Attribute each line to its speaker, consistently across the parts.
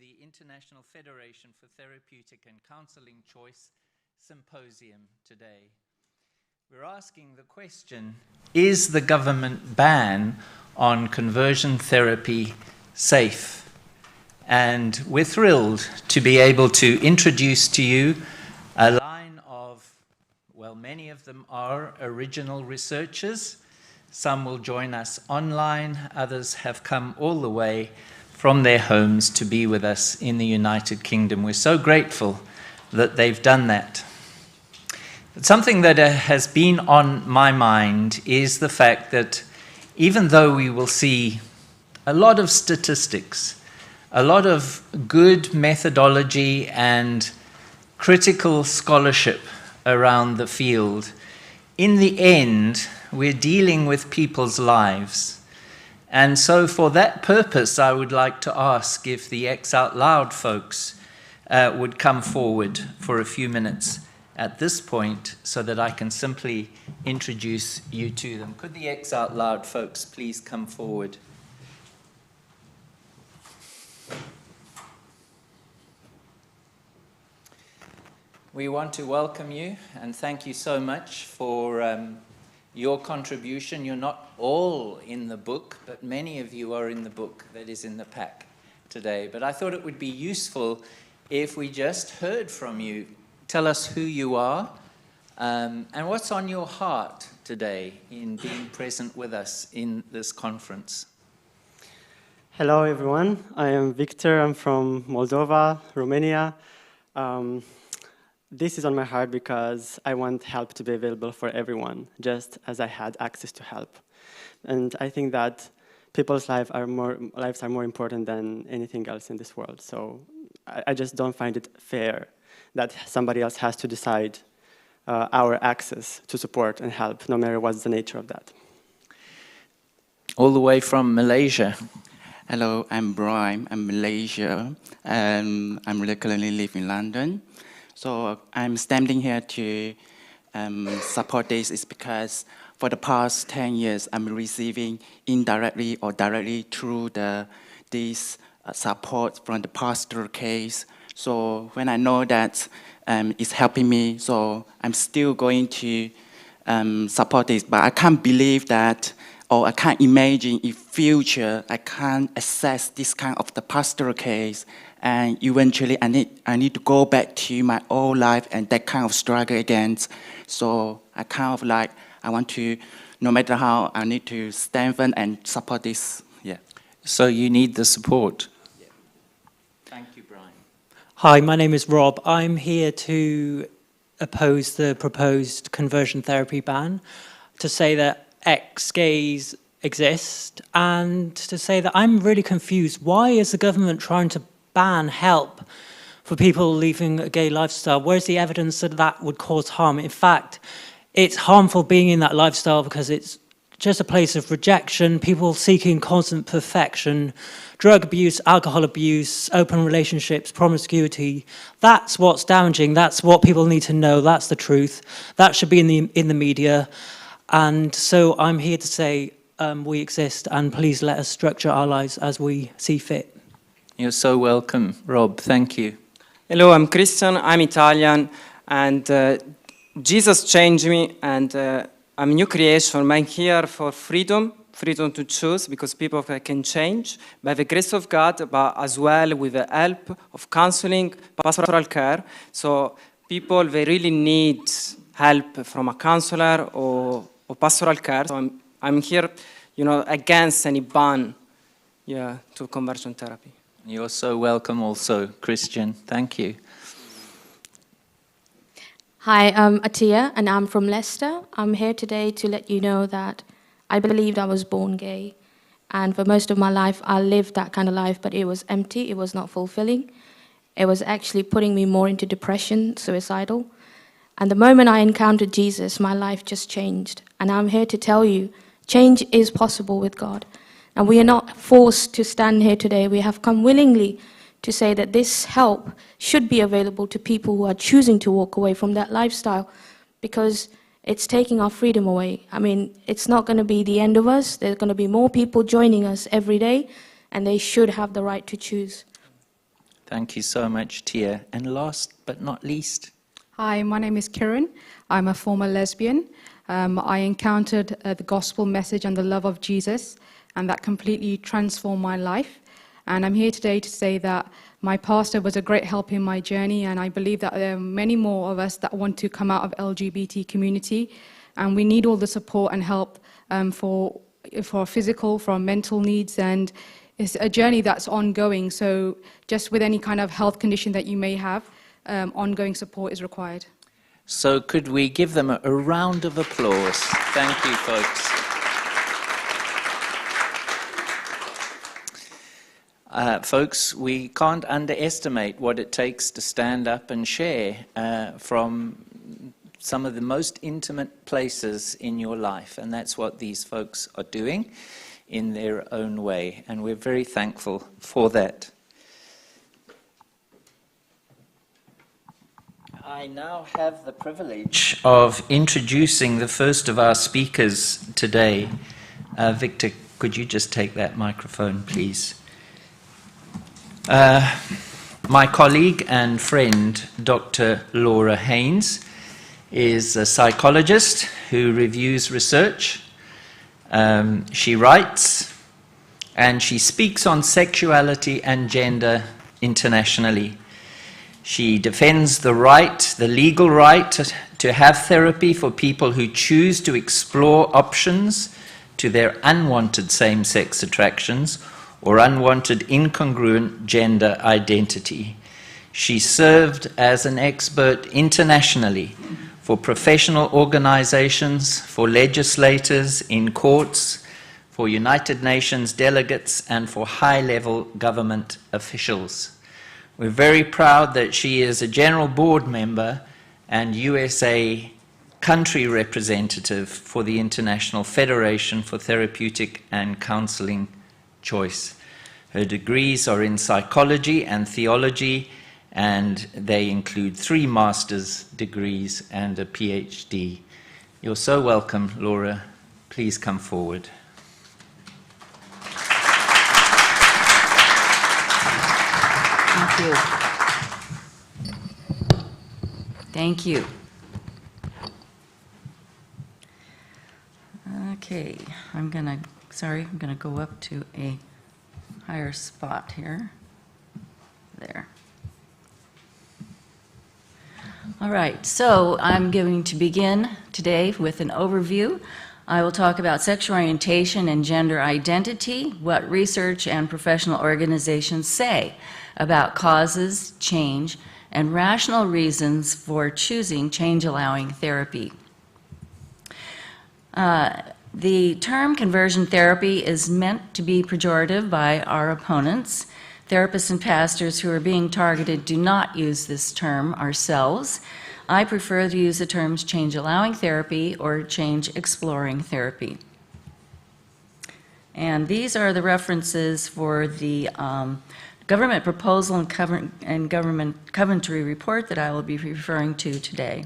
Speaker 1: the International Federation for Therapeutic and Counseling Choice Symposium today. We're asking the question, is the government ban on conversion therapy safe? And we're thrilled to be able to introduce to you a line of, well, many of them are original researchers. Some will join us online, others have come all the way from their homes to be with us in the United Kingdom. We're so grateful that they've done that. But something that has been on my mind is the fact that even though we will see a lot of statistics, a lot of good methodology and critical scholarship around the field, in the end, we're dealing with people's lives. And so for that purpose, I would like to ask if the X Out Loud folks would come forward for a few minutes at this point so that I can simply introduce you to them. Could the X Out Loud folks please come forward? We want to welcome you and thank you so much for your contribution. You're not all in the book, but many of you are in the book that is in the pack today. But I thought it would be useful if we just heard from you. Tell us who you are and what's on your heart today in being present with us in this conference.
Speaker 2: Hello, everyone. I am Victor. I'm from Moldova, Romania. This is on my heart because I want help to be available for everyone, just as I had access to help. And I think that people's lives are more important than anything else in this world. So I just don't find it fair that somebody else has to decide our access to support and help, no matter what's the nature of that.
Speaker 1: All the way from Malaysia.
Speaker 3: Hello, I'm Brian. I'm Malaysia, and I'm currently live in London. So I'm standing here to support this is because for the past 10 years, I'm receiving indirectly or directly through this support from the pastoral case. So when I know that it's helping me, so I'm still going to support this. But I can't believe that, or I can't imagine in future I can't access this kind of the pastoral case. And eventually, I need to go back to my old life and that kind of struggle again. So I kind of like, I want to, no matter how, I need to strengthen and support this. Yeah.
Speaker 1: So you need the support.
Speaker 3: Yeah.
Speaker 1: Thank you, Brian.
Speaker 4: Hi, my name is Rob. I'm here to oppose the proposed conversion therapy ban, to say that ex-gays exist, and to say that I'm really confused. Why is the government trying to ban help for people leaving a gay lifestyle? Where's the evidence that that would cause harm? In fact, it's harmful being in that lifestyle because it's just a place of rejection, people seeking constant perfection, drug abuse, alcohol abuse, open relationships, promiscuity. That's what's damaging. That's what people need to know. That's the truth. That should be in the media. And so I'm here to say we exist, and please let us structure our lives as we see fit.
Speaker 1: You're so welcome, Rob. Thank you.
Speaker 5: Hello, I'm Christian. I'm Italian, and Jesus changed me, and I'm a new creation. I'm here for freedom to choose, because people can change by the grace of God, but as well with the help of counseling, pastoral care. So people, they really need help from a counselor or pastoral care. So I'm here, against any ban, to conversion therapy.
Speaker 1: You're so welcome also, Christian. Thank you.
Speaker 6: Hi, I'm Atia, and I'm from Leicester. I'm here today to let you know that I believed I was born gay. And for most of my life, I lived that kind of life, but it was empty. It was not fulfilling. It was actually putting me more into depression, suicidal. And the moment I encountered Jesus, my life just changed. And I'm here to tell you, change is possible with God. And we are not forced to stand here today. We have come willingly to say that this help should be available to people who are choosing to walk away from that lifestyle, because it's taking our freedom away. I mean, it's not going to be the end of us. There's going to be more people joining us every day, and they should have the right to choose.
Speaker 1: Thank you so much, Tia. And last but not least.
Speaker 7: Hi, my name is Kiran. I'm a former lesbian. I encountered the gospel message and the love of Jesus, and that completely transformed my life. And I'm here today to say that my pastor was a great help in my journey, and I believe that there are many more of us that want to come out of LGBT community, and we need all the support and help for our physical, for our mental needs, and it's a journey that's ongoing. So just with any kind of health condition that you may have, ongoing support is required.
Speaker 1: So could we give them a round of applause? Thank you, folks. Folks, we can't underestimate what it takes to stand up and share from some of the most intimate places in your life, and that's what these folks are doing in their own way, and we're very thankful for that. I now have the privilege of introducing the first of our speakers today. Victor, could you just take that microphone, please? My colleague and friend, Dr. Laura Haynes, is a psychologist who reviews research. She writes, and she speaks on sexuality and gender internationally. She defends the legal right to have therapy for people who choose to explore options to their unwanted same-sex attractions or unwanted incongruent gender identity. She served as an expert internationally for professional organizations, for legislators in courts, for United Nations delegates, and for high-level government officials. We're very proud that she is a general board member and USA country representative for the International Federation for Therapeutic and Counseling Choice. Her degrees are in psychology and theology, and they include 3 master's degrees and a PhD. You're so welcome, Laura. Please come forward.
Speaker 8: Thank you. Thank you. Okay, I'm gonna go up to a higher spot here. There. All right, so I'm going to begin today with an overview. I will talk about sexual orientation and gender identity, what research and professional organizations say about causes, change, and rational reasons for choosing change-allowing therapy. The term conversion therapy is meant to be pejorative by our opponents. Therapists and pastors who are being targeted do not use this term ourselves. I prefer to use the terms change-allowing therapy or change-exploring therapy. And these are the references for the government proposal and government Coventry report that I will be referring to today.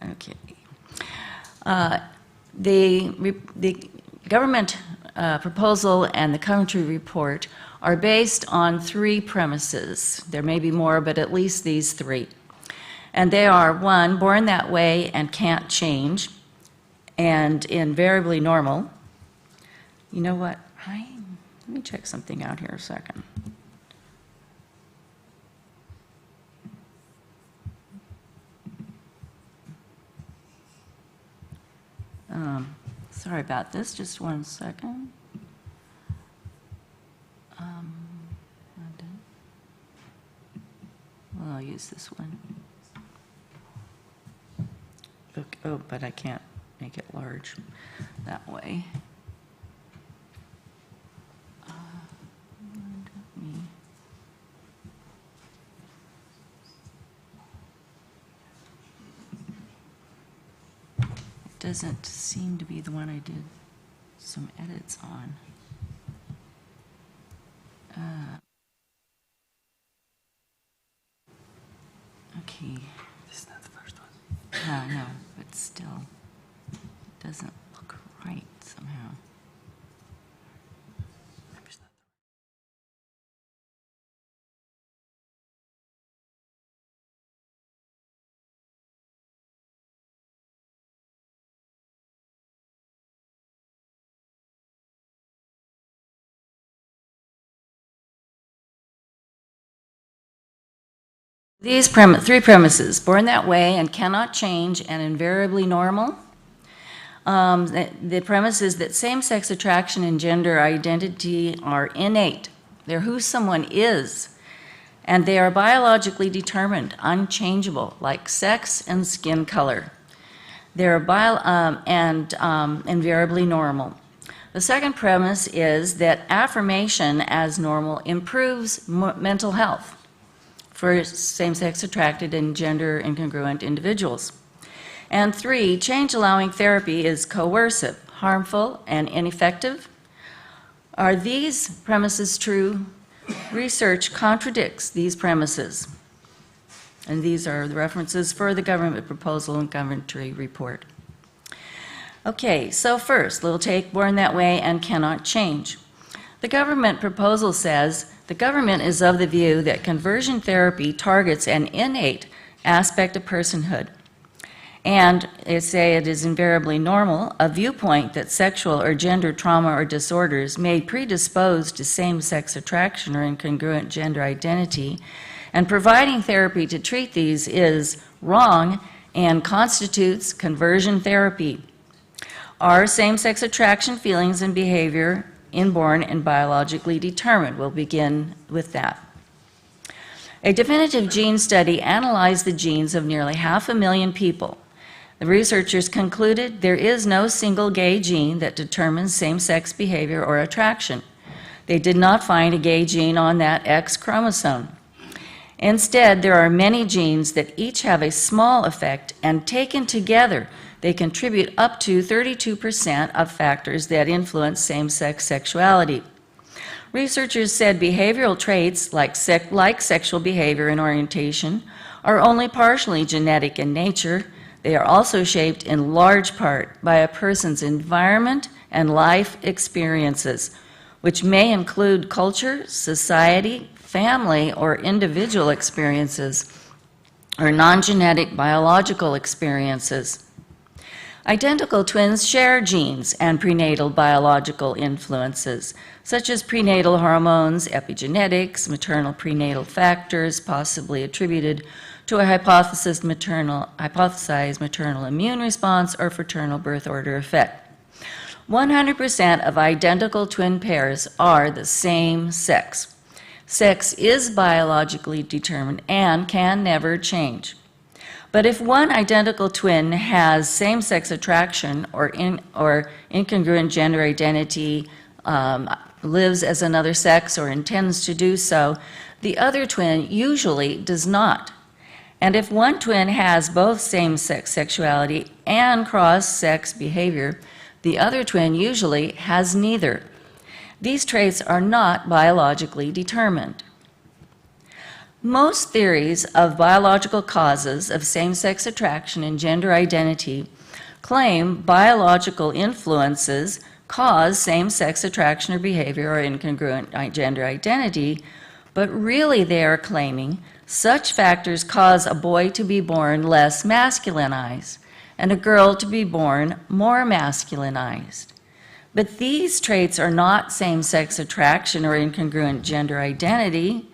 Speaker 8: Okay. The government proposal and the Coventry report are based on 3 premises. There may be more, but at least these 3. And they are, 1, born that way and can't change, and invariably normal. You know what? Let me check something out here a second. Sorry about this, just 1 second. Well, I'll use this one. Look, oh, but I can't make it large that way. It doesn't seem to be the one I did some edits on. Okay.
Speaker 2: This is not the first one.
Speaker 8: No, but still, it doesn't look right somehow. These three premises, born that way and cannot change and invariably normal. The premise is that same-sex attraction and gender identity are innate. They're who someone is, and they are biologically determined, unchangeable, like sex and skin color. They're invariably normal. The second premise is that affirmation as normal improves mental health for same-sex attracted and gender incongruent individuals. And three, change-allowing therapy is coercive, harmful, and ineffective. Are these premises true? Research contradicts these premises. And these are the references for the government proposal and Coventry report. Okay, so first, little take, born that way and cannot change. The government proposal says the government is of the view that conversion therapy targets an innate aspect of personhood. And they say it is invariably normal, a viewpoint that sexual or gender trauma or disorders may predispose to same-sex attraction or incongruent gender identity, and providing therapy to treat these is wrong and constitutes conversion therapy. Are same-sex attraction feelings and behavior inborn and biologically determined? We'll begin with that. A definitive gene study analyzed the genes of nearly 500,000 people. The researchers concluded there is no single gay gene that determines same-sex behavior or attraction. They did not find a gay gene on that X chromosome. Instead, there are many genes that each have a small effect, and taken together, they contribute up to 32% of factors that influence same-sex sexuality. Researchers said behavioral traits like sexual behavior and orientation are only partially genetic in nature. They are also shaped in large part by a person's environment and life experiences, which may include culture, society, family, or individual experiences, or non-genetic biological experiences. Identical twins share genes and prenatal biological influences, such as prenatal hormones, epigenetics, maternal prenatal factors, possibly attributed to a hypothesized maternal immune response or fraternal birth order effect. 100% of identical twin pairs are the same sex. Sex is biologically determined and can never change. But if one identical twin has same-sex attraction or incongruent gender identity, lives as another sex or intends to do so, the other twin usually does not. And if one twin has both same-sex sexuality and cross-sex behavior, the other twin usually has neither. These traits are not biologically determined. Most theories of biological causes of same-sex attraction and gender identity claim biological influences cause same-sex attraction or behavior or incongruent gender identity, but really they are claiming such factors cause a boy to be born less masculinized and a girl to be born more masculinized. But these traits are not same-sex attraction or incongruent gender identity.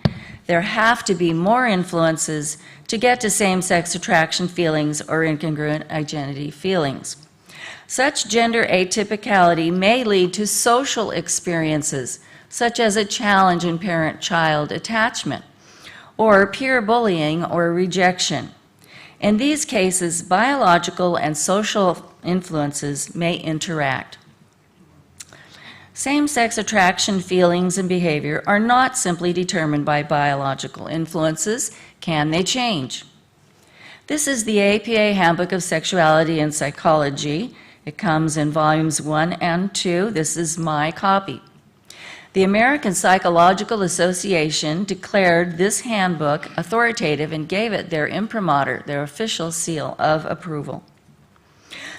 Speaker 8: There have to be more influences to get to same-sex attraction feelings or incongruent identity feelings. Such gender atypicality may lead to social experiences, such as a challenge in parent-child attachment, or peer bullying or rejection. In these cases, biological and social influences may interact. Same-sex attraction feelings and behavior are not simply determined by biological influences. Can they change? This is the APA Handbook of Sexuality and Psychology. It comes in volumes 1 and 2. This is my copy. The American Psychological Association declared this handbook authoritative and gave it their imprimatur, their official seal of approval.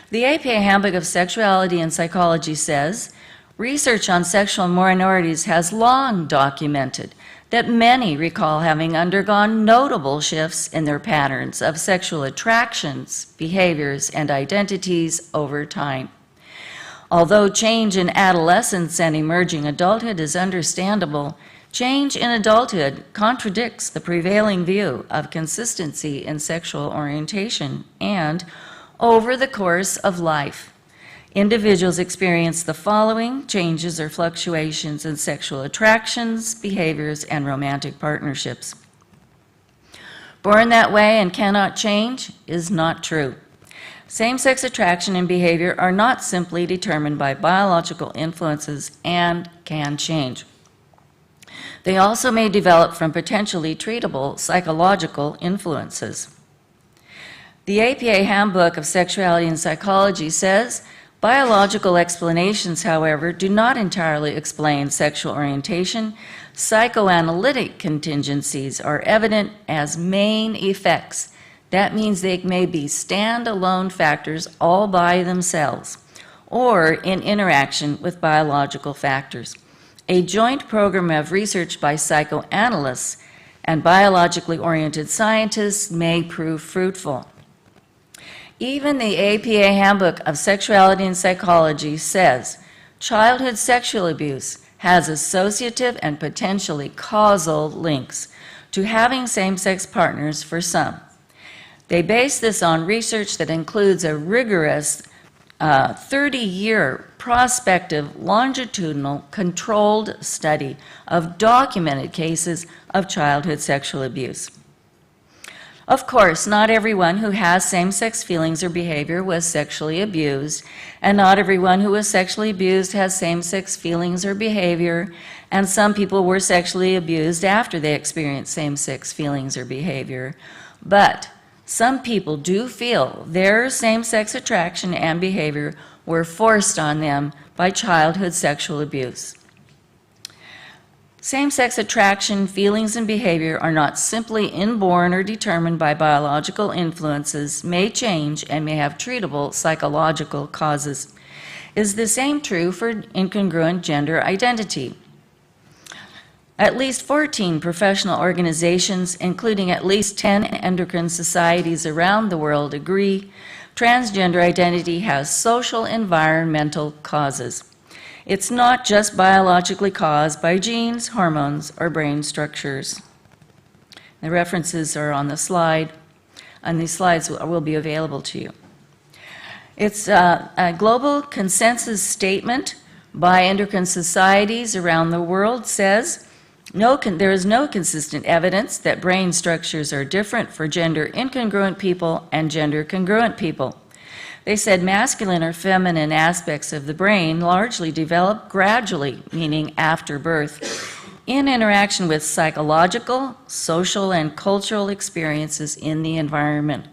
Speaker 8: The APA Handbook of Sexuality and Psychology says, research on sexual minorities has long documented that many recall having undergone notable shifts in their patterns of sexual attractions, behaviors, and identities over time. Although change in adolescence and emerging adulthood is understandable, Change in adulthood contradicts the prevailing view of consistency in sexual orientation, and over the course of life, individuals experience the following changes or fluctuations in sexual attractions, behaviors, and romantic partnerships. Born that way and cannot change is not true. Same-sex attraction and behavior are not simply determined by biological influences and can change. They also may develop from potentially treatable psychological influences. The APA Handbook of Sexuality and Psychology says, biological explanations, however, do not entirely explain sexual orientation. Psychoanalytic contingencies are evident as main effects. That means they may be standalone factors all by themselves, or in interaction with biological factors. A joint program of research by psychoanalysts and biologically oriented scientists may prove fruitful. Even the APA Handbook of Sexuality and Psychology says childhood sexual abuse has associative and potentially causal links to having same-sex partners for some. They base this on research that includes a rigorous 30-year prospective longitudinal controlled study of documented cases of childhood sexual abuse. Of course, not everyone who has same-sex feelings or behavior was sexually abused, and not everyone who was sexually abused has same-sex feelings or behavior, and some people were sexually abused after they experienced same-sex feelings or behavior. But some people do feel their same-sex attraction and behavior were forced on them by childhood sexual abuse. Same-sex attraction, feelings, and behavior are not simply inborn or determined by biological influences, may change, and may have treatable psychological causes. Is the same true for incongruent gender identity? At least 14 professional organizations, including at least 10 endocrine societies around the world, agree transgender identity has social environmental causes. It's not just biologically caused by genes, hormones, or brain structures. The references are on the slide, and these slides will be available to you. It's a global consensus statement by endocrine societies around the world says, there is no consistent evidence that brain structures are different for gender incongruent people and gender congruent people. They said masculine or feminine aspects of the brain largely develop gradually, meaning after birth, in interaction with psychological, social, and cultural experiences in the environment.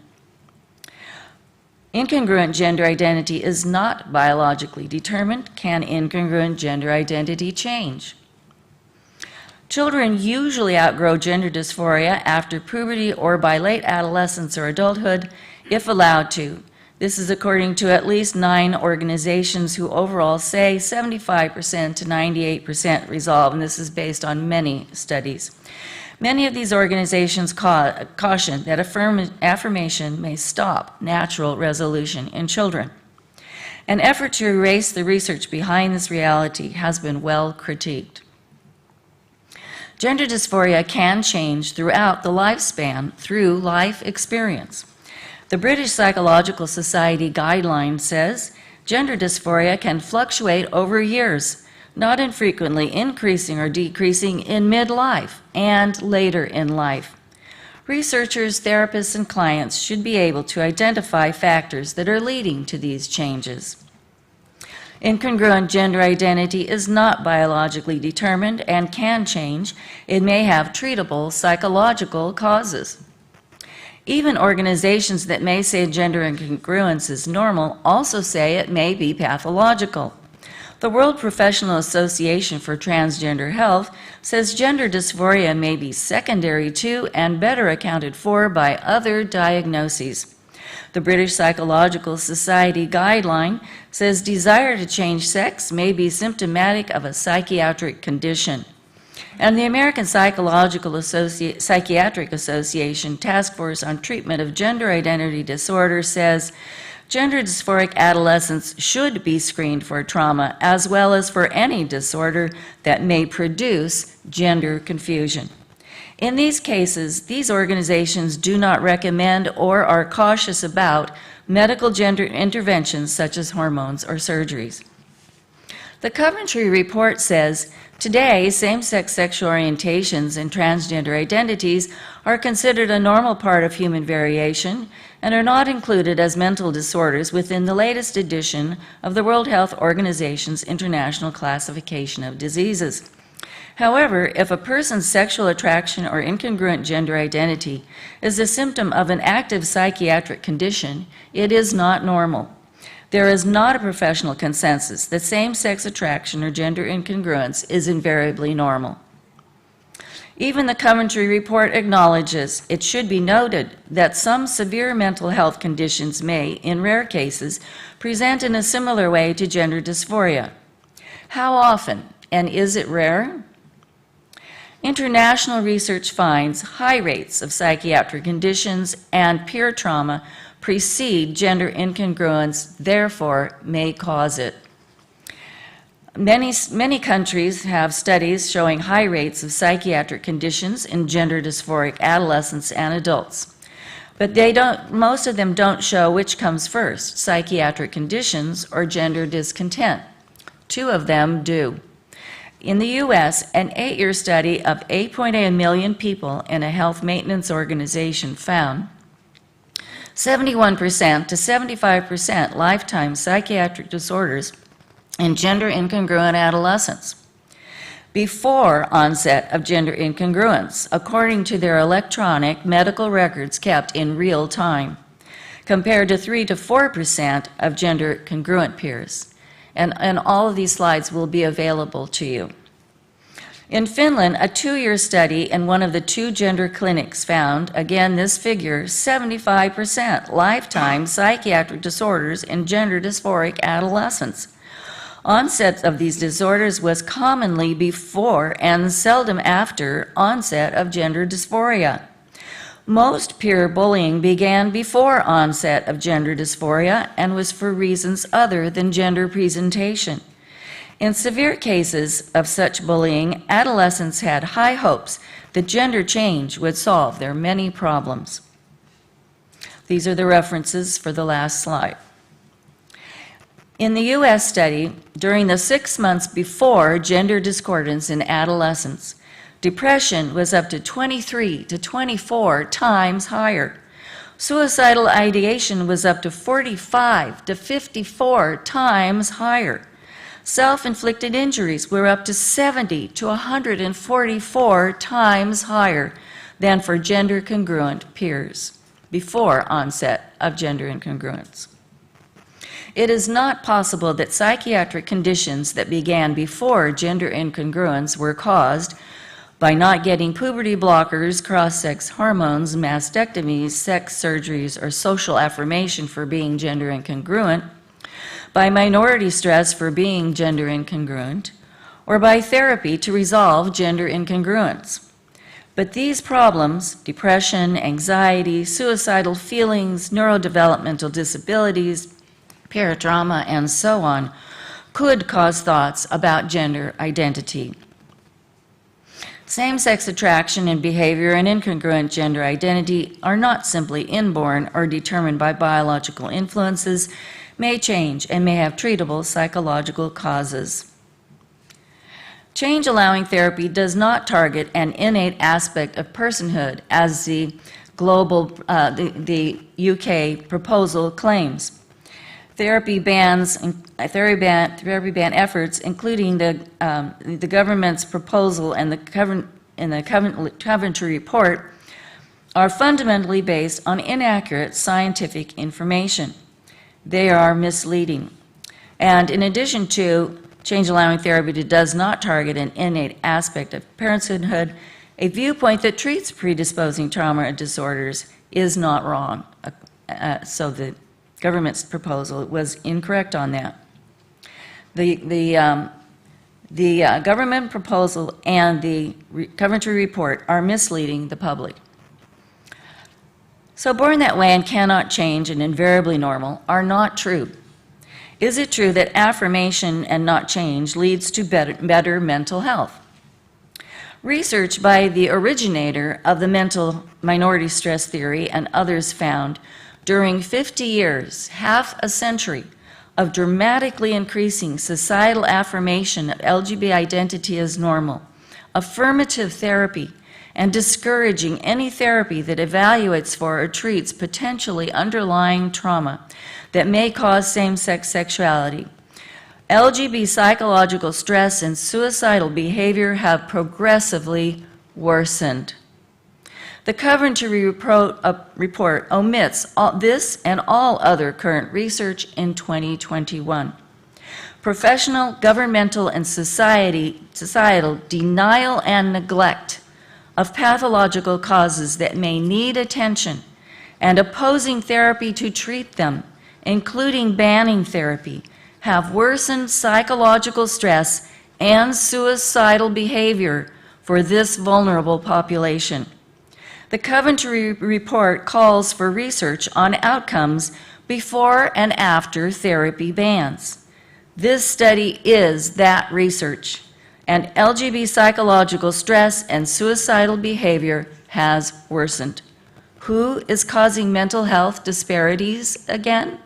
Speaker 8: Incongruent gender identity is not biologically determined. Can incongruent gender identity change? Children usually outgrow gender dysphoria after puberty or by late adolescence or adulthood, if allowed to. This is according to at least 9 organizations who overall say 75% to 98% resolve, and this is based on many studies. Many of these organizations caution that affirmation may stop natural resolution in children. An effort to erase the research behind this reality has been well critiqued. Gender dysphoria can change throughout the lifespan through life experience. The British Psychological Society guideline says gender dysphoria can fluctuate over years, not infrequently increasing or decreasing in midlife and later in life. Researchers, therapists, and clients should be able to identify factors that are leading to these changes. Incongruent gender identity is not biologically determined and can change. It may have treatable psychological causes. Even organizations that may say gender incongruence is normal also say it may be pathological. The World Professional Association for Transgender Health says gender dysphoria may be secondary to and better accounted for by other diagnoses. The British Psychological Society guideline says desire to change sex may be symptomatic of a psychiatric condition. And the American Psychiatric Association Task Force on Treatment of Gender Identity Disorder says gender dysphoric adolescents should be screened for trauma as well as for any disorder that may produce gender confusion. In these cases, these organizations do not recommend or are cautious about medical gender interventions such as hormones or surgeries. The Coventry report says, today, same-sex sexual orientations and transgender identities are considered a normal part of human variation and are not included as mental disorders within the latest edition of the World Health Organization's International Classification of Diseases. However, if a person's sexual attraction or incongruent gender identity is a symptom of an active psychiatric condition, it is not normal. There is not a professional consensus that same-sex attraction or gender incongruence is invariably normal. Even the Coventry report acknowledges it should be noted that some severe mental health conditions may, in rare cases, present in a similar way to gender dysphoria. How often, and is it rare? International research finds high rates of psychiatric conditions and peer trauma precede gender incongruence, therefore may cause it. Many countries have studies showing high rates of psychiatric conditions in gender dysphoric adolescents and adults. But most of them don't show which comes first, psychiatric conditions or gender discontent. 2 of them do. In the U.S., an 8-year study of 8.8 million people in a health maintenance organization found 71% to 75% lifetime psychiatric disorders in gender incongruent adolescents before onset of gender incongruence, according to their electronic medical records kept in real time, compared to 3 to 4% of gender congruent peers. And all of these slides will be available to you. In Finland, a 2-year study in one of the 2 gender clinics found, again this figure, 75% lifetime psychiatric disorders in gender dysphoric adolescents. Onset of these disorders was commonly before and seldom after onset of gender dysphoria. Most peer bullying began before onset of gender dysphoria and was for reasons other than gender presentation. In severe cases of such bullying, adolescents had high hopes that gender change would solve their many problems. These are the references for the last slide. In the U.S. study, during the 6 months before gender discordance in adolescents, depression was up to 23 to 24 times higher. Suicidal ideation was up to 45 to 54 times higher. Self-inflicted injuries were up to 70 to 144 times higher than for gender congruent peers before onset of gender incongruence. It is not possible that psychiatric conditions that began before gender incongruence were caused by not getting puberty blockers, cross-sex hormones, mastectomies, sex surgeries, or social affirmation for being gender incongruent, by minority stress for being gender incongruent, or by therapy to resolve gender incongruence. But these problems, depression, anxiety, suicidal feelings, neurodevelopmental disabilities, peer trauma, and so on, could cause thoughts about gender identity. Same-sex attraction and behavior and incongruent gender identity are not simply inborn or determined by biological influences, may change and may have treatable psychological causes. Change-allowing therapy does not target an innate aspect of personhood, as the UK proposal claims. Therapy ban efforts, including the government's proposal and the Coventry report, are fundamentally based on inaccurate scientific information. They are misleading. And in addition to change-allowing therapy does not target an innate aspect of personhood, a viewpoint that treats predisposing trauma and disorders is not wrong. So the government's proposal was incorrect on that. The government proposal and the Coventry report are misleading the public. So born that way and cannot change and invariably normal are not true. Is it true that affirmation and not change leads to better mental health? Research by the originator of the mental minority stress theory and others found during 50 years, half a century, of dramatically increasing societal affirmation of LGBT identity as normal, affirmative therapy, and discouraging any therapy that evaluates for or treats potentially underlying trauma that may cause same-sex sexuality. LGBT psychological stress and suicidal behavior have progressively worsened. The Coventry report omits this and all other current research in 2021. Professional, governmental, and societal denial and neglect of pathological causes that may need attention and opposing therapy to treat them, including banning therapy, have worsened psychological stress and suicidal behavior for this vulnerable population. The Coventry report calls for research on outcomes before and after therapy bans. This study is that research, and LGBT psychological stress and suicidal behavior has worsened. Who is causing mental health disparities again?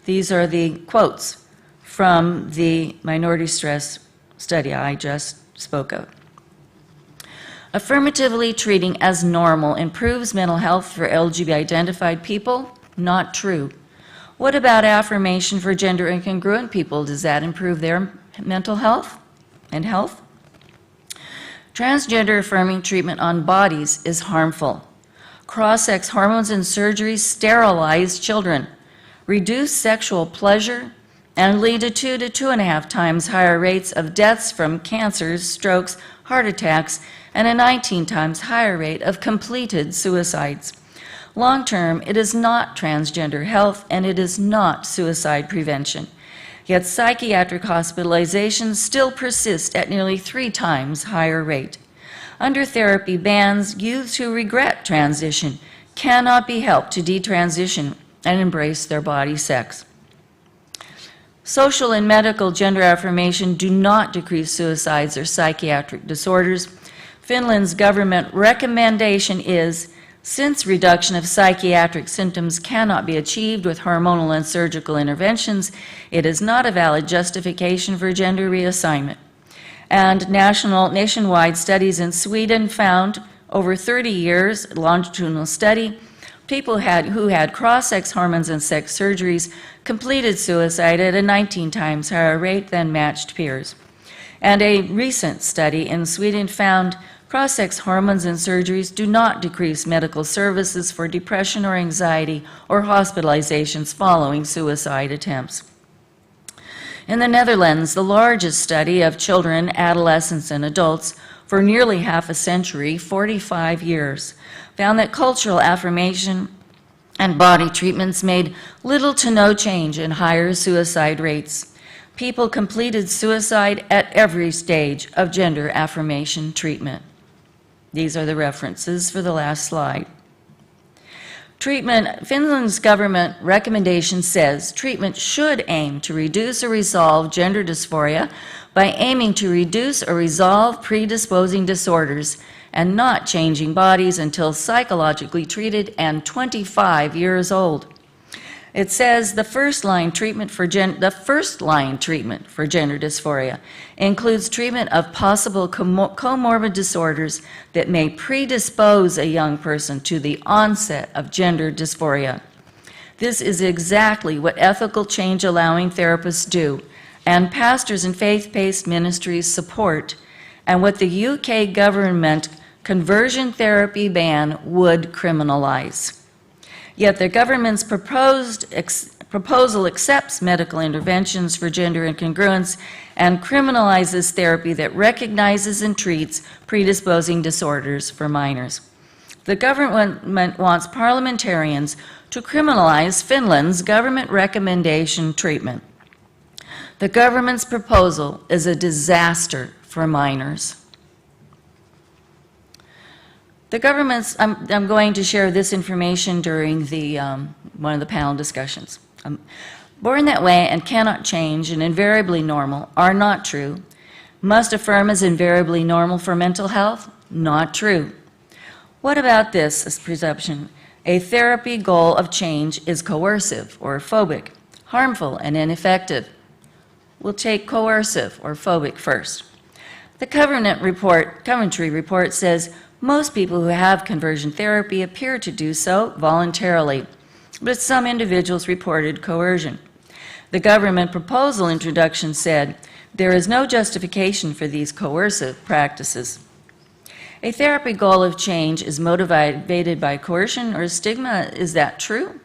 Speaker 8: These are the quotes from the minority stress study I just spoke of. Affirmatively treating as normal improves mental health for LGBT identified people? Not true. What about affirmation for gender incongruent people? Does that improve their mental health and health? Transgender affirming treatment on bodies is harmful. Cross-sex hormones and surgeries sterilize children, reduce sexual pleasure, and lead to 2 to 2.5 times higher rates of deaths from cancers, strokes, heart attacks, and a 19 times higher rate of completed suicides. Long-term, it is not transgender health, and it is not suicide prevention. Yet psychiatric hospitalizations still persist at nearly 3 times higher rate. Under therapy bans, youths who regret transition cannot be helped to detransition and embrace their body sex. Social and medical gender affirmation do not decrease suicides or psychiatric disorders. Finland's government recommendation is, since reduction of psychiatric symptoms cannot be achieved with hormonal and surgical interventions, it is not a valid justification for gender reassignment. And nationwide studies in Sweden found over 30 years, longitudinal study, people who had cross-sex hormones and sex surgeries completed suicide at a 19 times higher rate than matched peers. And a recent study in Sweden found cross-sex hormones and surgeries do not decrease medical services for depression or anxiety or hospitalizations following suicide attempts. In the Netherlands, the largest study of children, adolescents, and adults for nearly half a century, 45 years, found that cultural affirmation and body treatments made little to no change in higher suicide rates. People completed suicide at every stage of gender affirmation treatment. These are the references for the last slide. Finland's government recommendation says treatment should aim to reduce or resolve gender dysphoria by aiming to reduce or resolve predisposing disorders and not changing bodies until psychologically treated and 25 years old. It says the first-line treatment for gender dysphoria includes treatment of possible comorbid disorders that may predispose a young person to the onset of gender dysphoria. This is exactly what ethical change-allowing therapists do, and pastors and faith-based ministries support, and what the UK government conversion therapy ban would criminalize. Yet the government's proposal accepts medical interventions for gender incongruence and criminalizes therapy that recognizes and treats predisposing disorders for minors. The government wants parliamentarians to criminalize Finland's government recommendation treatment. The government's proposal is a disaster for minors. The government's, I'm going to share this information during the, one of the panel discussions. Born that way and cannot change and invariably normal are not true. Must affirm as invariably normal for mental health? Not true. What about this presumption? A therapy goal of change is coercive or phobic, harmful and ineffective. We'll take coercive or phobic first. The Coventry report says most people who have conversion therapy appear to do so voluntarily, but some individuals reported coercion. The government proposal introduction said there is no justification for these coercive practices. A therapy goal of change is motivated by coercion or stigma. Is that true?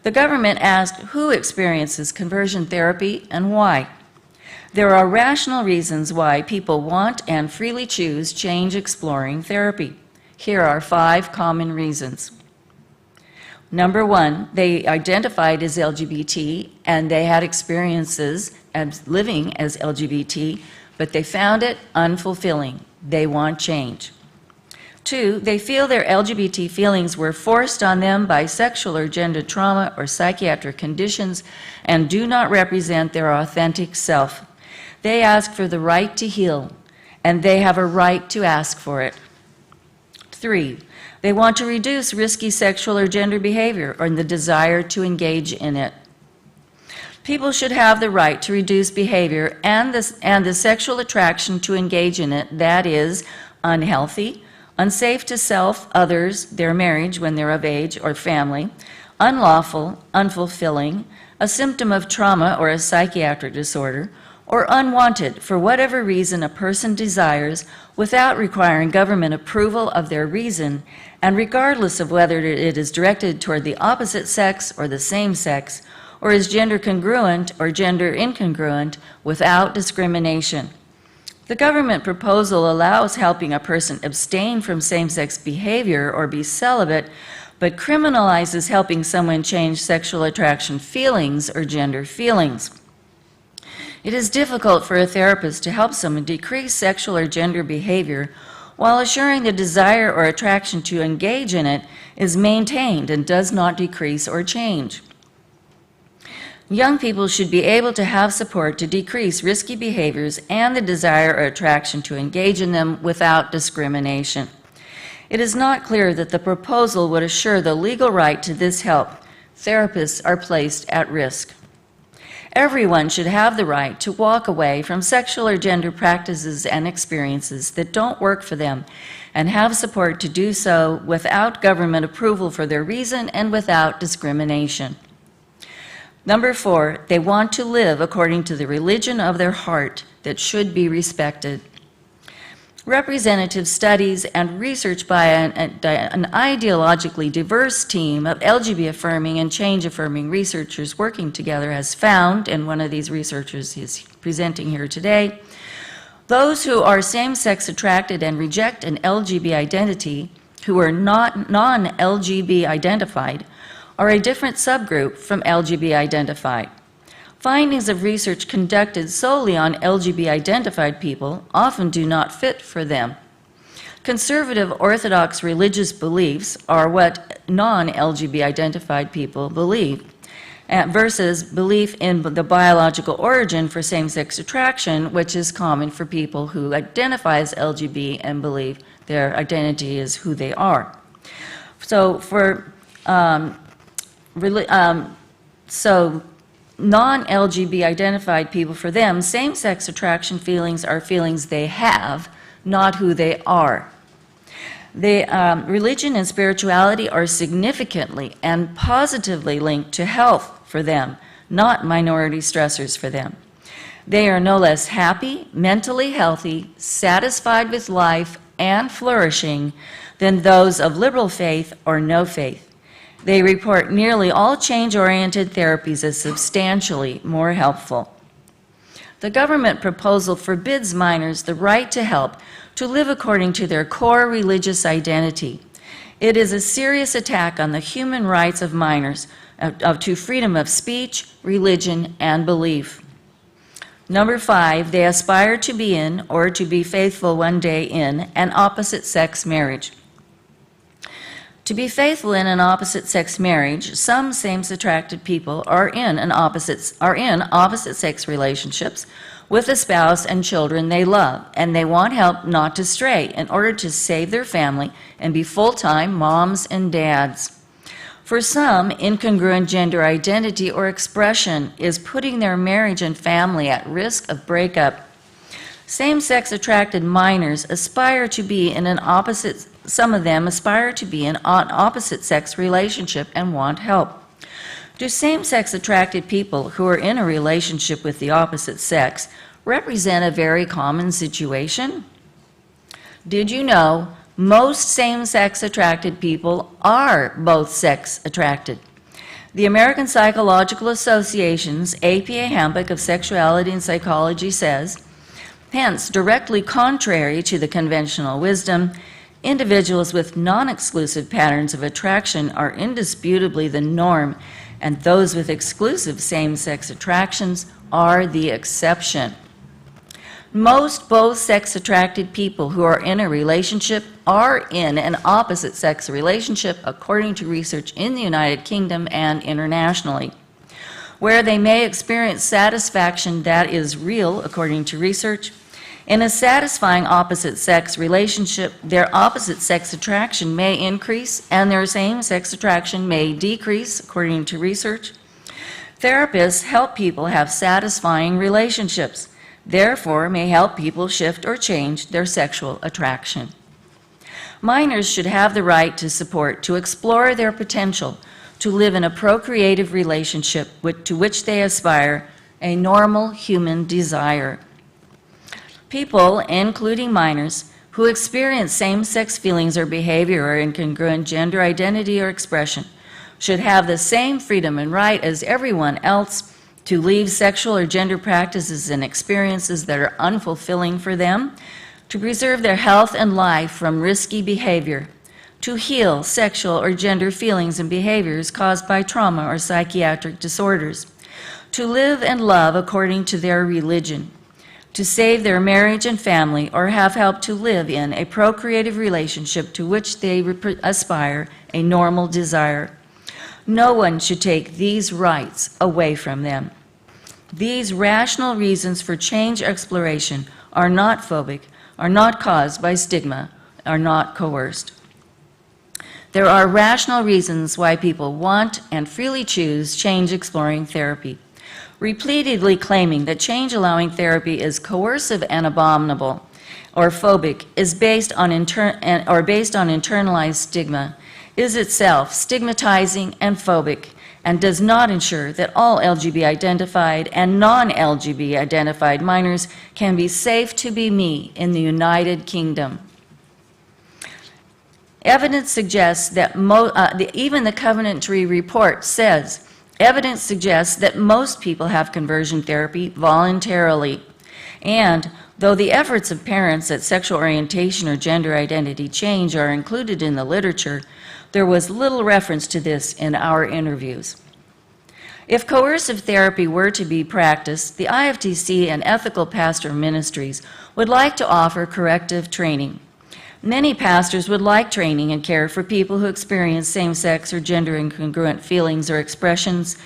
Speaker 8: The government asked who experiences conversion therapy and why. There are rational reasons why people want and freely choose change exploring therapy. Here are 5 common reasons. Number 1, they identified as LGBT and they had experiences as living as LGBT, but they found it unfulfilling. They want change. 2, they feel their LGBT feelings were forced on them by sexual or gender trauma or psychiatric conditions and do not represent their authentic self. They ask for the right to heal, and they have a right to ask for it. 3, they want to reduce risky sexual or gender behavior or the desire to engage in it. People should have the right to reduce behavior and the sexual attraction to engage in it that is unhealthy, unsafe to self, others, their marriage when they're of age or family, unlawful, unfulfilling, a symptom of trauma or a psychiatric disorder, or unwanted for whatever reason a person desires without requiring government approval of their reason and regardless of whether it is directed toward the opposite sex or the same sex or is gender congruent or gender incongruent without discrimination. The government proposal allows helping a person abstain from same-sex behavior or be celibate, but criminalizes helping someone change sexual attraction feelings or gender feelings. It is difficult for a therapist to help someone decrease sexual or gender behavior while assuring the desire or attraction to engage in it is maintained and does not decrease or change. Young people should be able to have support to decrease risky behaviors and the desire or attraction to engage in them without discrimination. It is not clear that the proposal would assure the legal right to this help. Therapists are placed at risk. Everyone should have the right to walk away from sexual or gender practices and experiences that don't work for them and have support to do so without government approval for their reason and without discrimination. Number 4, they want to live according to the religion of their heart that should be respected. Representative studies and research by an ideologically diverse team of LGBT-affirming and change-affirming researchers working together has found, and one of these researchers is presenting here today, those who are same-sex attracted and reject an LGBT identity, who are not non-LGBT identified, are a different subgroup from LGBT identified. Findings of research conducted solely on LGBT-identified people often do not fit for them. Conservative Orthodox religious beliefs are what non-LGBT-identified people believe, versus belief in the biological origin for same-sex attraction, which is common for people who identify as LGBT and believe their identity is who they are. So for non-LGBT identified people, for them, same-sex attraction feelings are feelings they have, not who they are. Religion and spirituality are significantly and positively linked to health for them, not minority stressors for them. They are no less happy, mentally healthy, satisfied with life, and flourishing than those of liberal faith or no faith. They report nearly all change-oriented therapies as substantially more helpful. The government proposal forbids minors the right to help to live according to their core religious identity. It is a serious attack on the human rights of minors to freedom of speech, religion, and belief. Number 5, they aspire to be in or to be faithful one day in an opposite-sex marriage. To be faithful in an opposite-sex marriage, some same-sex attracted people are in opposite-sex relationships with a spouse and children they love, and they want help not to stray in order to save their family and be full-time moms and dads. For some, incongruent gender identity or expression is putting their marriage and family at risk of breakup. Same-sex attracted minors aspire to be in an opposite, some of them aspire to be in an opposite-sex relationship and want help. Do same-sex attracted people who are in a relationship with the opposite sex represent a very common situation? Did you know most same-sex attracted people are both sex attracted? The American Psychological Association's APA Handbook of Sexuality and Psychology says, hence, directly contrary to the conventional wisdom, individuals with non-exclusive patterns of attraction are indisputably the norm, and those with exclusive same-sex attractions are the exception. Most both-sex attracted people who are in a relationship are in an opposite-sex relationship according to research in the United Kingdom and internationally. Where they may experience satisfaction that is real according to research, in a satisfying opposite-sex relationship, their opposite-sex attraction may increase and their same-sex attraction may decrease according to research. Therapists help people have satisfying relationships, therefore may help people shift or change their sexual attraction. Minors should have the right to support, to explore their potential, to live in a procreative relationship to which they aspire, a normal human desire. People, including minors, who experience same-sex feelings or behavior or incongruent gender identity or expression should have the same freedom and right as everyone else to leave sexual or gender practices and experiences that are unfulfilling for them, to preserve their health and life from risky behavior, to heal sexual or gender feelings and behaviors caused by trauma or psychiatric disorders, to live and love according to their religion, to save their marriage and family, or have help to live in a procreative relationship to which they aspire, a normal desire. No one should take these rights away from them. These rational reasons for change exploration are not phobic, are not caused by stigma, are not coerced. There are rational reasons why people want and freely choose change exploring therapy. Repeatedly claiming that change-allowing therapy is coercive and abominable or phobic is based on internalized stigma, is itself stigmatizing and phobic, and does not ensure that all LGBT-identified and non-LGBT-identified minors can be safe to be me in the United Kingdom. Evidence suggests that even the Coventry report says, evidence suggests that most people have conversion therapy voluntarily. And though the efforts of parents that sexual orientation or gender identity change are included in the literature, there was little reference to this in our interviews. If coercive therapy were to be practiced, the IFTC and Ethical Pastor Ministries would like to offer corrective training. Many pastors would like training and care for people who experience same-sex or gender incongruent feelings or expressions.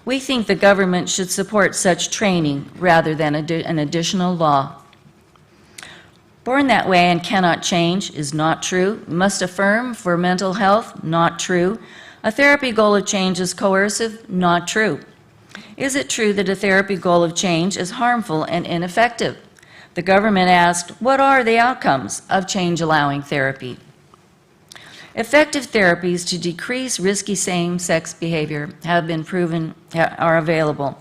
Speaker 8: We think the government should support such training rather than an additional law. Born that way and cannot change is not true. Must affirm for mental health, not true. A therapy goal of change is coercive, not true. Is it true that a therapy goal of change is harmful and ineffective? The government asked, what are the outcomes of change-allowing therapy? Effective therapies to decrease risky same-sex behavior have been proven, are available.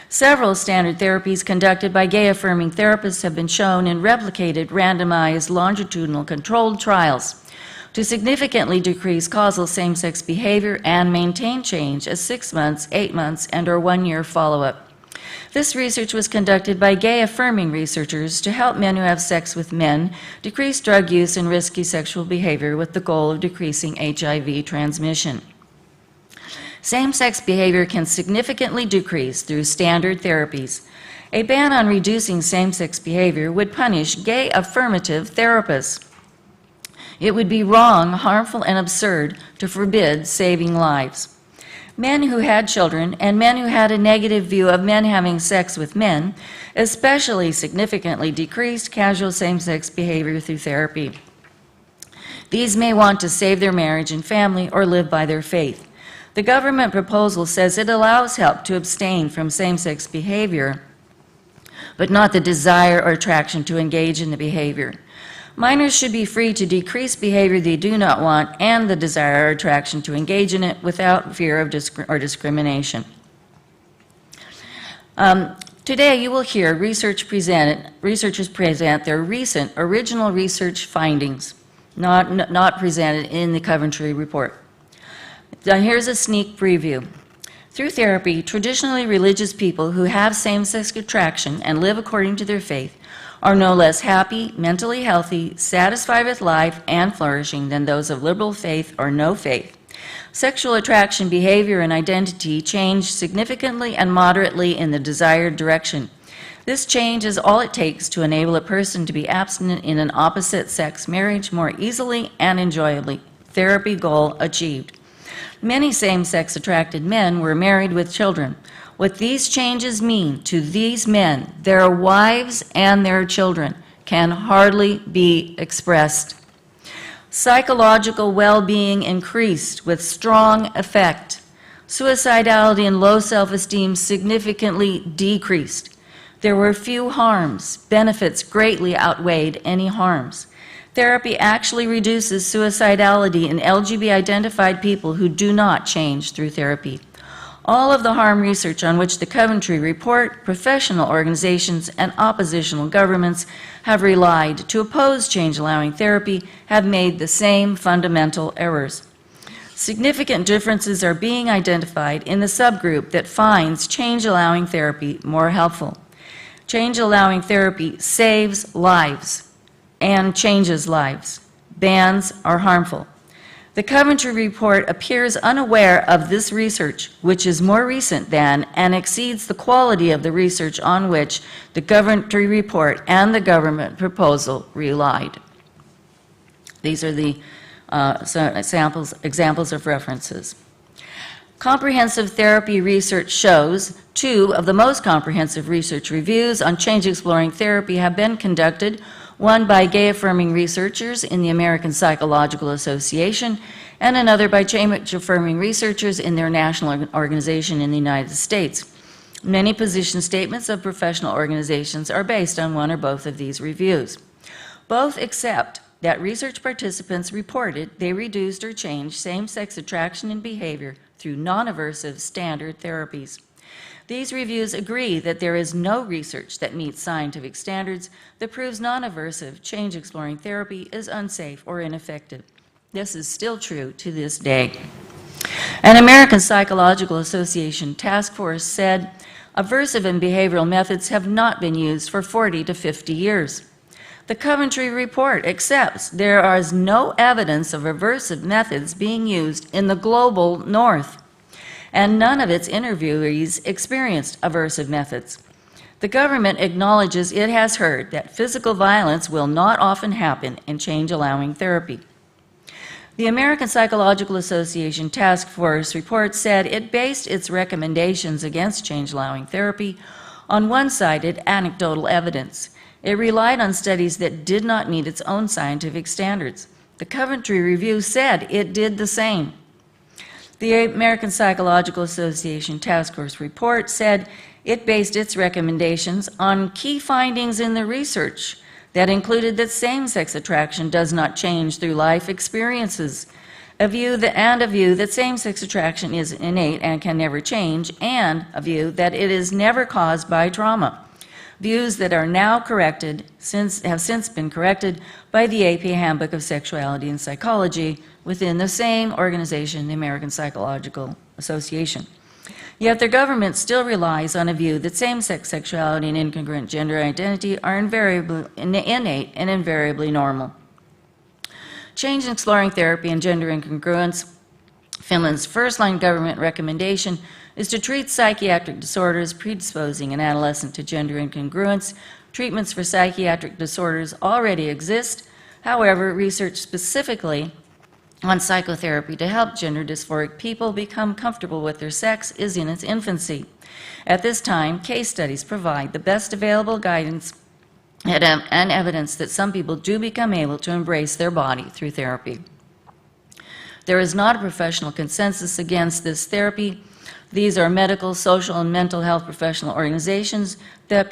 Speaker 8: Several standard therapies conducted by gay-affirming therapists have been shown in replicated, randomized, longitudinal controlled trials to significantly decrease causal same-sex behavior and maintain change at 6 months, 8 months, and/or 1-year follow-up. This research was conducted by gay-affirming researchers to help men who have sex with men decrease drug use and risky sexual behavior with the goal of decreasing HIV transmission. Same-sex behavior can significantly decrease through standard therapies. A ban on reducing same-sex behavior would punish gay affirmative therapists. It would be wrong, harmful, and absurd to forbid saving lives. Men who had children and men who had a negative view of men having sex with men especially significantly decreased casual same-sex behavior through therapy. These may want to save their marriage and family or live by their faith. The government proposal says it allows help to abstain from same-sex behavior, but not the desire or attraction to engage in the behavior. Minors should be free to decrease behavior they do not want and the desire or attraction to engage in it without fear of discrimination. Today you will hear researchers present their recent original research findings, not presented in the Coventry report. Now here's a sneak preview. Through therapy, traditionally religious people who have same-sex attraction and live according to their faith are no less happy, mentally healthy, satisfied with life, and flourishing than those of liberal faith or no faith. Sexual attraction, behavior, and identity change significantly and moderately in the desired direction. This change is all it takes to enable a person to be abstinent in an opposite-sex marriage more easily and enjoyably. Therapy goal achieved. Many same-sex attracted men were married with children. What these changes mean to these men, their wives, and their children can hardly be expressed. Psychological well-being increased with strong effect. Suicidality and low self-esteem significantly decreased. There were few harms. Benefits greatly outweighed any harms. Therapy actually reduces suicidality in LGBT-identified people who do not change through therapy. All of the harm research on which the Coventry report, professional organizations, and oppositional governments have relied to oppose change-allowing therapy have made the same fundamental errors. Significant differences are being identified in the subgroup that finds change-allowing therapy more helpful. Change-allowing therapy saves lives and changes lives. Bans are harmful. The Coventry report appears unaware of this research, which is more recent than and exceeds the quality of the research on which the Coventry report and the government proposal relied. These are the examples of references. Comprehensive therapy research shows 2 of the most comprehensive research reviews on change-exploring therapy have been conducted, one by gay-affirming researchers in the American Psychological Association, and another by change-affirming researchers in their national organization in the United States. Many position statements of professional organizations are based on one or both of these reviews. Both accept that research participants reported they reduced or changed same-sex attraction and behavior through non-aversive standard therapies. These reviews agree that there is no research that meets scientific standards that proves non-aversive change-exploring therapy is unsafe or ineffective. This is still true to this day. An American Psychological Association task force said aversive and behavioral methods have not been used for 40 to 50 years. The Coventry report accepts there is no evidence of aversive methods being used in the global north, and none of its interviewees experienced aversive methods. The government acknowledges it has heard that physical violence will not often happen in change-allowing therapy. The American Psychological Association Task Force report said it based its recommendations against change-allowing therapy on one-sided anecdotal evidence. It relied on studies that did not meet its own scientific standards. The Coventry Review said it did the same. The American Psychological Association Task Force report said it based its recommendations on key findings in the research that included that same-sex attraction does not change through life experiences, a view that same-sex attraction is innate and can never change, and a view that it is never caused by trauma. Views that are now corrected, have since been corrected by the AP Handbook of Sexuality and Psychology within the same organization, the American Psychological Association. Yet the government still relies on a view that same-sex sexuality and incongruent gender identity are invariably innate and invariably normal. Change in exploring therapy and gender incongruence. Finland's first-line government recommendation is to treat psychiatric disorders predisposing an adolescent to gender incongruence. Treatments for psychiatric disorders already exist. However, research specifically on psychotherapy to help gender dysphoric people become comfortable with their sex is in its infancy. At this time, case studies provide the best available guidance and evidence that some people do become able to embrace their body through therapy. There is not a professional consensus against this therapy. These are medical, social, and mental health professional organizations that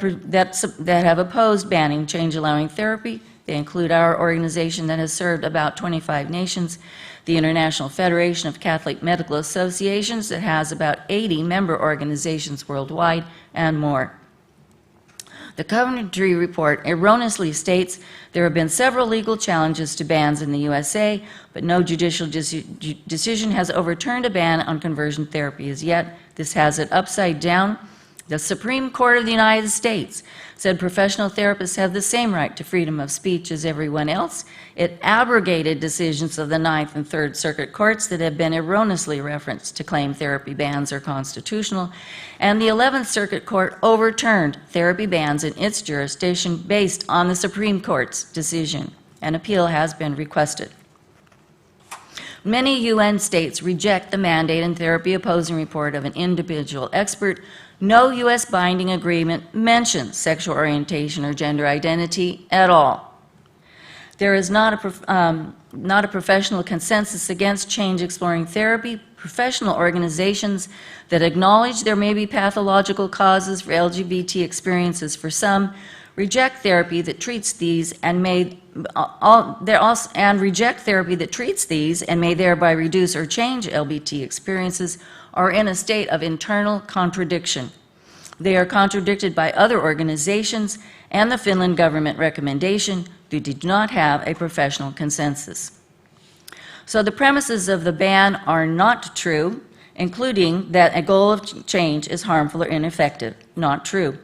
Speaker 8: have opposed banning change-allowing therapy. They include our organization that has served about 25 nations, the International Federation of Catholic Medical Associations that has about 80 member organizations worldwide, and more. The Coventry report erroneously states there have been several legal challenges to bans in the USA, but no judicial decision has overturned a ban on conversion therapy as yet. This has it upside down. The Supreme Court of the United States said professional therapists have the same right to freedom of speech as everyone else. It abrogated decisions of the Ninth and Third Circuit Courts that have been erroneously referenced to claim therapy bans are constitutional, and the 11th Circuit Court overturned therapy bans in its jurisdiction based on the Supreme Court's decision. An appeal has been requested. Many UN states reject the mandate and therapy opposing report of an individual expert. No U.S. binding agreement mentions sexual orientation or gender identity at all. There is not a professional consensus against change-exploring therapy. Professional organizations that acknowledge there may be pathological causes for LGBT experiences for some reject therapy that treats these and may thereby reduce or change LGBT experiences, are in a state of internal contradiction. They are contradicted by other organizations and the Finland government recommendation that do not have a professional consensus. So the premises of the ban are not true, including that a goal of change is harmful or ineffective. Not true.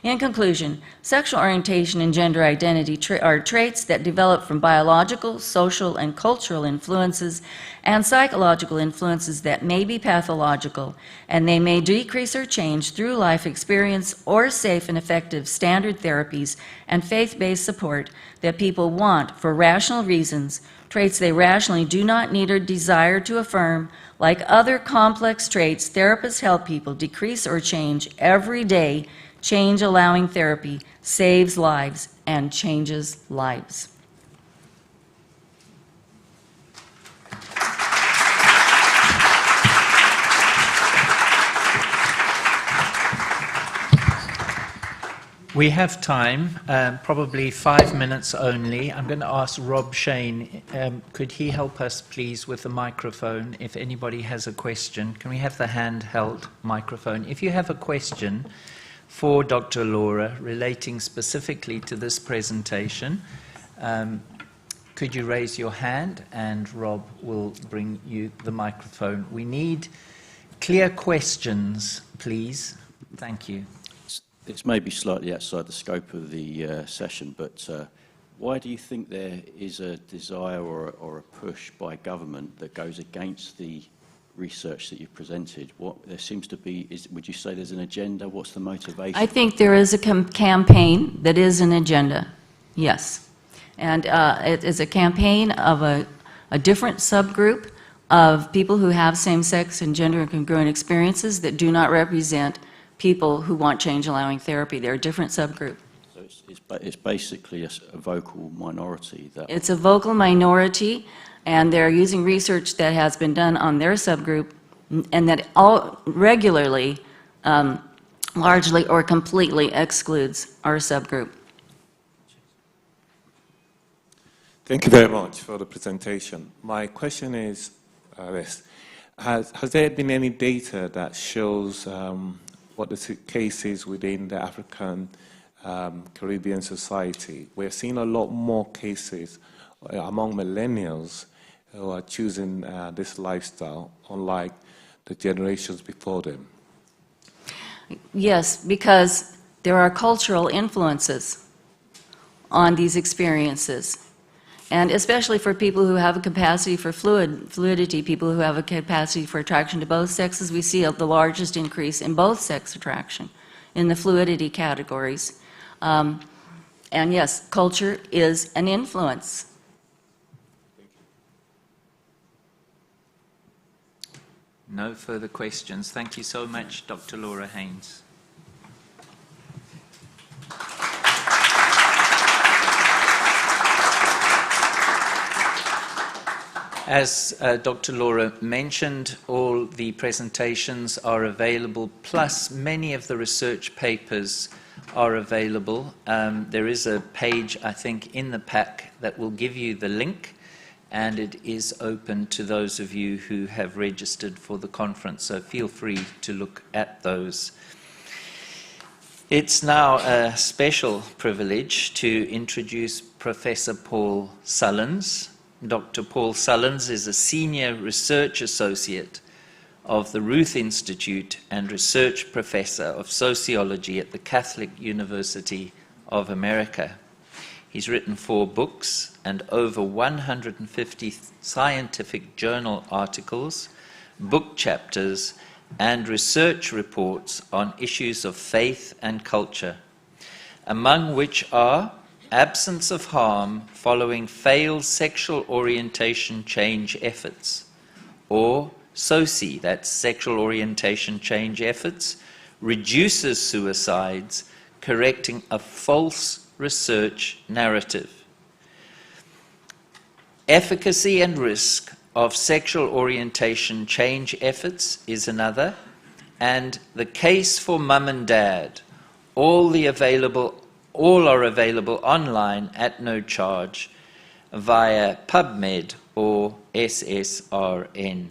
Speaker 8: In conclusion, sexual orientation and gender identity are traits that develop from biological, social, and cultural influences and psychological influences that may be pathological, and they may decrease or change through life experience or safe and effective standard therapies and faith-based support that people want for rational reasons, traits they rationally do not need or desire to affirm. Like other complex traits, therapists help people decrease or change every day. Change-allowing therapy saves lives and changes lives.
Speaker 1: We have time, probably 5 minutes only. I'm going to ask Rob Shane, could he help us please with the microphone if anybody has a question? Can we have the handheld microphone? If you have a question for Dr. Laura relating specifically to this presentation, could you raise your hand and Rob will bring you the microphone. We need clear questions, please. Thank you.
Speaker 9: It's maybe slightly outside the scope of the session, but why do you think there is a desire or a push by government that goes against the research that you've presented? What there seems to be is, would you say there's an agenda? What's the motivation?
Speaker 8: I think there is a campaign that is an agenda, yes. And it is a campaign of a different subgroup of people who have same-sex and gender congruent experiences that do not represent people who want change-allowing therapy. They're a different subgroup.
Speaker 9: So it's basically a vocal minority.
Speaker 8: It's a vocal minority, and they're using research that has been done on their subgroup and that all regularly, largely or completely excludes our subgroup.
Speaker 10: Thank you very much for the presentation. My question is this. Has there been any data that shows what the case is within the African Caribbean society? We're seeing a lot more cases among millennials who are choosing this lifestyle, unlike the generations before them.
Speaker 8: Yes, because there are cultural influences on these experiences. And especially for people who have a capacity for fluidity, people who have a capacity for attraction to both sexes, we see the largest increase in both sex attraction in the fluidity categories. And yes, culture is an influence.
Speaker 1: No further questions. Thank you so much, Dr. Laura Haynes. As Dr. Laura mentioned, all the presentations are available, plus many of the research papers are available. There is a page, I think, in the pack that will give you the link, and it is open to those of you who have registered for the conference, so feel free to look at those. It's now a special privilege to introduce Professor Paul Sullins. Dr. Paul Sullins is a senior research associate of the Ruth Institute and research professor of sociology at the Catholic University of America. He's written 4 books and over 150 scientific journal articles, book chapters, and research reports on issues of faith and culture, among which are absence of harm following failed sexual orientation change efforts, or SOCI, that's sexual orientation change efforts, reduces suicides, correcting a false research narrative. Efficacy and risk of sexual orientation change efforts is another, and the case for mum and dad, all are available online at no charge via PubMed or SSRN.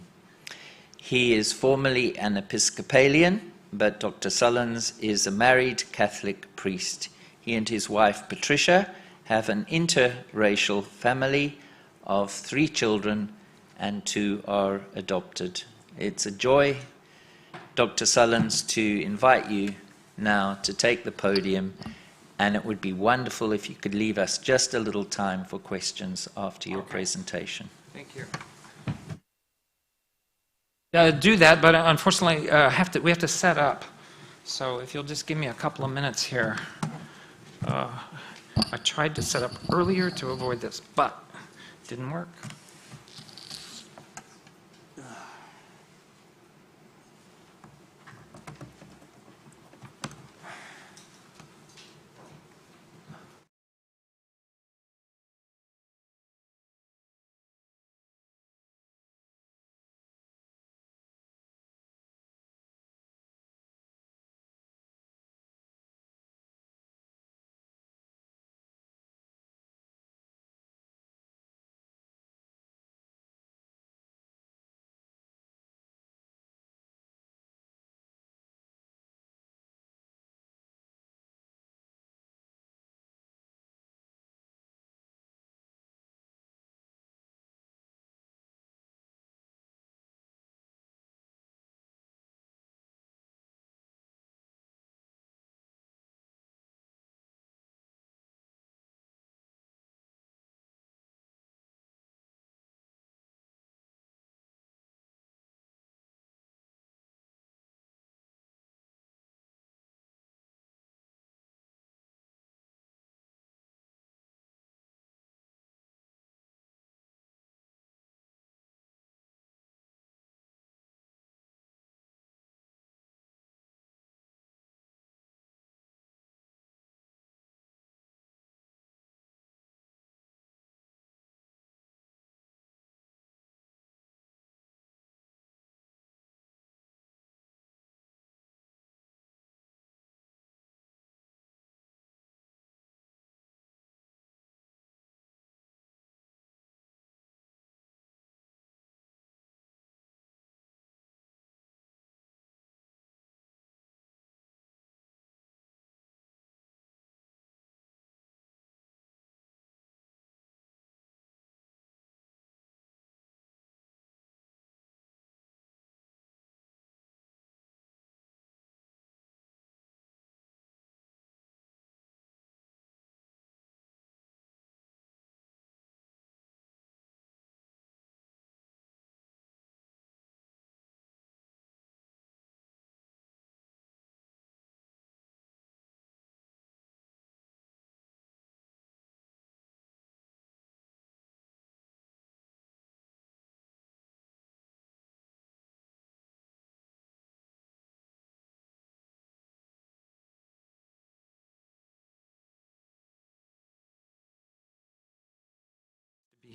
Speaker 1: He is formally an Episcopalian, but Dr. Sullins is a married Catholic priest. He and his wife Patricia have an interracial family of 3 children and 2 are adopted. It's a joy, Dr. Sullins, to invite you now to take the podium, and it would be wonderful if you could leave us just a little time for questions after your presentation.
Speaker 11: Thank you. Do that, but unfortunately we have to set up. So if you'll just give me a couple of minutes here. I tried to set up earlier to avoid this, but it didn't work.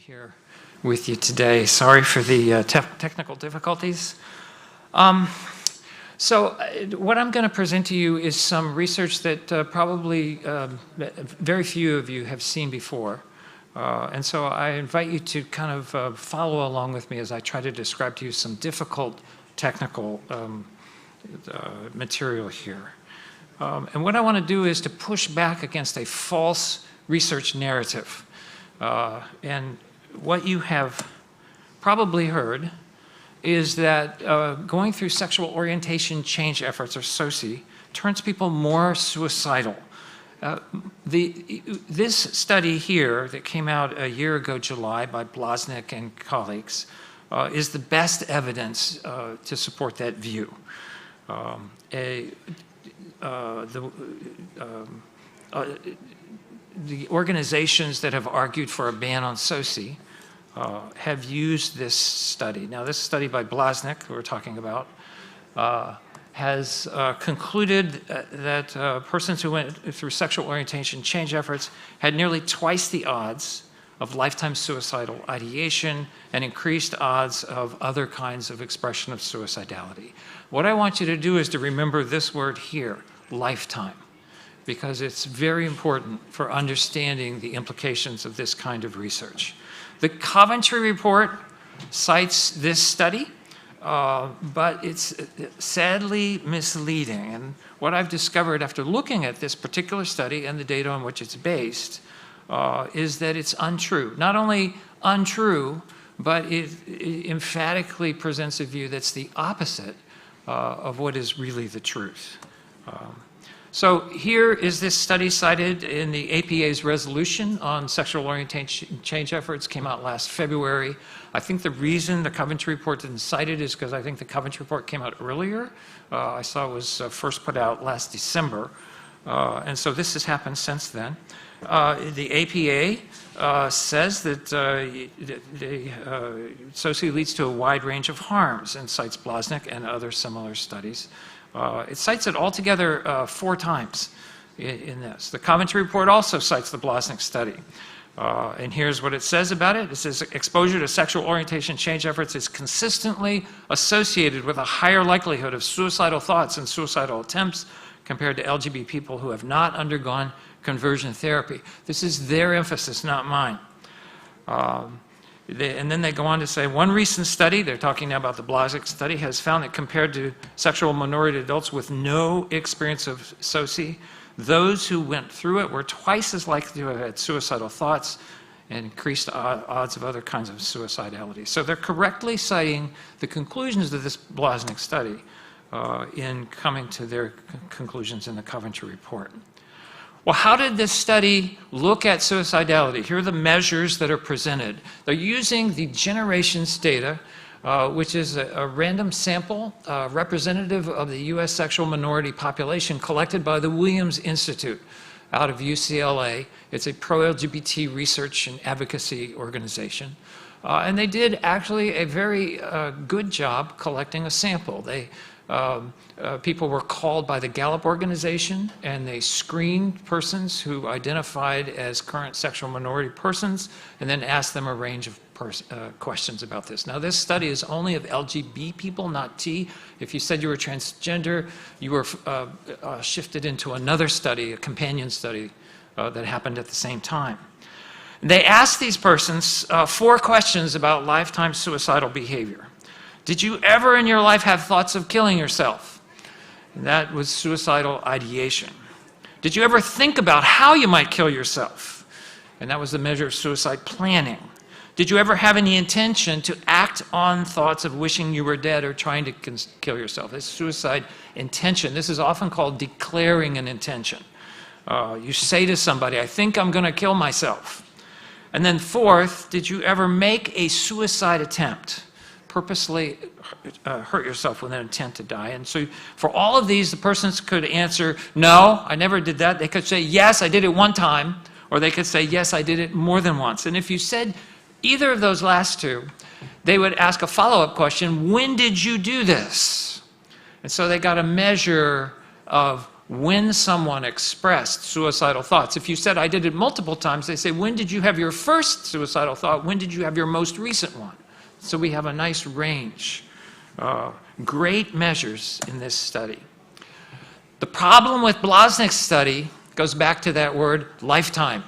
Speaker 11: here with you today. Sorry for the technical difficulties. So what I'm going to present to you is some research that probably very few of you have seen before. And so I invite you to kind of follow along with me as I try to describe to you some difficult technical material here. And what I want to do is to push back against a false research narrative. And what you have probably heard is that going through sexual orientation change efforts, or SOCI, turns people more suicidal. This study here that came out a year ago, July, by Blaznik and colleagues, is the best evidence to support that view. The organizations that have argued for a ban on SOCI have used this study. Now, this study by Blaznik, who we're talking about, has concluded that persons who went through sexual orientation change efforts had nearly twice the odds of lifetime suicidal ideation and increased odds of other kinds of expression of suicidality. What I want you to do is to remember this word here, lifetime, because it's very important for understanding the implications of this kind of research. The Coventry report cites this study, but it's sadly misleading. And what I've discovered after looking at this particular study and the data on which it's based is that it's untrue. Not only untrue, but it emphatically presents a view that's the opposite of what is really the truth. So here is this study cited in the APA's resolution on sexual orientation change efforts, came out last February. I think the reason the Coventry report didn't cite it is because I think the Coventry report came out earlier. I saw it was first put out last December. And so this has happened since then. The APA says that SOCI leads to a wide range of harms and cites Blaznik and other similar studies. It cites it altogether 4 times in this. The Coventry report also cites the Blaznik study. And here's what it says about it. It says exposure to sexual orientation change efforts is consistently associated with a higher likelihood of suicidal thoughts and suicidal attempts compared to LGBT people who have not undergone conversion therapy. This is their emphasis, not mine. And then they go on to say, one recent study, they're talking now about the Blaznik study, has found that compared to sexual minority adults with no experience of SOCI, those who went through it were twice as likely to have had suicidal thoughts and increased odds of other kinds of suicidality. So they're correctly citing the conclusions of this Blaznik study in coming to their conclusions in the Coventry report. Well, how did this study look at suicidality? Here are the measures that are presented. They're using the generations data, which is a random sample representative of the U.S. sexual minority population collected by the Williams Institute out of UCLA. It's a pro-LGBT research and advocacy organization. And they did actually a very good job collecting a sample. People were called by the Gallup organization, and they screened persons who identified as current sexual minority persons, and then asked them a range of questions about this. Now, this study is only of LGB people, not T. If you said you were transgender, you were shifted into another study, a companion study that happened at the same time. They asked these persons 4 questions about lifetime suicidal behavior. Did you ever in your life have thoughts of killing yourself? And that was suicidal ideation. Did you ever think about how you might kill yourself? And that was the measure of suicide planning. Did you ever have any intention to act on thoughts of wishing you were dead or trying to kill yourself? This is suicide intention. This is often called declaring an intention. You say to somebody, I think I'm going to kill myself. And then 4th, did you ever make a suicide attempt? Purposely hurt yourself with an intent to die. And so for all of these, the persons could answer, no, I never did that. They could say, yes, I did it one time. Or they could say, yes, I did it more than once. And if you said either of those last 2, they would ask a follow-up question, when did you do this? And so they got a measure of when someone expressed suicidal thoughts. If you said, I did it multiple times, they say, when did you have your first suicidal thought? When did you have your most recent one? So we have a nice range. Great measures in this study. The problem with Blaznik's study goes back to that word, lifetime.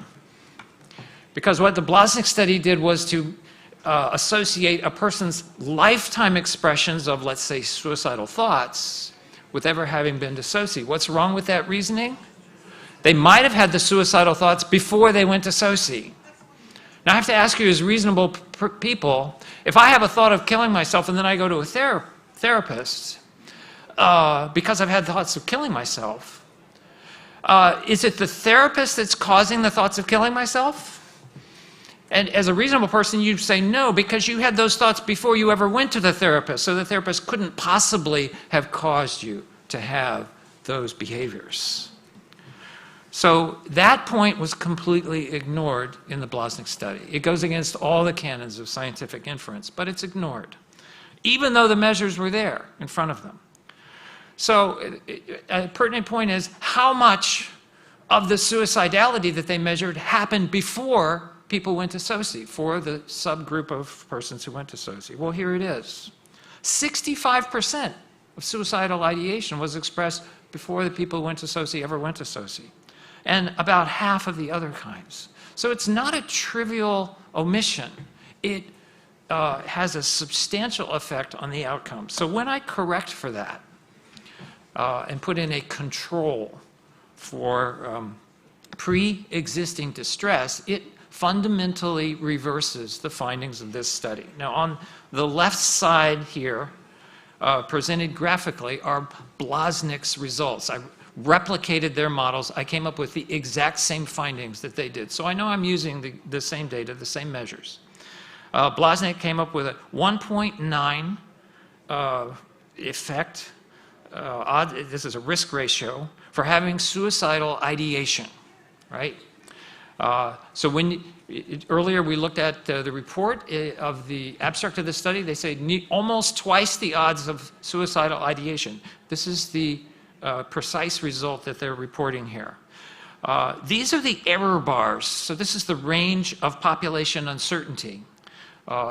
Speaker 11: Because what the Blaznik study did was to associate a person's lifetime expressions of, let's say, suicidal thoughts with ever having been dissociated. What's wrong with that reasoning? They might have had the suicidal thoughts before they went dissociate. Now I have to ask you as reasonable people, if I have a thought of killing myself and then I go to a therapist because I've had thoughts of killing myself, is it the therapist that's causing the thoughts of killing myself? And as a reasonable person, you'd say no, because you had those thoughts before you ever went to the therapist, so the therapist couldn't possibly have caused you to have those behaviors. So that point was completely ignored in the Blaznik study. It goes against all the canons of scientific inference, but it's ignored, even though the measures were there in front of them. So a pertinent point is how much of the suicidality that they measured happened before people went to SOCI, for the subgroup of persons who went to SOCI. Well, here it is. 65% of suicidal ideation was expressed before the people who went to SOCI ever went to SOCI, and about half of the other kinds. So it's not a trivial omission. It has a substantial effect on the outcome. So when I correct for that and put in a control for pre-existing distress, it fundamentally reverses the findings of this study. Now, on the left side here, presented graphically, are Blaznik's results. I replicated their models. I came up with the exact same findings that they did. So I know I'm using the same data, the same measures. Blaznik came up with a 1.9 effect, this is a risk ratio, for having suicidal ideation, right? So earlier we looked at the report of the abstract of the study. They say almost twice the odds of suicidal ideation. This is the precise result that they're reporting here. These are the error bars. So this is the range of population uncertainty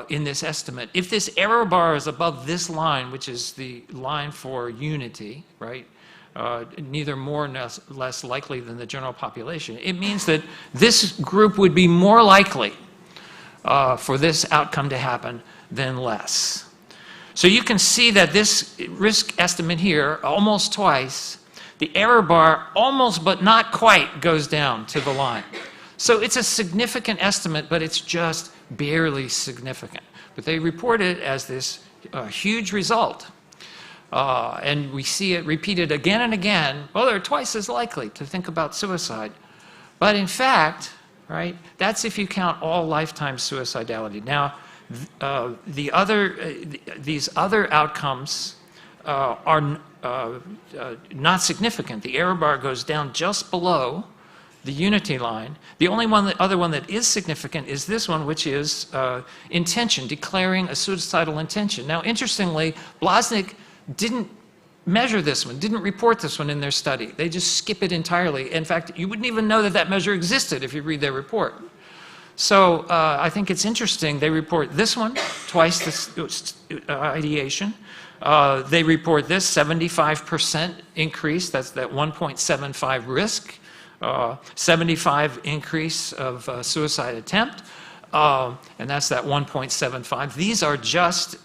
Speaker 11: in this estimate. If this error bar is above this line, which is the line for unity, right? Neither more nor less likely than the general population, it means that this group would be more likely for this outcome to happen than less. So you can see that this risk estimate here, almost twice, the error bar almost but not quite goes down to the line. So it's a significant estimate, but it's just barely significant. But they report it as this huge result. And we see it repeated again and again. Well, they're twice as likely to think about suicide. But in fact, right, that's if you count all lifetime suicidality. Now, these other outcomes are not significant. The error bar goes down just below the unity line. The only other one that is significant is this one, which is intention, declaring a suicidal intention. Now, interestingly, Blaznik didn't measure this one, didn't report this one in their study. They just skip it entirely. In fact, you wouldn't even know that that measure existed if you read their report. So I think it's interesting. They report this one, twice the ideation. They report this 75% increase, that's that 1.75 risk, 75 increase of suicide attempt, and that's that 1.75. These are just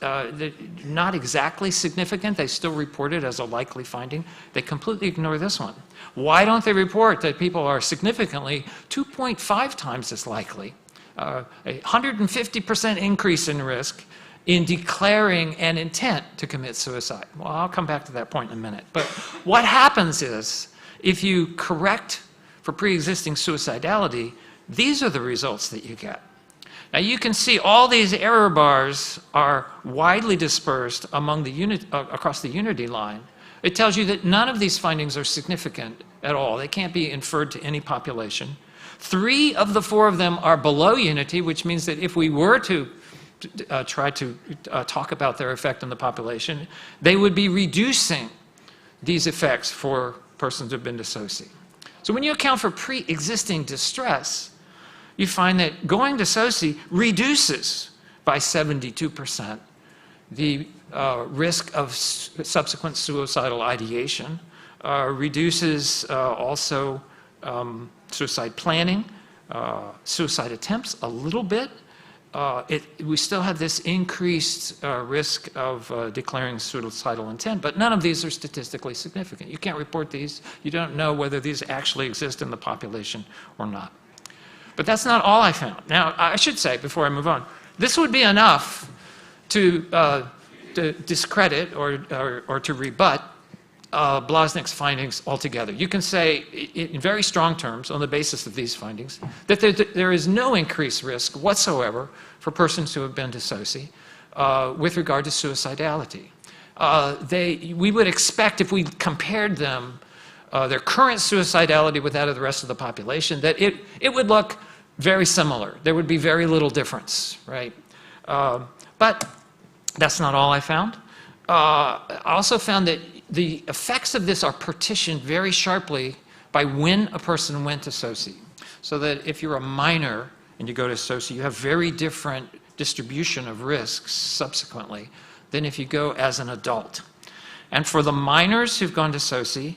Speaker 11: not exactly significant. They still report it as a likely finding. They completely ignore this one. Why don't they report that people are significantly 2.5 times as likely, a 150% increase in risk in declaring an intent to commit suicide? Well, I'll come back to that point in a minute. But what happens is, if you correct for pre-existing suicidality, these are the results that you get. Now you can see all these error bars are widely dispersed among the across the unity line. It tells you that none of these findings are significant at all. They can't be inferred to any population. 3 of the 4 of them are below unity, which means that if we were to try to talk about their effect on the population, they would be reducing these effects for persons who have been to SOCI. So when you account for pre-existing distress, you find that going to SOCI reduces by 72% the risk of subsequent suicidal ideation, reduces also suicide planning, suicide attempts a little bit. We still have this increased risk of declaring suicidal intent, but none of these are statistically significant. You can't report these. You don't know whether these actually exist in the population or not. But that's not all I found. Now, I should say, before I move on, this would be enough to discredit or to rebut Blaznik's findings altogether. You can say, in very strong terms, on the basis of these findings, that there is no increased risk whatsoever for persons who have been to SOCI with regard to suicidality. We would expect, if we compared them, their current suicidality with that of the rest of the population, that it would look very similar. There would be very little difference, right? But that's not all I found. I also found that the effects of this are partitioned very sharply by when a person went to SOCI. So that if you're a minor and you go to SOCI, you have very different distribution of risks subsequently than if you go as an adult. And for the minors who've gone to SOCI,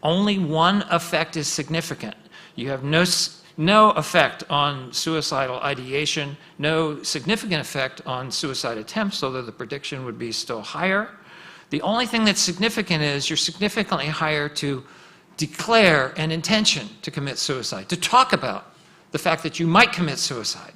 Speaker 11: only one effect is significant. You have no effect on suicidal ideation, no significant effect on suicide attempts, although the prediction would be still higher. The only thing that's significant is you're significantly higher to declare an intention to commit suicide, to talk about the fact that you might commit suicide.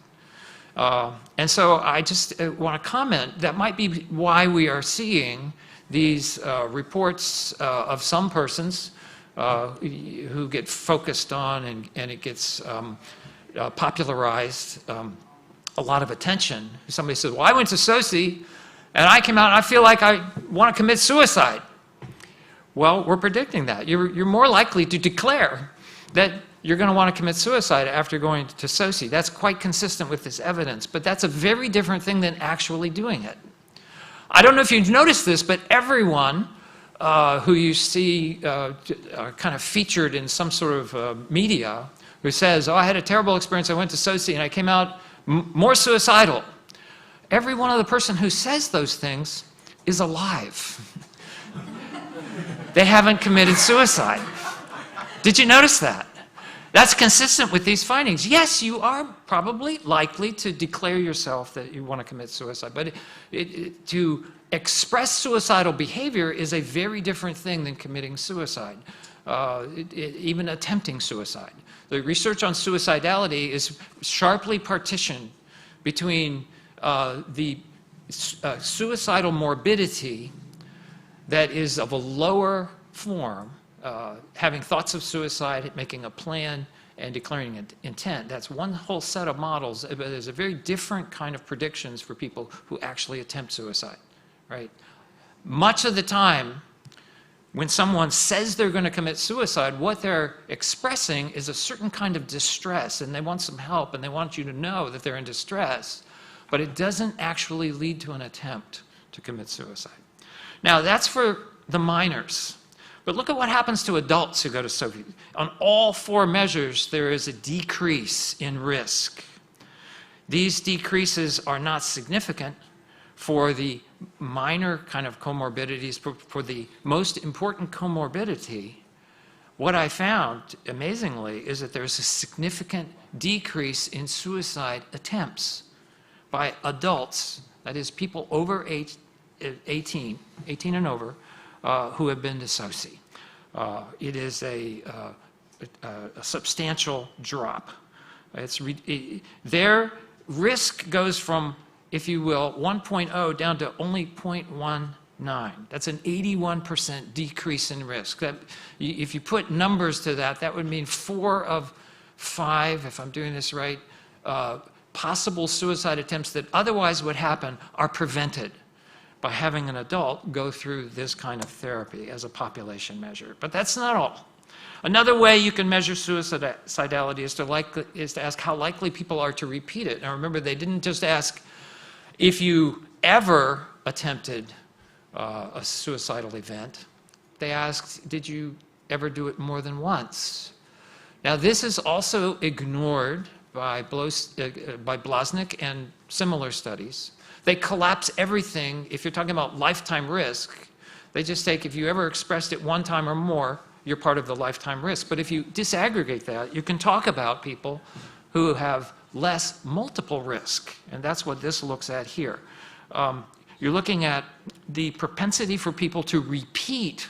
Speaker 11: And so I just want to comment that might be why we are seeing these reports of some persons who get focused on and it gets popularized, a lot of attention. Somebody says, well, I went to SOCI and I came out and I feel like I want to commit suicide. Well, we're predicting that. You're more likely to declare that you're going to want to commit suicide after going to SOCI. That's quite consistent with this evidence, but that's a very different thing than actually doing it. I don't know if you've noticed this, but everyone who you see kind of featured in some sort of media who says, oh, I had a terrible experience, I went to SOCI and I came out more suicidal. Every one of the person who says those things is alive. They haven't committed suicide. Did you notice that? That's consistent with these findings. Yes, you are probably likely to declare yourself that you want to commit suicide, but to express suicidal behavior is a very different thing than committing suicide, even attempting suicide. The research on suicidality is sharply partitioned between the suicidal morbidity that is of a lower form, having thoughts of suicide, making a plan, and declaring an intent. That's one whole set of models, but there's a very different kind of predictions for people who actually attempt suicide, right? Much of the time, when someone says they're going to commit suicide, what they're expressing is a certain kind of distress, and they want some help, and they want you to know that they're in distress, but it doesn't actually lead to an attempt to commit suicide. Now, that's for the minors. But look at what happens to adults who go to SOCI. On all four measures, there is a decrease in risk. These decreases are not significant for the minor kind of comorbidities. For the most important comorbidity, what I found, amazingly, is that there's a significant decrease in suicide attempts by adults, that is, people over 18 and over, who have been to SOCI. It is a substantial drop. Their risk goes from, if you will, 1.0 down to only 0.19. That's an 81% decrease in risk. If you put numbers to that, that would mean 4 of 5, if I'm doing this right, possible suicide attempts that otherwise would happen are prevented by having an adult go through this kind of therapy as a population measure. But that's not all. Another way you can measure suicidality is to ask how likely people are to repeat it. Now remember, they didn't just ask if you ever attempted a suicidal event, they asked, did you ever do it more than once? Now, this is also ignored by Blaznik and similar studies. They collapse everything. If you're talking about lifetime risk, they just take, if you ever expressed it one time or more, you're part of the lifetime risk. But if you disaggregate that, you can talk about people who have less multiple risk. And that's what this looks at here. You're looking at the propensity for people to repeat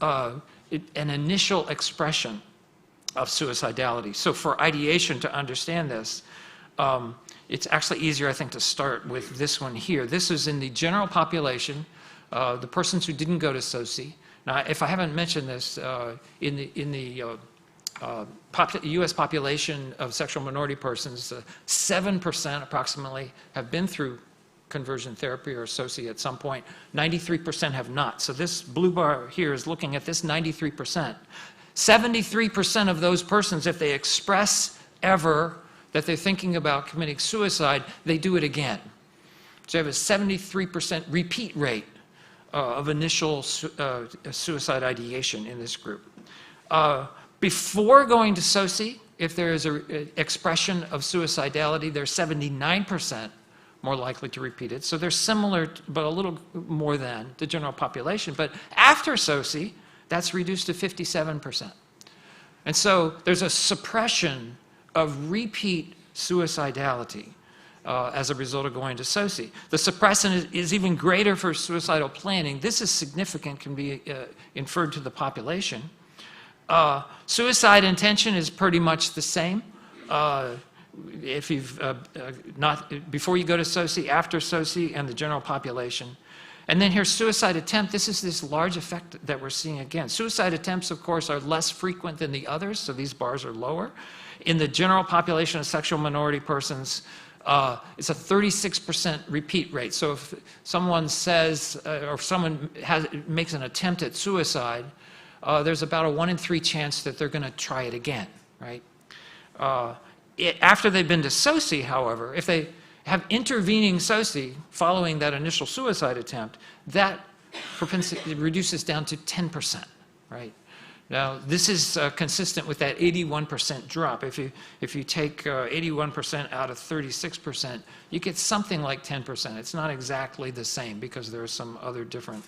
Speaker 11: an initial expression of suicidality. So for ideation to understand this, it's actually easier, I think, to start with this one here. This is in the general population, the persons who didn't go to SOCI. Now, if I haven't mentioned this, in the U.S. population of sexual minority persons, 7% approximately have been through conversion therapy or SOCI at some point. 93% have not. So this blue bar here is looking at this 93%. 73% of those persons, if they express ever that they're thinking about committing suicide, they do it again. So you have a 73% repeat rate of initial suicide ideation in this group. Before going to SOCI, if there is an expression of suicidality, they're 79% more likely to repeat it. So they're similar, but a little more than the general population. But after SOCI, that's reduced to 57%. And so there's a suppression of repeat suicidality as a result of going to SOCI. The suppression is even greater for suicidal planning. This is significant, can be inferred to the population. Suicide intention is pretty much the same. If you've before you go to SOCI, after SOCI, and the general population. And then here's suicide attempt. This is this large effect that we're seeing again. Suicide attempts, of course, are less frequent than the others, so these bars are lower. In the general population of sexual minority persons, it's a 36% repeat rate. So if someone says, or if someone makes an attempt at suicide, there's about a 1 in 3 chance that they're going to try it again, right? After they've been to SOCI, however, if they have intervening SOCI following that initial suicide attempt, that propensity reduces down to 10%, right? Now, this is consistent with that 81% drop. If you take 81% out of 36%, you get something like 10%. It's not exactly the same because there are some other different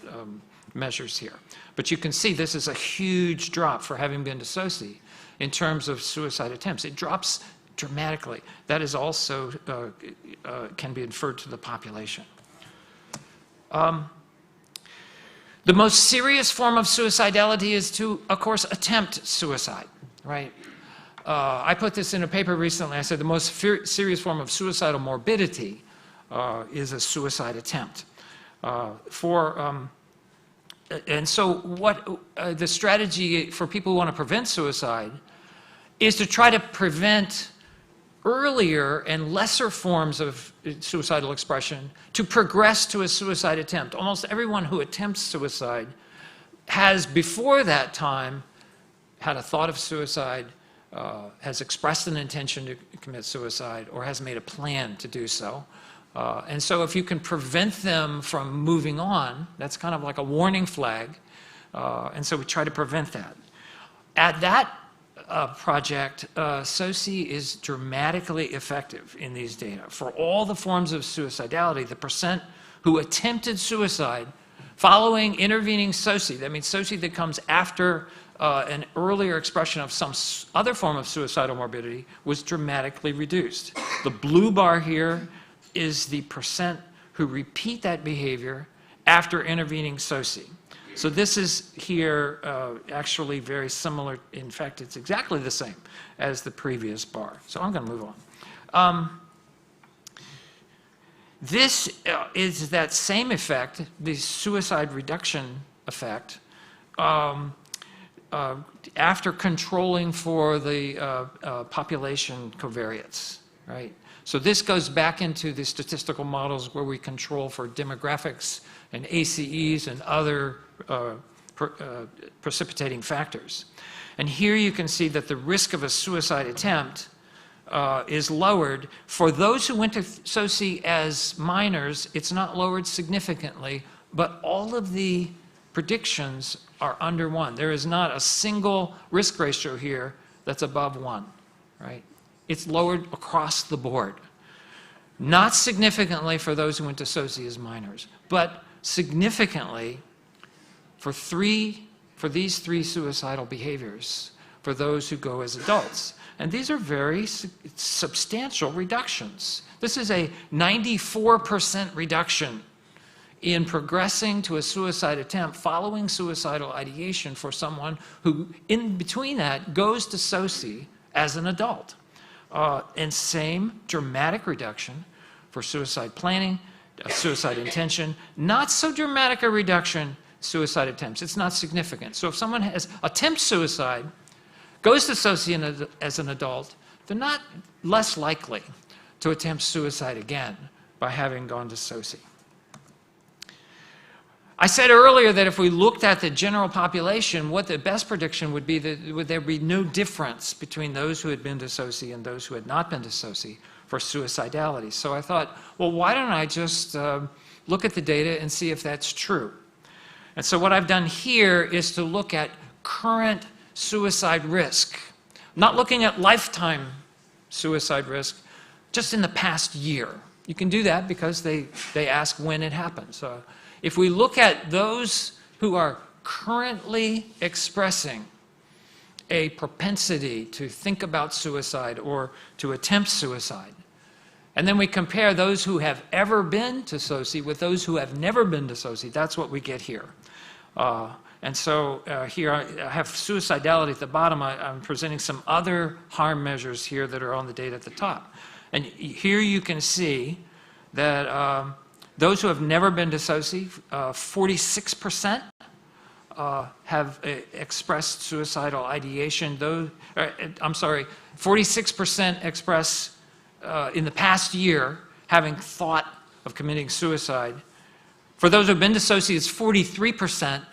Speaker 11: measures here. But you can see this is a huge drop for having been to SOCI in terms of suicide attempts. It drops dramatically. That is also can be inferred to the population. The most serious form of suicidality is to, of course, attempt suicide, right? I put this in a paper recently. I said the most serious form of suicidal morbidity is a suicide attempt. And so what the strategy for people who want to prevent suicide is to try to prevent earlier and lesser forms of suicidal expression to progress to a suicide attempt. Almost everyone who attempts suicide has, before that time, had a thought of suicide, has expressed an intention to commit suicide, or has made a plan to do so. And so if you can prevent them from moving on, that's kind of like a warning flag. And so we try to prevent that. At that project, SOCI is dramatically effective in these data. For all the forms of suicidality, the percent who attempted suicide following intervening SOCI, that means SOCI that comes after an earlier expression of some other form of suicidal morbidity, was dramatically reduced. The blue bar here is the percent who repeat that behavior after intervening SOCI. So this is here actually very similar. In fact, it's exactly the same as the previous bar. So I'm going to move on. This is that same effect, the suicide reduction effect, after controlling for the population covariates, right? So this goes back into the statistical models where we control for demographics and ACEs and other precipitating factors. And here you can see that the risk of a suicide attempt is lowered. For those who went to SOCI as minors, it's not lowered significantly, but all of the predictions are under 1. There is not a single risk ratio here that's above 1, right? It's lowered across the board. Not significantly for those who went to SOCI as minors, but significantly for these 3 suicidal behaviors for those who go as adults. And these are very substantial reductions. This is a 94% reduction in progressing to a suicide attempt following suicidal ideation for someone who, in between that, goes to SOCI as an adult. And same dramatic reduction for suicide planning, suicide intention. Not so dramatic a reduction, suicide attempts. It's not significant. So if someone has attempts suicide, goes to SOCI as an adult, they're not less likely to attempt suicide again by having gone to SOCI. I said earlier that if we looked at the general population, what the best prediction would be that would there be no difference between those who had been to SOCI and those who had not been to SOCI for suicidality. So I thought, well, why don't I just look at the data and see if that's true? And so what I've done here is to look at current suicide risk, not looking at lifetime suicide risk, just in the past year. You can do that because they ask when it happens. If we look at those who are currently expressing a propensity to think about suicide or to attempt suicide, and then we compare those who have ever been to SOCI with those who have never been to SOCI, that's what we get here. And so here I have suicidality at the bottom. I'm presenting some other harm measures here that are on the data at the top. And here you can see that those who have never been to SOCI, 46% have expressed suicidal ideation. 46% express in the past year having thought of committing suicide. For those who have been to SOCI, it's 43%.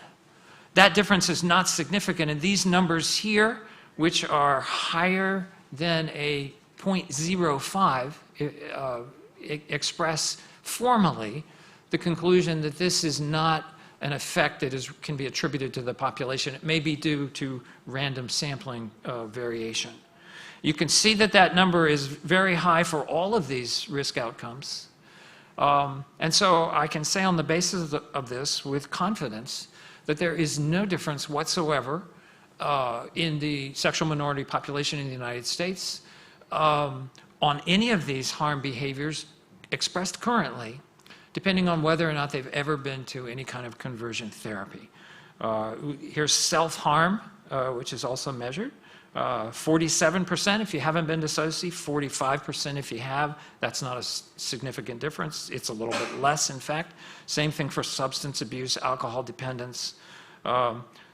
Speaker 11: That difference is not significant. And these numbers here, which are higher than a 0.05, express formally the conclusion that this is not an effect that can be attributed to the population. It may be due to random sampling variation. You can see that that number is very high for all of these risk outcomes. And so I can say on the basis of this with confidence that there is no difference whatsoever in the sexual minority population in the United States on any of these harm behaviors expressed currently, depending on whether or not they've ever been to any kind of conversion therapy. Here's self-harm, which is also measured. 47% if you haven't been to SOCI, 45% if you have. That's not a significant difference. It's a little bit less, in fact. Same thing for substance abuse, alcohol dependence,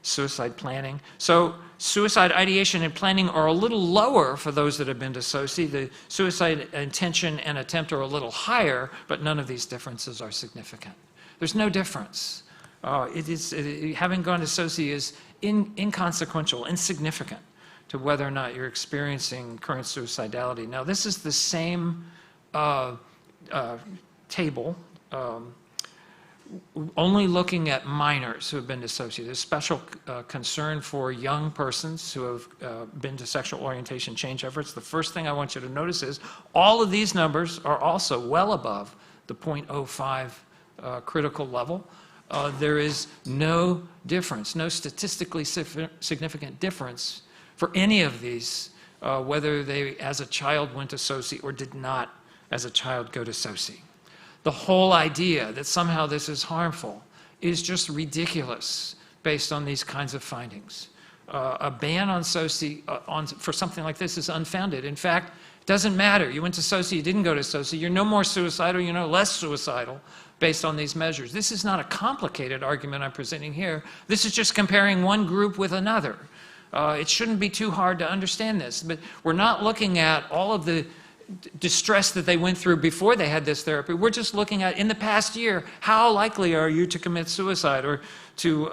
Speaker 11: suicide planning. So suicide ideation and planning are a little lower for those that have been to SOCI. The suicide intention and attempt are a little higher, but none of these differences are significant. There's no difference. Having gone to SOCI is inconsequential, insignificant to whether or not you're experiencing current suicidality. Now, this is the same table, only looking at minors who have been to SOCI. There's special concern for young persons who have been to sexual orientation change efforts. The first thing I want you to notice is all of these numbers are also well above the 0.05 critical level. There is no difference, no statistically significant difference for any of these, whether they as a child went to SOCI or did not as a child go to SOCI. The whole idea that somehow this is harmful is just ridiculous based on these kinds of findings. A ban on SOCI for something like this is unfounded. In fact, it doesn't matter. You went to SOCI, you didn't go to SOCI. You're no more suicidal, you're no less suicidal based on these measures. This is not a complicated argument I'm presenting here. This is just comparing one group with another. It shouldn't be too hard to understand this, but we're not looking at all of the distress that they went through before they had this therapy. We're just looking at, in the past year, how likely are you to commit suicide or to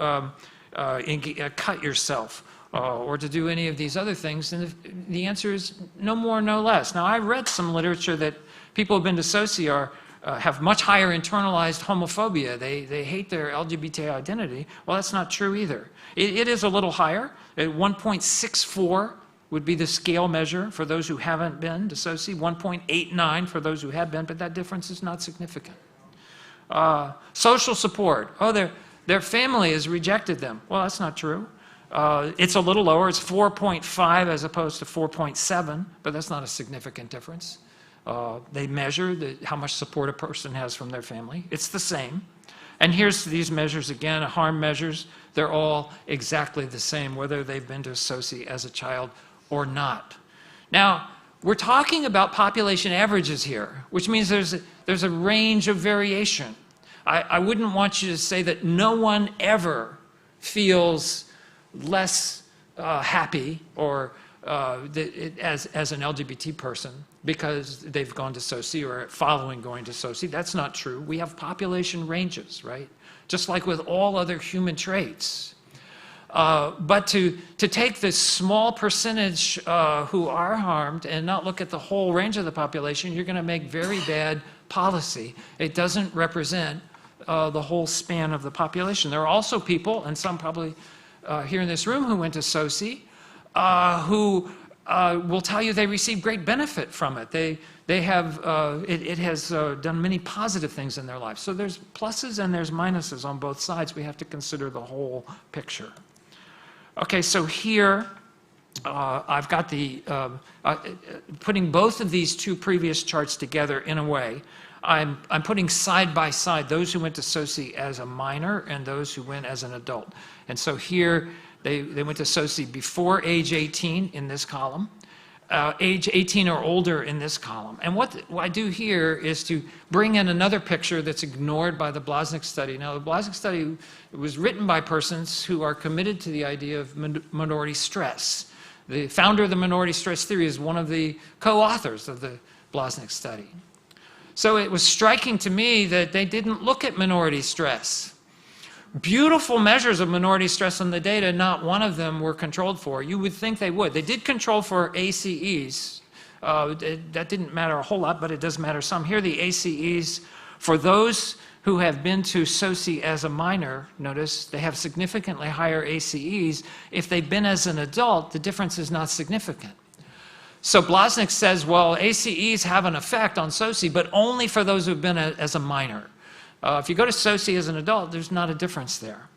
Speaker 11: cut yourself or to do any of these other things? And the answer is no more, no less. Now, I read some literature that people who have been to SOCI have much higher internalized homophobia. They hate their LGBT identity. Well, that's not true either. It is a little higher. At 1.64 would be the scale measure for those who haven't been dissociated, 1.89 for those who have been, but that difference is not significant. Social support. Oh, their family has rejected them. Well, that's not true. It's a little lower. It's 4.5 as opposed to 4.7, but that's not a significant difference. They measure how much support a person has from their family. It's the same. And here's these measures again, harm measures. They're all exactly the same, whether they've been dissociated as a child or not. Now, we're talking about population averages here, which means there's a range of variation. I wouldn't want you to say that no one ever feels less happy or as an LGBT person because they've gone dissociated or following going dissociated. That's not true. We have population ranges, right? Just like with all other human traits. But to take this small percentage who are harmed and not look at the whole range of the population, you're going to make very bad policy. It doesn't represent the whole span of the population. There are also people, and some probably here in this room, who went to SOCI, who will tell you they receive great benefit from it. They have, it has done many positive things in their life. So there's pluses and there's minuses on both sides. We have to consider the whole picture. Okay, so here I've got the, putting both of these two previous charts together in a way. I'm putting side by side those who went to SOCI as a minor and those who went as an adult. And so here they went to SOCI before age 18 in this column, age 18 or older in this column. And what I do here is to bring in another picture that's ignored by the Blaznik study. Now, the Blaznik study was written by persons who are committed to the idea of minority stress. The founder of the minority stress theory is one of the co-authors of the Blaznik study. So it was striking to me that they didn't look at minority stress. Beautiful measures of minority stress in the data, not one of them were controlled for. You would think they would. They did control for ACEs. That didn't matter a whole lot, but it does matter some. Here are the ACEs for those who have been to SOCI as a minor. Notice they have significantly higher ACEs. If they've been as an adult, the difference is not significant. So Blaznik says, well, ACEs have an effect on SOCI, but only for those who've been as a minor. If you go to SOCI as an adult, there's not a difference there.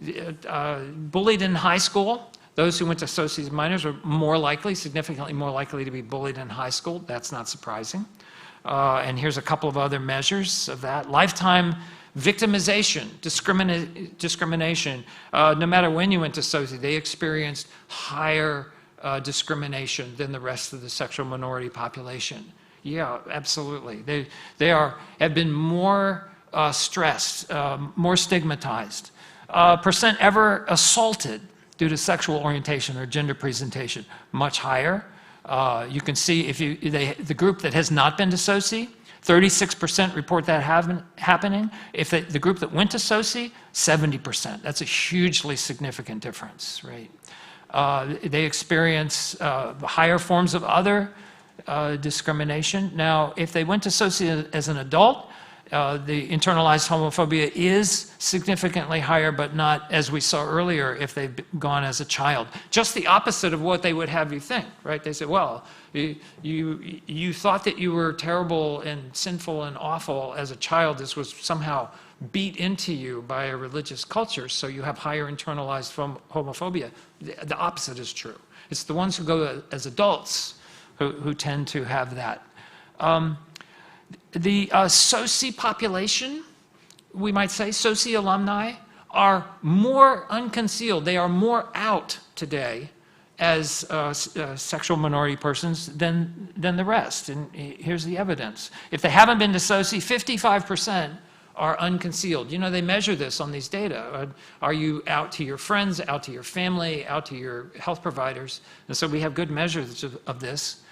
Speaker 11: Bullied in high school, those who went to SOCI as minors are more likely, significantly more likely to be bullied in high school. That's not surprising. And here's a couple of other measures of that. Lifetime victimization, discrimination. No matter when you went to SOCI, they experienced higher discrimination than the rest of the sexual minority population. Yeah, absolutely. They have been more stressed, more stigmatized. Percent ever assaulted due to sexual orientation or gender presentation, much higher. You can see if the group that has not been to SOCI, 36% report that happening. If the group that went to SOCI, 70%. That's a hugely significant difference, right? They experience higher forms of other discrimination. Now, if they went to SOCI as an adult, the internalized homophobia is significantly higher, but not, as we saw earlier, if they've gone as a child. Just the opposite of what they would have you think, right? They say, well, you thought that you were terrible and sinful and awful as a child. This was somehow beat into you by a religious culture, so you have higher internalized homophobia. The opposite is true. It's the ones who go as adults who tend to have that. The SOCI population, we might say, SOCI alumni, are more unconcealed. They are more out today as sexual minority persons than the rest. And here's the evidence. If they haven't been to SOCI, 55% are unconcealed. You know, they measure this on these data. Are you out to your friends, out to your family, out to your health providers? And so we have good measures of this.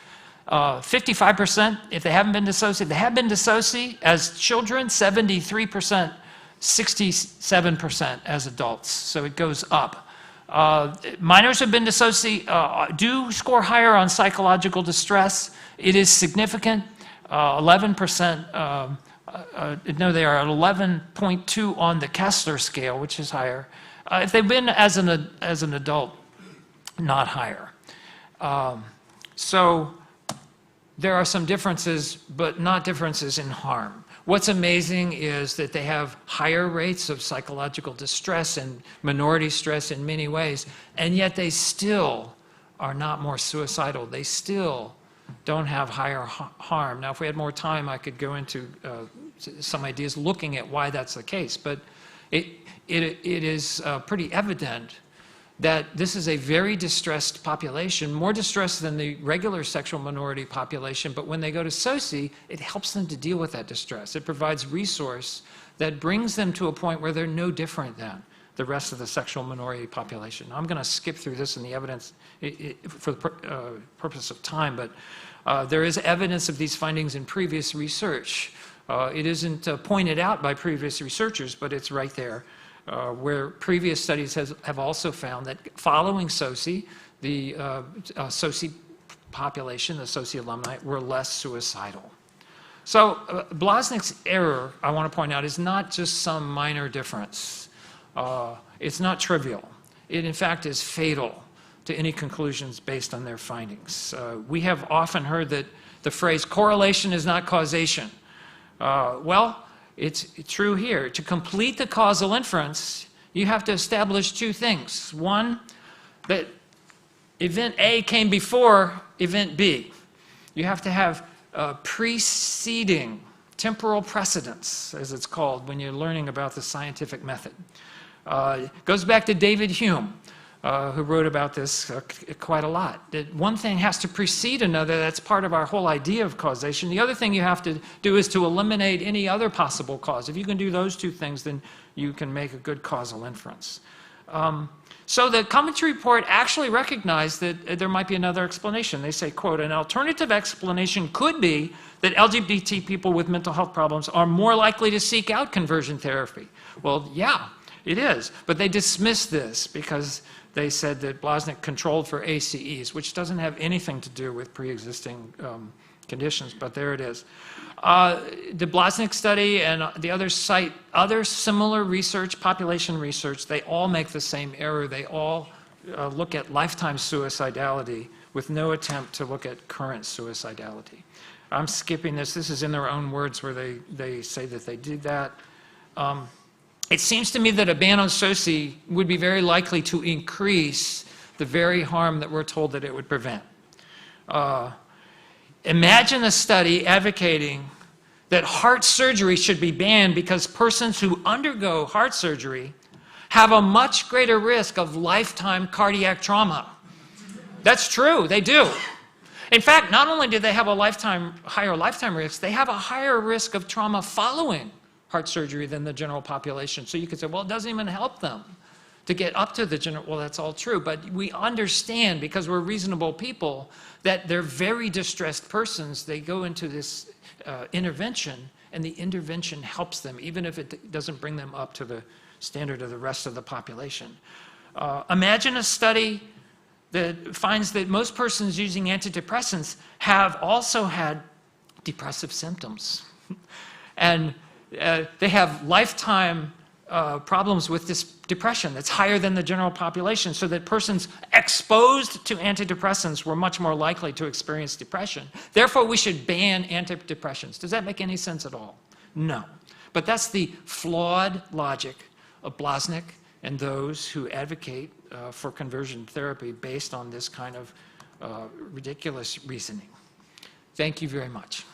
Speaker 11: 55%, if they haven't been to SOCI, they have been to SOCI as children, 73%, 67% as adults. So it goes up. Minors who have been to SOCI do score higher on psychological distress. It is significant. 11%, no, they are at 11.2 on the Kessler scale, which is higher. If they've been as an adult, not higher. So there are some differences, but not differences in harm. What's amazing is that they have higher rates of psychological distress and minority stress in many ways, and yet they still are not more suicidal. They still don't have higher harm. Now, if we had more time, I could go into some ideas looking at why that's the case, but it is pretty evident that this is a very distressed population, more distressed than the regular sexual minority population, but when they go to SOCI, it helps them to deal with that distress. It provides resource that brings them to a point where they're no different than the rest of the sexual minority population. I'm going to skip through this in the evidence for the purpose of time, but there is evidence of these findings in previous research. It isn't pointed out by previous researchers, but it's right there. Where previous studies have also found that following SOCI, the SOCI population, the SOCI alumni, were less suicidal. So Blaznik's error, I want to point out, is not just some minor difference. It's not trivial. It, in fact, is fatal to any conclusions based on their findings. We have often heard that the phrase, correlation is not causation. Well, it's true here. To complete the causal inference, you have to establish two things. One, that event A came before event B. You have to have preceding temporal precedence, as it's called when you're learning about the scientific method. It goes back to David Hume, who wrote about this quite a lot. That one thing has to precede another. That's part of our whole idea of causation. The other thing you have to do is to eliminate any other possible cause. If you can do those two things, then you can make a good causal inference. So the Coventry report actually recognized that there might be another explanation. They say, quote, an alternative explanation could be that LGBT people with mental health problems are more likely to seek out conversion therapy. Well, yeah, it is. But they dismissed this because they said that Blaznik controlled for ACEs, which doesn't have anything to do with pre-existing conditions, but there it is. The Blaznik study and the others cite other similar research, population research. They all make the same error. They all look at lifetime suicidality with no attempt to look at current suicidality. I'm skipping this. This is in their own words where they say that they did that. It seems to me that a ban on SOCI would be very likely to increase the very harm that we're told that it would prevent. Imagine a study advocating that heart surgery should be banned because persons who undergo heart surgery have a much greater risk of lifetime cardiac trauma. That's true, they do. In fact, not only do they have a higher lifetime risk, they have a higher risk of trauma following heart surgery than the general population. So you could say, well, it doesn't even help them to get up to the general. Well, that's all true, but we understand, because we're reasonable people, that they're very distressed persons. They go into this intervention, and the intervention helps them, even if it doesn't bring them up to the standard of the rest of the population. Imagine a study that finds that most persons using antidepressants have also had depressive symptoms. And they have lifetime problems with this depression that's higher than the general population, so that persons exposed to antidepressants were much more likely to experience depression. Therefore, we should ban antidepressants. Does that make any sense at all? No. But that's the flawed logic of Blaznik and those who advocate for conversion therapy based on this kind of ridiculous reasoning. Thank you very much.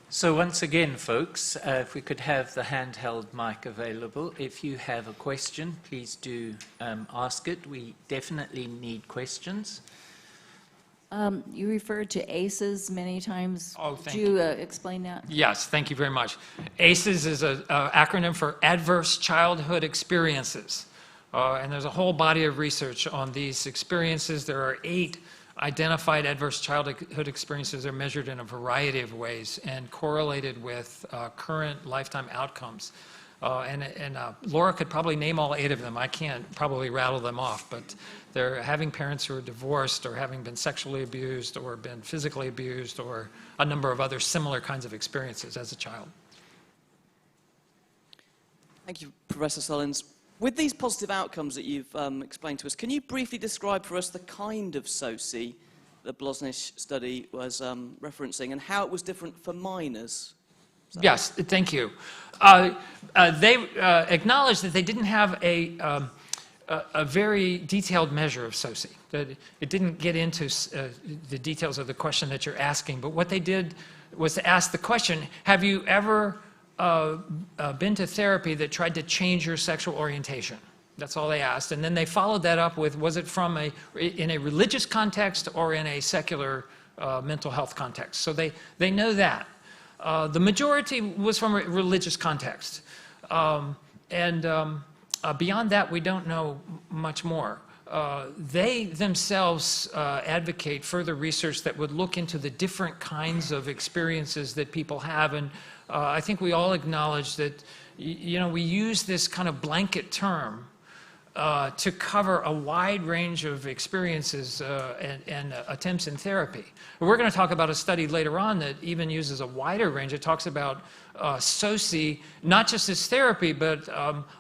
Speaker 1: So once again, folks, if we could have the handheld mic available. If you have a question, please do ask it. We definitely need questions.
Speaker 8: You referred to ACEs many times.
Speaker 11: Oh, thank
Speaker 8: you. Could you explain that?
Speaker 11: Yes, thank you very much. ACEs is an acronym for Adverse Childhood Experiences. And there's a whole body of research on these experiences. There are 8 identified adverse childhood experiences. Are measured in a variety of ways and correlated with current lifetime outcomes. And Laura could probably name all 8 of them. I can't probably rattle them off, but they're having parents who are divorced or having been sexually abused or been physically abused or a number of other similar kinds of experiences as a child.
Speaker 12: Thank you, Professor Sullins. With these positive outcomes that you've explained to us, can you briefly describe for us the kind of SOCI the Bloznish study was referencing and how it was different for minors?
Speaker 11: Yes, thank you. They acknowledged that they didn't have a very detailed measure of SOCI. That it didn't get into the details of the question that you're asking, but what they did was to ask the question, have you ever been to therapy that tried to change your sexual orientation? That's all they asked. And then they followed that up with, was it from in a religious context or in a secular mental health context? So they know that. The majority was from a religious context. Beyond that, we don't know much more. They themselves advocate further research that would look into the different kinds of experiences that people have. And I think we all acknowledge that, we use this kind of blanket term to cover a wide range of experiences and attempts in therapy. We're going to talk about a study later on that even uses a wider range. It talks about SOCI, not just as therapy, but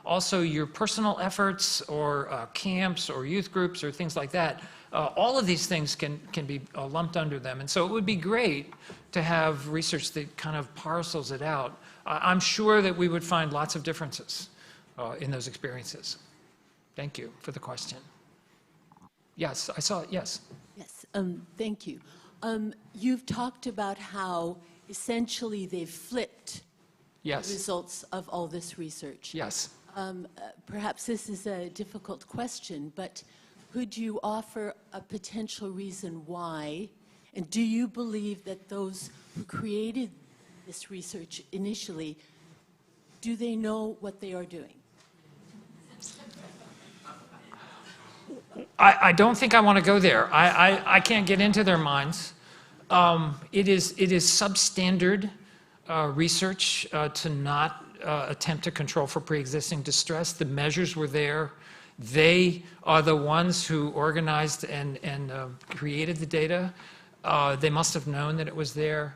Speaker 11: also your personal efforts or camps or youth groups or things like that. All of these things can be lumped under them. And so it would be great to have research that kind of parcels it out. I'm sure that we would find lots of differences in those experiences. Thank you for the question. Yes, I saw it, yes.
Speaker 13: Yes, thank you. You've talked about how essentially they've flipped the results of all this research.
Speaker 11: Yes.
Speaker 13: Perhaps this is a difficult question, but could you offer a potential reason why? And do you believe that those who created this research initially, do they know what they are doing?
Speaker 11: I don't think I want to go there. I can't get into their minds. It is substandard research to not attempt to control for pre-existing distress. The measures were there. They are the ones who organized and created the data. They must have known that it was there.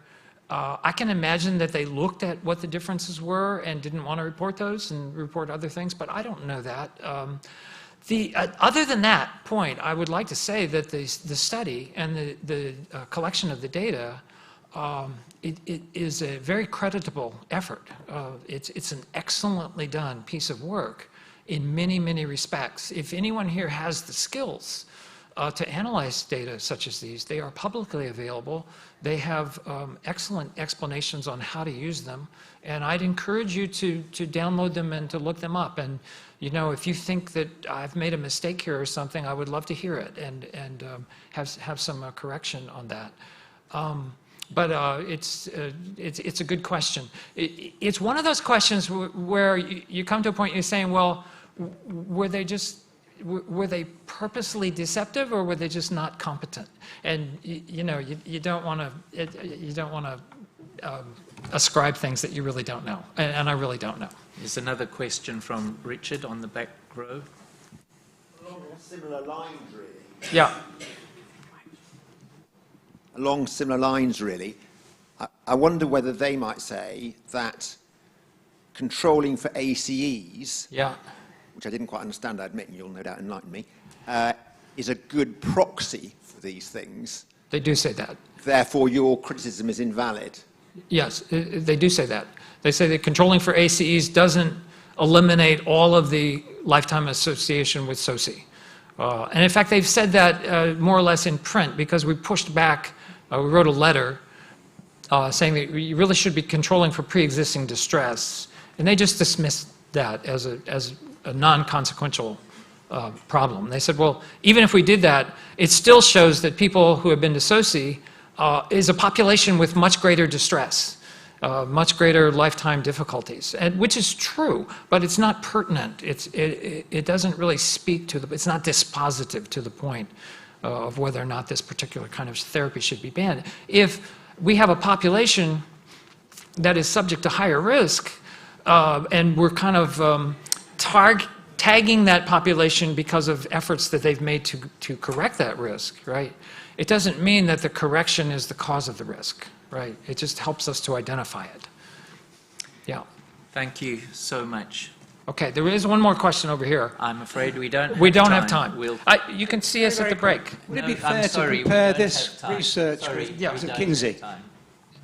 Speaker 11: I can imagine that they looked at what the differences were and didn't want to report those and report other things, but I don't know that. Other than that point, I would like to say that the study and the collection of the data, it is a very creditable effort. It's an excellently done piece of work in many, many respects. If anyone here has the skills to analyze data such as these, they are publicly available. They have excellent explanations on how to use them, and I'd encourage you to download them and to look them up. And if you think that I've made a mistake here or something, I would love to hear it and have some correction on that. But it's a good question. It's one of those questions where you come to a point you're saying, well, were they purposely deceptive, or were they just not competent? And you don't want to ascribe things that you really don't know, and I really don't know.
Speaker 1: There's another question from Richard on the back row.
Speaker 14: Along similar lines, really.
Speaker 11: Yeah.
Speaker 14: Along similar lines, really. I wonder whether they might say that controlling for ACEs, which I didn't quite understand, I admit, and you'll no doubt enlighten me, is a good proxy for these things.
Speaker 11: They do say that.
Speaker 14: Therefore, your criticism is invalid.
Speaker 11: Yes, they do say that. They say that controlling for ACEs doesn't eliminate all of the lifetime association with SOCI. And in fact, they've said that more or less in print, because we pushed back, we wrote a letter saying that you really should be controlling for pre-existing distress. And they just dismissed that as a non-consequential problem. They said, well, even if we did that, it still shows that people who have been to SOCI is a population with much greater distress, much greater lifetime difficulties, and which is true, but it's not pertinent. It doesn't really speak to it's not dispositive to the point of whether or not this particular kind of therapy should be banned. If we have a population that is subject to higher risk, and we're kind of tagging that population because of efforts that they've made to correct that risk, right? It doesn't mean that the correction is the cause of the risk, right? It just helps us to identify it. Yeah.
Speaker 1: Thank you so much.
Speaker 11: Okay, there is one more question over here.
Speaker 1: I'm afraid we don't
Speaker 11: have time. You can see us at the break.
Speaker 15: Would it be fair to compare this research with Kinsey?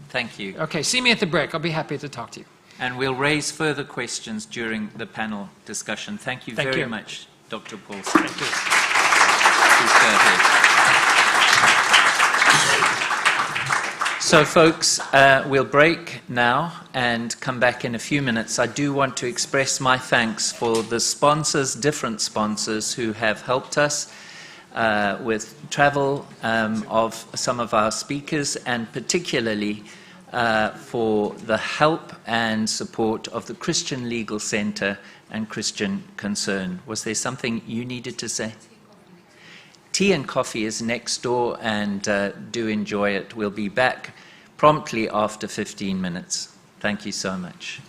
Speaker 1: Thank you.
Speaker 11: Okay, see me at the break. I'll be happy to talk to you.
Speaker 1: And we'll raise further questions during the panel discussion. Thank you very much, Dr. Paulson.
Speaker 11: Thank you.
Speaker 1: Please go ahead. So, folks, we'll break now and come back in a few minutes. I do want to express my thanks for the sponsors, different sponsors, who have helped us with travel of some of our speakers, and particularly for the help and support of the Christian Legal Center and Christian Concern. Was there something you needed to say? Tea and coffee is next door, and do enjoy it. We'll be back promptly after 15 minutes. Thank you so much.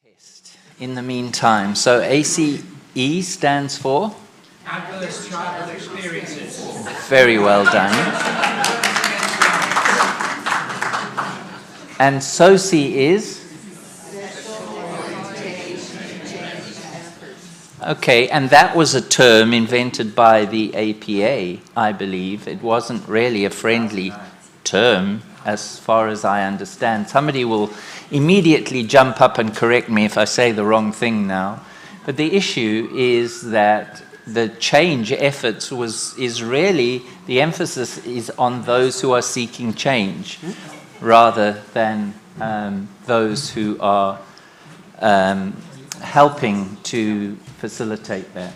Speaker 1: Test in the meantime. So ACE stands for?
Speaker 15: Adverse Childhood Experiences.
Speaker 1: Very well done. And SOCI is? Okay, and that was a term invented by the APA, I believe. It wasn't really a friendly term, as far as I understand. Somebody will immediately jump up and correct me if I say the wrong thing now. But the issue is that the change efforts is really, the emphasis is on those who are seeking change, rather than those who are helping to facilitate that.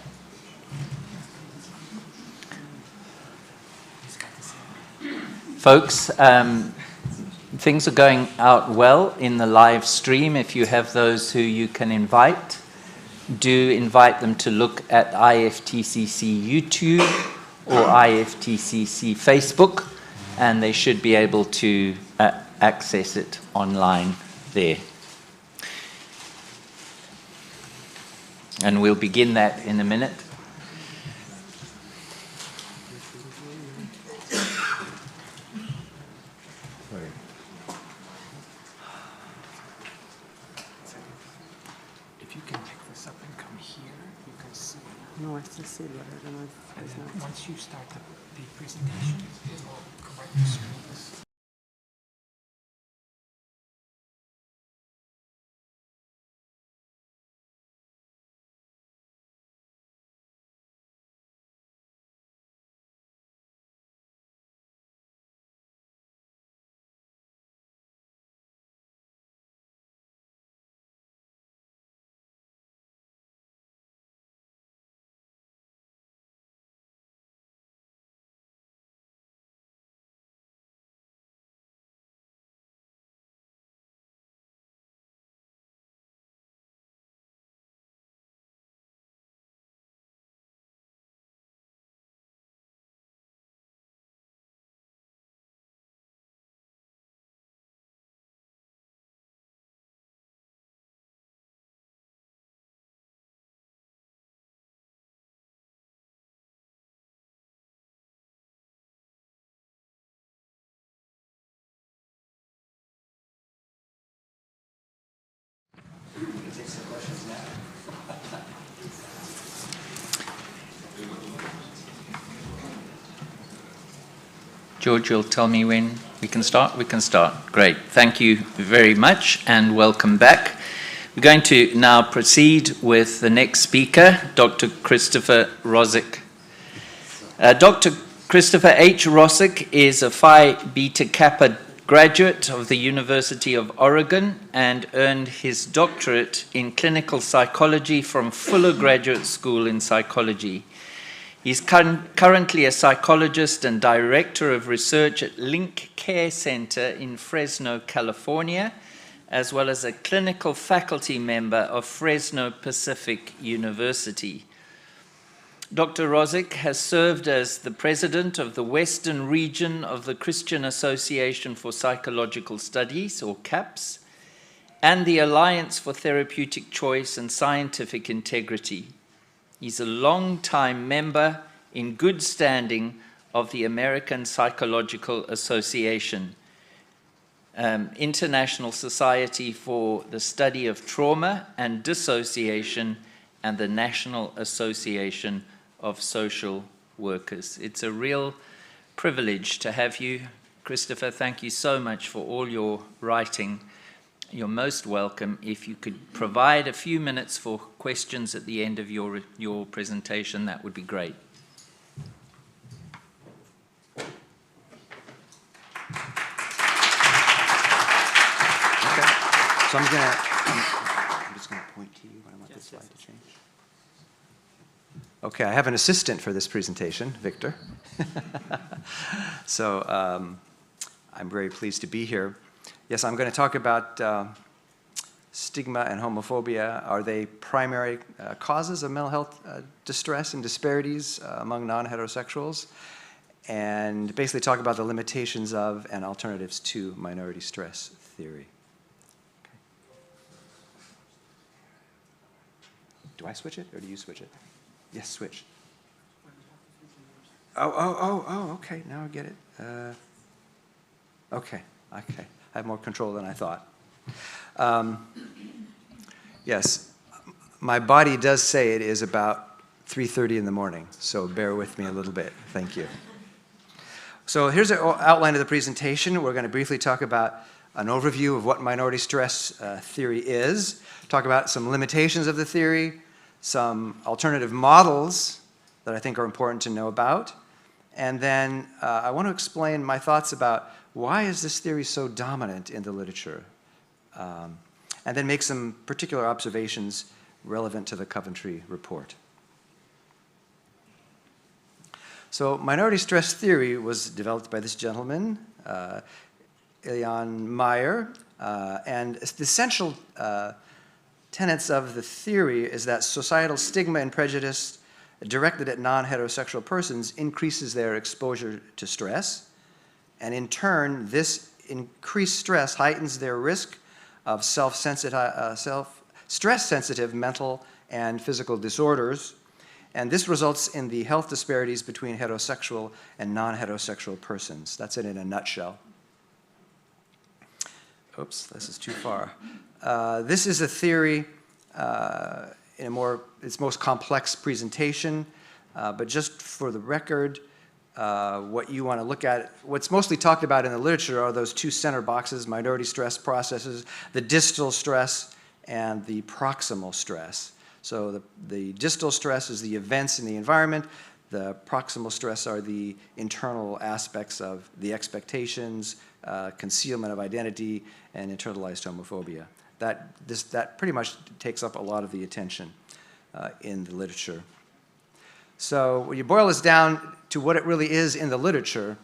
Speaker 1: Folks, things are going out well in the live stream. If you have those who you can invite, do invite them to look at IFTCC YouTube or IFTCC Facebook, and they should be able to access it online there. And we'll begin that in a minute.
Speaker 15: If you can pick this up and come here, you can see.
Speaker 2: No, I still see it, but I don't know if it's not.
Speaker 15: Once you start the presentation, it will correct the screens.
Speaker 1: George, you'll tell me when we can start? We can start. Great. Thank you very much and welcome back. We're going to now proceed with the next speaker, Dr. Christopher Rosick. Dr. Christopher H. Rosick is a Phi Beta Kappa graduate of the University of Oregon and earned his doctorate in clinical psychology from Fuller Graduate School in Psychology. He's currently a psychologist and director of research at Link Care Center in Fresno, California, as well as a clinical faculty member of Fresno Pacific University. Dr. Rosick has served as the president of the Western region of the Christian Association for Psychological Studies, or CAPS, and the Alliance for Therapeutic Choice and Scientific Integrity. He's a long-time member in good standing of the American Psychological Association, International Society for the Study of Trauma and Dissociation, and the National Association of Social Workers. It's a real privilege to have you, Christopher. Thank you so much for all your writing. You're most welcome. If you could provide a few minutes for questions at the end of your presentation, that would be great.
Speaker 16: Okay. So I'm just going to point to you when I want this slide to change. Okay, I have an assistant for this presentation, Victor. So I'm very pleased to be here. Yes, I'm going to talk about stigma and homophobia. Are they primary causes of mental health distress and disparities among non-heterosexuals? And basically talk about the limitations of and alternatives to minority stress theory. Do I switch it, or do you switch it? Yes, switch. Oh, okay, now I get it. Okay, I have more control than I thought. Yes, my body does say it is about 3:30 in the morning, so bear with me a little bit. Thank you. So here's an outline of the presentation. We're going to briefly talk about an overview of what minority stress theory is, talk about some limitations of the theory, some alternative models that I think are important to know about, and then I want to explain my thoughts about why is this theory so dominant in the literature, and then make some particular observations relevant to the Coventry report. So minority stress theory was developed by this gentleman, Ilian Meyer, and the essential tenets of the theory is that societal stigma and prejudice directed at non-heterosexual persons increases their exposure to stress, and in turn, this increased stress heightens their risk of stress-sensitive mental and physical disorders, and this results in the health disparities between heterosexual and non-heterosexual persons. That's it in a nutshell. Oops, this is too far. This is a theory in its most complex presentation, but just for the record, what you want to look at, what's mostly talked about in the literature are those two center boxes, minority stress processes, the distal stress and the proximal stress. So the distal stress is the events in the environment. The proximal stress are the internal aspects of the expectations, concealment of identity, and internalized homophobia. That pretty much takes up a lot of the attention in the literature. So when you boil this down to what it really is in the literature,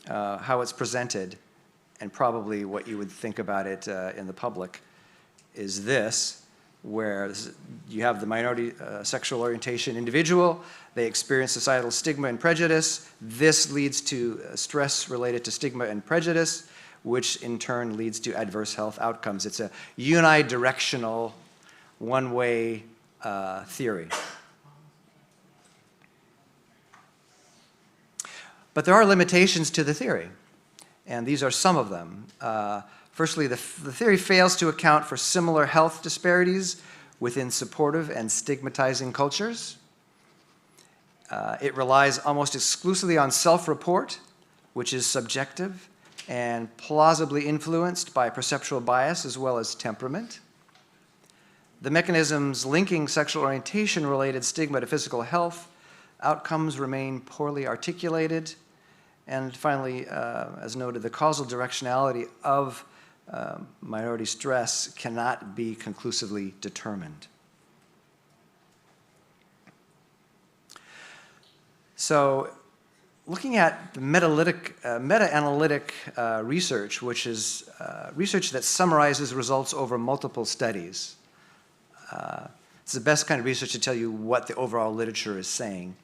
Speaker 16: how it's presented, and probably what you would think about it in the public, is this, where you have the minority sexual orientation individual. They experience societal stigma and prejudice. This leads to stress related to stigma and prejudice, which in turn leads to adverse health outcomes. It's a unidirectional, one-way theory. But there are limitations to the theory, and these are some of them. Firstly, the theory fails to account for similar health disparities within supportive and stigmatizing cultures. It relies almost exclusively on self-report, which is subjective and plausibly influenced by perceptual bias as well as temperament. The mechanisms linking sexual orientation-related stigma to physical health outcomes remain poorly articulated. And finally, as noted, the causal directionality of minority stress cannot be conclusively determined. So, looking at the meta-analytic research, which is research that summarizes results over multiple studies. It's the best kind of research to tell you what the overall literature is saying.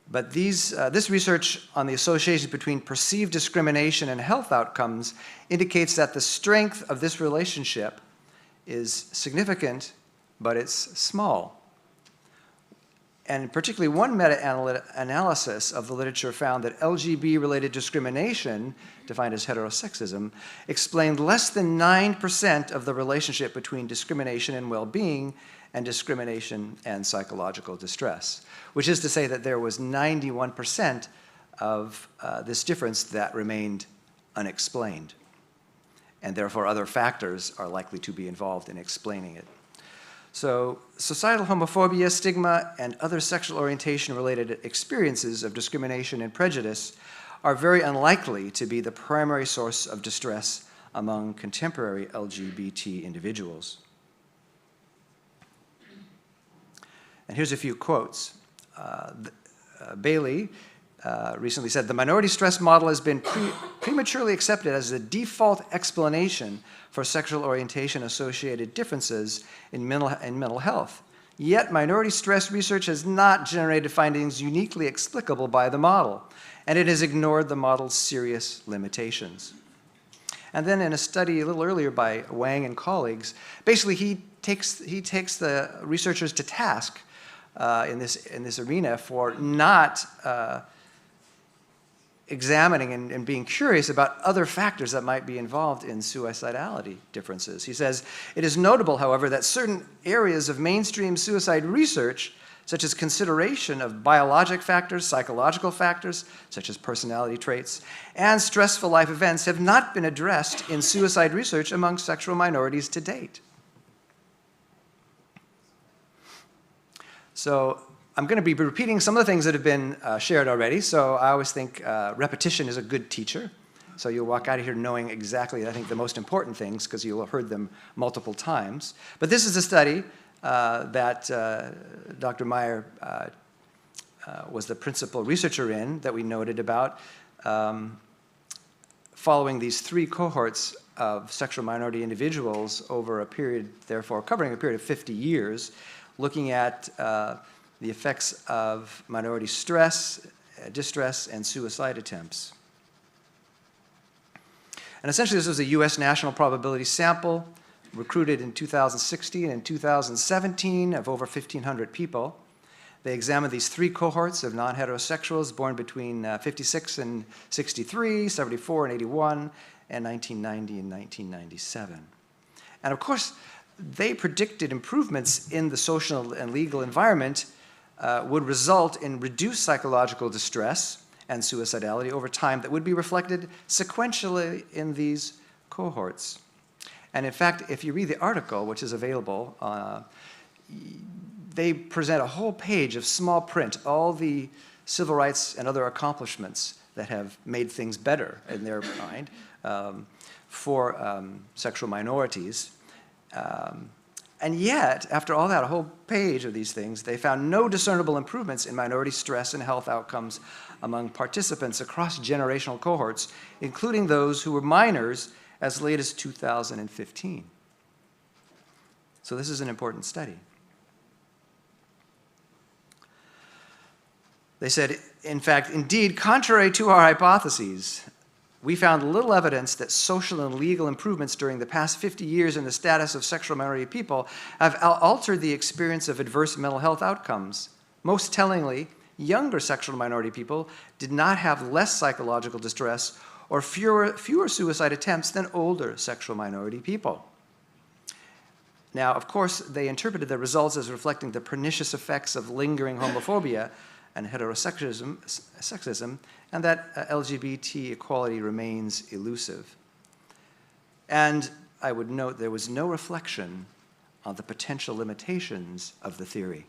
Speaker 16: But this research on the association between perceived discrimination and health outcomes indicates that the strength of this relationship is significant, but it's small. And particularly one meta-analysis of the literature found that LGB-related discrimination, defined as heterosexism, explained less than 9% of the relationship between discrimination and well-being and discrimination and psychological distress, which is to say that there was 91% of this difference that remained unexplained, and therefore other factors are likely to be involved in explaining it. So societal homophobia, stigma, and other sexual orientation-related experiences of discrimination and prejudice are very unlikely to be the primary source of distress among contemporary LGBT individuals. And here's a few quotes. Bailey recently said, "The minority stress model has been prematurely accepted as the default explanation for sexual orientation-associated differences in mental health. Yet minority stress research has not generated findings uniquely explicable by the model, and it has ignored the model's serious limitations." And then in a study a little earlier by Wang and colleagues, basically he takes the researchers to task in this arena for not examining and being curious about other factors that might be involved in suicidality differences. He says, it is notable, however, that certain areas of mainstream suicide research, such as consideration of biologic factors, psychological factors, such as personality traits, and stressful life events, have not been addressed in suicide research among sexual minorities to date. So I'm going to be repeating some of the things that have been shared already, so I always think repetition is a good teacher. So you'll walk out of here knowing exactly, I think, the most important things, because you'll have heard them multiple times. But this is a study that Dr. Meyer was the principal researcher in, that we noted about, following these 3 cohorts of sexual minority individuals over a period, therefore covering a period of 50 years, looking at the effects of minority stress, distress, and suicide attempts. And essentially, this was a US national probability sample recruited in 2016 and 2017 of over 1,500 people. They examined these 3 cohorts of non-heterosexuals born between 56 and 63, 74 and 81, and 1990 and 1997. And of course, they predicted improvements in the social and legal environment would result in reduced psychological distress and suicidality over time that would be reflected sequentially in these cohorts. And in fact, if you read the article, which is available, they present a whole page of small print, all the civil rights and other accomplishments that have made things better in their mind for sexual minorities. And yet, after all that, a whole page of these things, they found no discernible improvements in minority stress and health outcomes among participants across generational cohorts, including those who were minors as late as 2015. So this is an important study. They said, in fact, indeed, contrary to our hypotheses, we found little evidence that social and legal improvements during the past 50 years in the status of sexual minority people have altered the experience of adverse mental health outcomes. Most tellingly, younger sexual minority people did not have less psychological distress or fewer suicide attempts than older sexual minority people. Now, of course, they interpreted the results as reflecting the pernicious effects of lingering homophobia and heterosexism, and that LGBT equality remains elusive. And I would note there was no reflection on the potential limitations of the theory.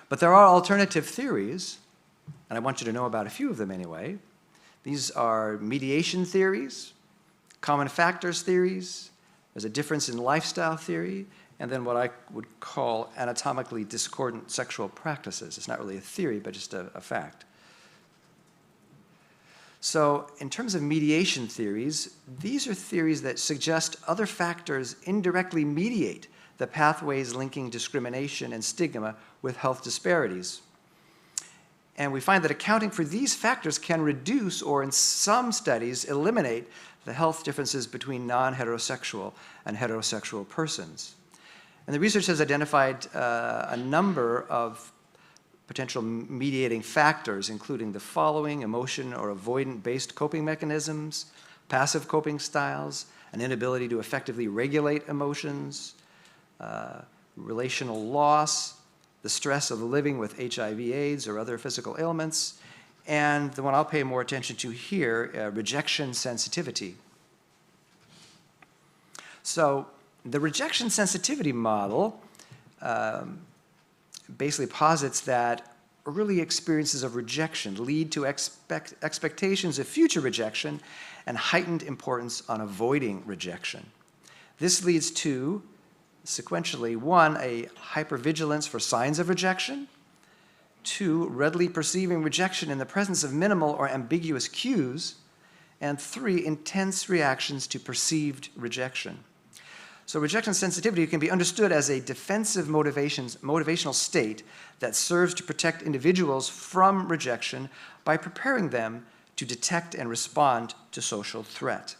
Speaker 16: But there are alternative theories, and I want you to know about a few of them anyway. These are mediation theories, common factors theories, there's a difference in lifestyle theory, and then what I would call anatomically discordant sexual practices. It's not really a theory, but just a fact. So in terms of mediation theories, these are theories that suggest other factors indirectly mediate the pathways linking discrimination and stigma with health disparities. And we find that accounting for these factors can reduce, or in some studies, eliminate the health differences between non-heterosexual and heterosexual persons. And the research has identified a number of potential mediating factors, including the following: emotion or avoidant-based coping mechanisms, passive coping styles, an inability to effectively regulate emotions, relational loss, the stress of living with HIV/AIDS or other physical ailments, and the one I'll pay more attention to here, rejection sensitivity. So the rejection sensitivity model basically posits that early experiences of rejection lead to expectations of future rejection and heightened importance on avoiding rejection. This leads to, sequentially, 1, a hypervigilance for signs of rejection, 2, readily perceiving rejection in the presence of minimal or ambiguous cues, and 3, intense reactions to perceived rejection. So rejection sensitivity can be understood as a defensive motivational state that serves to protect individuals from rejection by preparing them to detect and respond to social threat.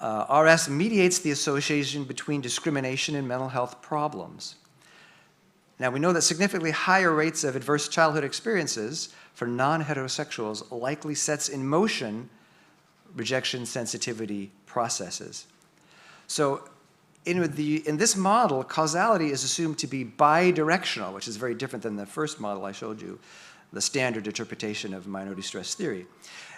Speaker 16: RS mediates the association between discrimination and mental health problems. Now, we know that significantly higher rates of adverse childhood experiences for non-heterosexuals likely sets in motion rejection sensitivity processes. So in this model, causality is assumed to be bidirectional, which is very different than the first model I showed you, the standard interpretation of minority stress theory.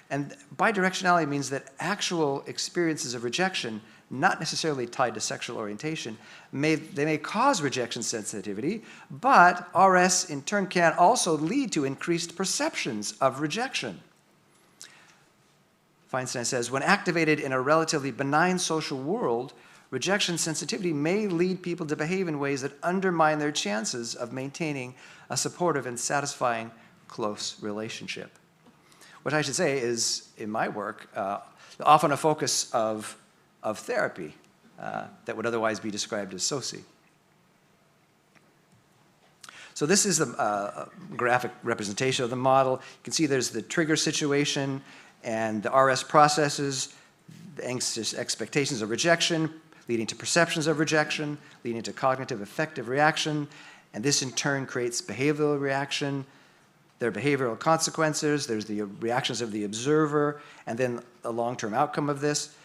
Speaker 16: And bidirectionality means that actual experiences of rejection, not necessarily tied to sexual orientation, they may cause rejection sensitivity, but RS in turn can also lead to increased perceptions of rejection. Feinstein says, when activated in a relatively benign social world, rejection sensitivity may lead people to behave in ways that undermine their chances of maintaining a supportive and satisfying close relationship. What I should say is, in my work, often a focus of therapy that would otherwise be described as SOCI. So this is a graphic representation of the model. You can see there's the trigger situation and the RS processes, the anxious expectations of rejection, leading to perceptions of rejection, leading to cognitive affective reaction, and this in turn creates behavioral reaction. There are behavioral consequences, there's the reactions of the observer, and then the long-term outcome of this.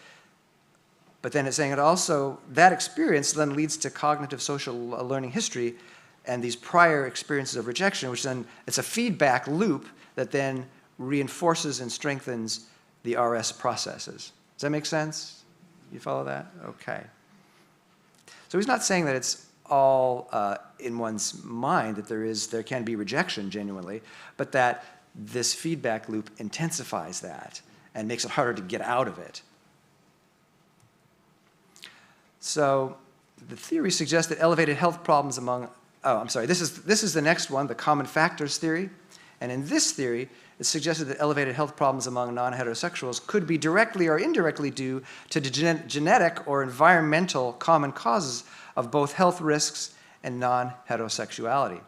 Speaker 16: But then it's saying it also, that experience then leads to cognitive social learning history and these prior experiences of rejection, which then, it's a feedback loop that then reinforces and strengthens the RS processes. Does that make sense? You follow that? Okay. So he's not saying that it's all in one's mind, that there can be rejection genuinely, but that this feedback loop intensifies that and makes it harder to get out of it. So the theory suggests that elevated health problems among, this is the next one, the common factors theory. And in this theory, it suggested that elevated health problems among non-heterosexuals could be directly or indirectly due to genetic or environmental common causes of both health risks and non-heterosexuality.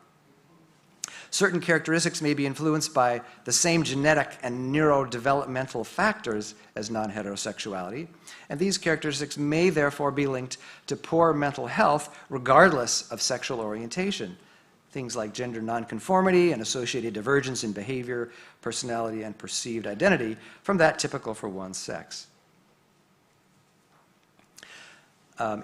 Speaker 16: Certain characteristics may be influenced by the same genetic and neurodevelopmental factors as non-heterosexuality, and these characteristics may therefore be linked to poor mental health regardless of sexual orientation. Things like gender nonconformity and associated divergence in behavior, personality, and perceived identity from that typical for one's sex.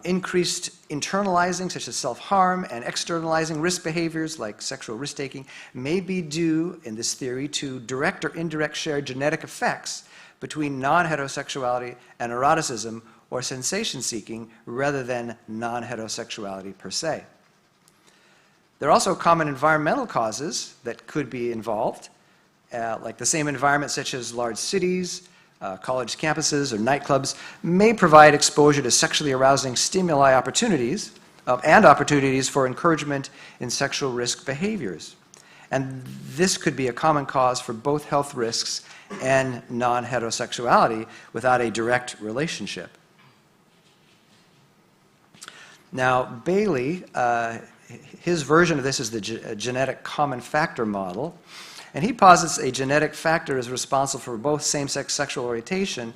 Speaker 16: Increased internalizing, such as self-harm, and externalizing risk behaviors like sexual risk-taking may be due, in this theory, to direct or indirect shared genetic effects between non-heterosexuality and eroticism or sensation-seeking rather than non-heterosexuality per se. There are also common environmental causes that could be involved, like the same environment such as large cities, college campuses, or nightclubs may provide exposure to sexually arousing stimuli opportunities and opportunities for encouragement in sexual risk behaviors. And this could be a common cause for both health risks and non-heterosexuality without a direct relationship. Now, Bailey, his version of this is the genetic common factor model, and he posits a genetic factor is responsible for both same-sex sexual orientation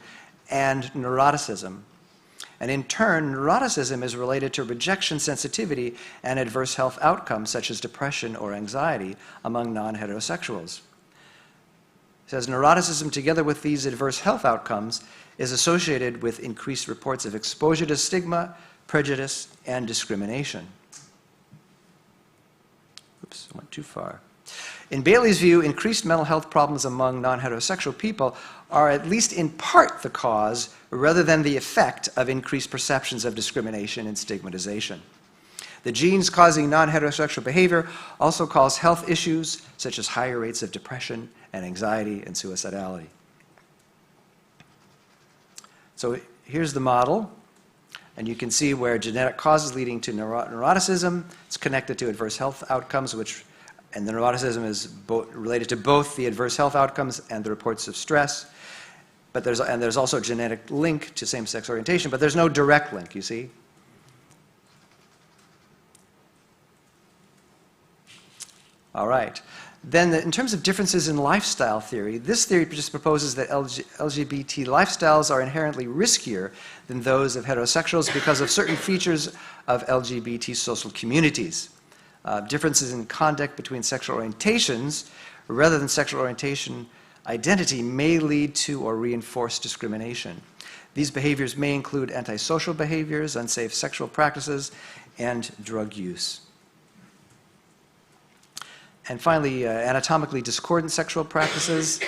Speaker 16: and neuroticism. And in turn, neuroticism is related to rejection sensitivity and adverse health outcomes such as depression or anxiety among non-heterosexuals. It says neuroticism together with these adverse health outcomes is associated with increased reports of exposure to stigma, prejudice, and discrimination. Oops, I went too far. In Bailey's view, increased mental health problems among non-heterosexual people are at least in part the cause rather than the effect of increased perceptions of discrimination and stigmatization. The genes causing non-heterosexual behavior also cause health issues such as higher rates of depression and anxiety and suicidality. So here's the model. And you can see where genetic causes leading to neuroticism, it's connected to adverse health outcomes, and the neuroticism is related to both the adverse health outcomes and the reports of stress. But there's also a genetic link to same-sex orientation, but there's no direct link, you see. All right. Then in terms of differences in lifestyle theory, this theory just proposes that LGBT lifestyles are inherently riskier than those of heterosexuals because of certain features of LGBT social communities. Differences in conduct between sexual orientations, rather than sexual orientation identity, may lead to or reinforce discrimination. These behaviors may include antisocial behaviors, unsafe sexual practices, and drug use. And finally, anatomically discordant sexual practices.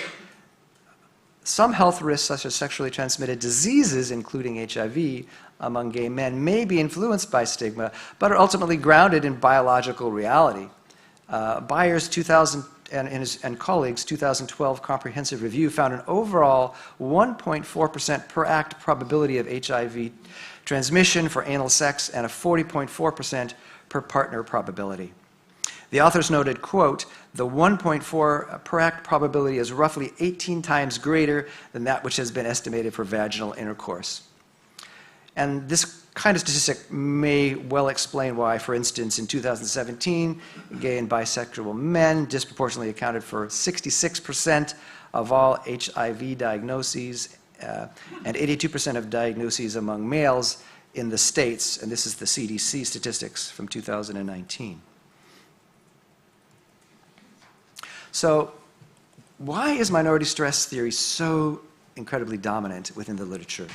Speaker 16: Some health risks, such as sexually transmitted diseases, including HIV, among gay men may be influenced by stigma, but are ultimately grounded in biological reality. Byers' 2000 and colleagues' 2012 comprehensive review found an overall 1.4% per act probability of HIV transmission for anal sex and a 40.4% per partner probability. The authors noted, quote, the 1.4 per act probability is roughly 18 times greater than that which has been estimated for vaginal intercourse. And this kind of statistic may well explain why, for instance, in 2017, gay and bisexual men disproportionately accounted for 66% of all HIV diagnoses and 82% of diagnoses among males in the States, and this is the CDC statistics from 2019. So why is minority stress theory so incredibly dominant within the literature?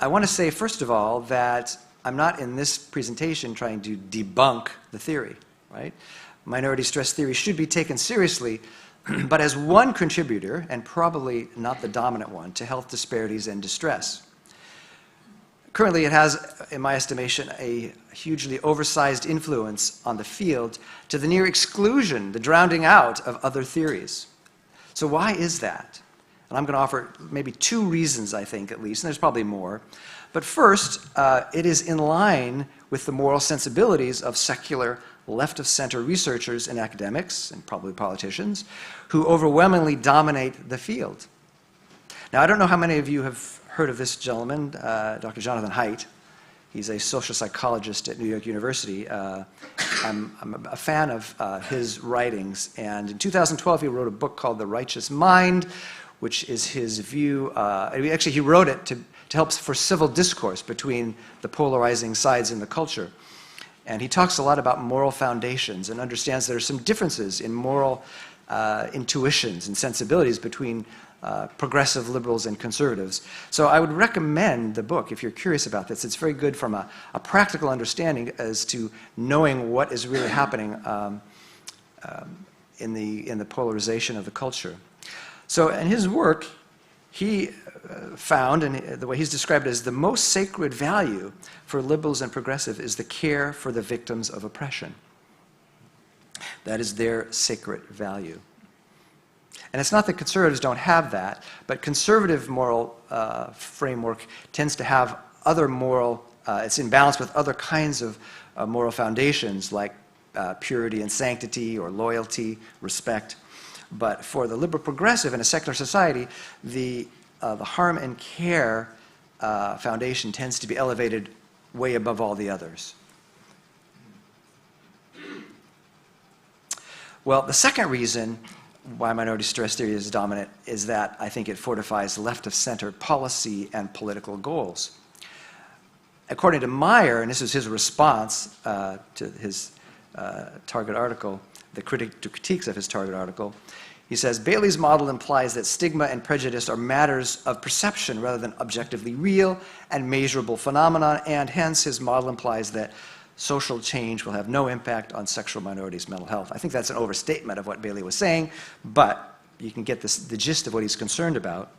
Speaker 16: I want to say, first of all, that I'm not in this presentation trying to debunk the theory, right? Minority stress theory should be taken seriously, but as one contributor, and probably not the dominant one, to health disparities and distress. Currently, it has, in my estimation, a hugely oversized influence on the field to the near exclusion, the drowning out of other theories. So why is that? And I'm going to offer maybe two reasons, I think, at least, and there's probably more. But first, it is in line with the moral sensibilities of secular left-of-center researchers and academics, and probably politicians, who overwhelmingly dominate the field. Now, I don't know how many of you have heard of this gentleman, Dr. Jonathan Haidt. He's a social psychologist at New York University. I'm a fan of his writings, and in 2012 he wrote a book called The Righteous Mind, which is his view. Actually, he wrote it to help for civil discourse between the polarizing sides in the culture. And he talks a lot about moral foundations and understands there are some differences in moral intuitions and sensibilities between progressive liberals and conservatives. So I would recommend the book if you're curious about this. It's very good from a practical understanding as to knowing what is really happening in the polarization of the culture. So in his work, he found, and the way he's described it, as the most sacred value for liberals and progressive is the care for the victims of oppression. That is their sacred value. And it's not that conservatives don't have that, but conservative moral framework tends to have other moral, it's in balance with other kinds of moral foundations like purity and sanctity or loyalty, respect. But for the liberal progressive in a secular society, the harm and care foundation tends to be elevated way above all the others. Well, the second reason why minority stress theory is dominant is that I think it fortifies left-of-center policy and political goals. According to Meyer, and this is his response to his target article, the critiques of his target article, he says, Bailey's model implies that stigma and prejudice are matters of perception rather than objectively real and measurable phenomena, and hence his model implies that social change will have no impact on sexual minorities' mental health. I think that's an overstatement of what Bailey was saying, but you can get the gist of what he's concerned about.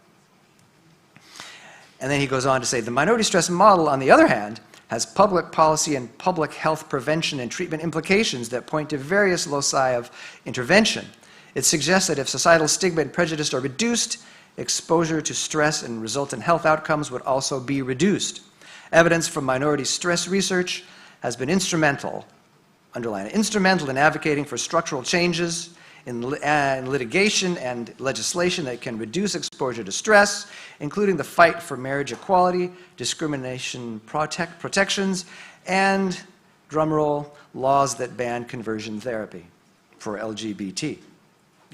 Speaker 16: And then he goes on to say, the minority stress model, on the other hand, has public policy and public health prevention and treatment implications that point to various loci of intervention. It suggests that if societal stigma and prejudice are reduced, exposure to stress and resultant health outcomes would also be reduced. Evidence from minority stress research has been instrumental, underline it, instrumental in advocating for structural changes in litigation and legislation that can reduce exposure to stress, including the fight for marriage equality, discrimination protections, and, drumroll, laws that ban conversion therapy. for LGBT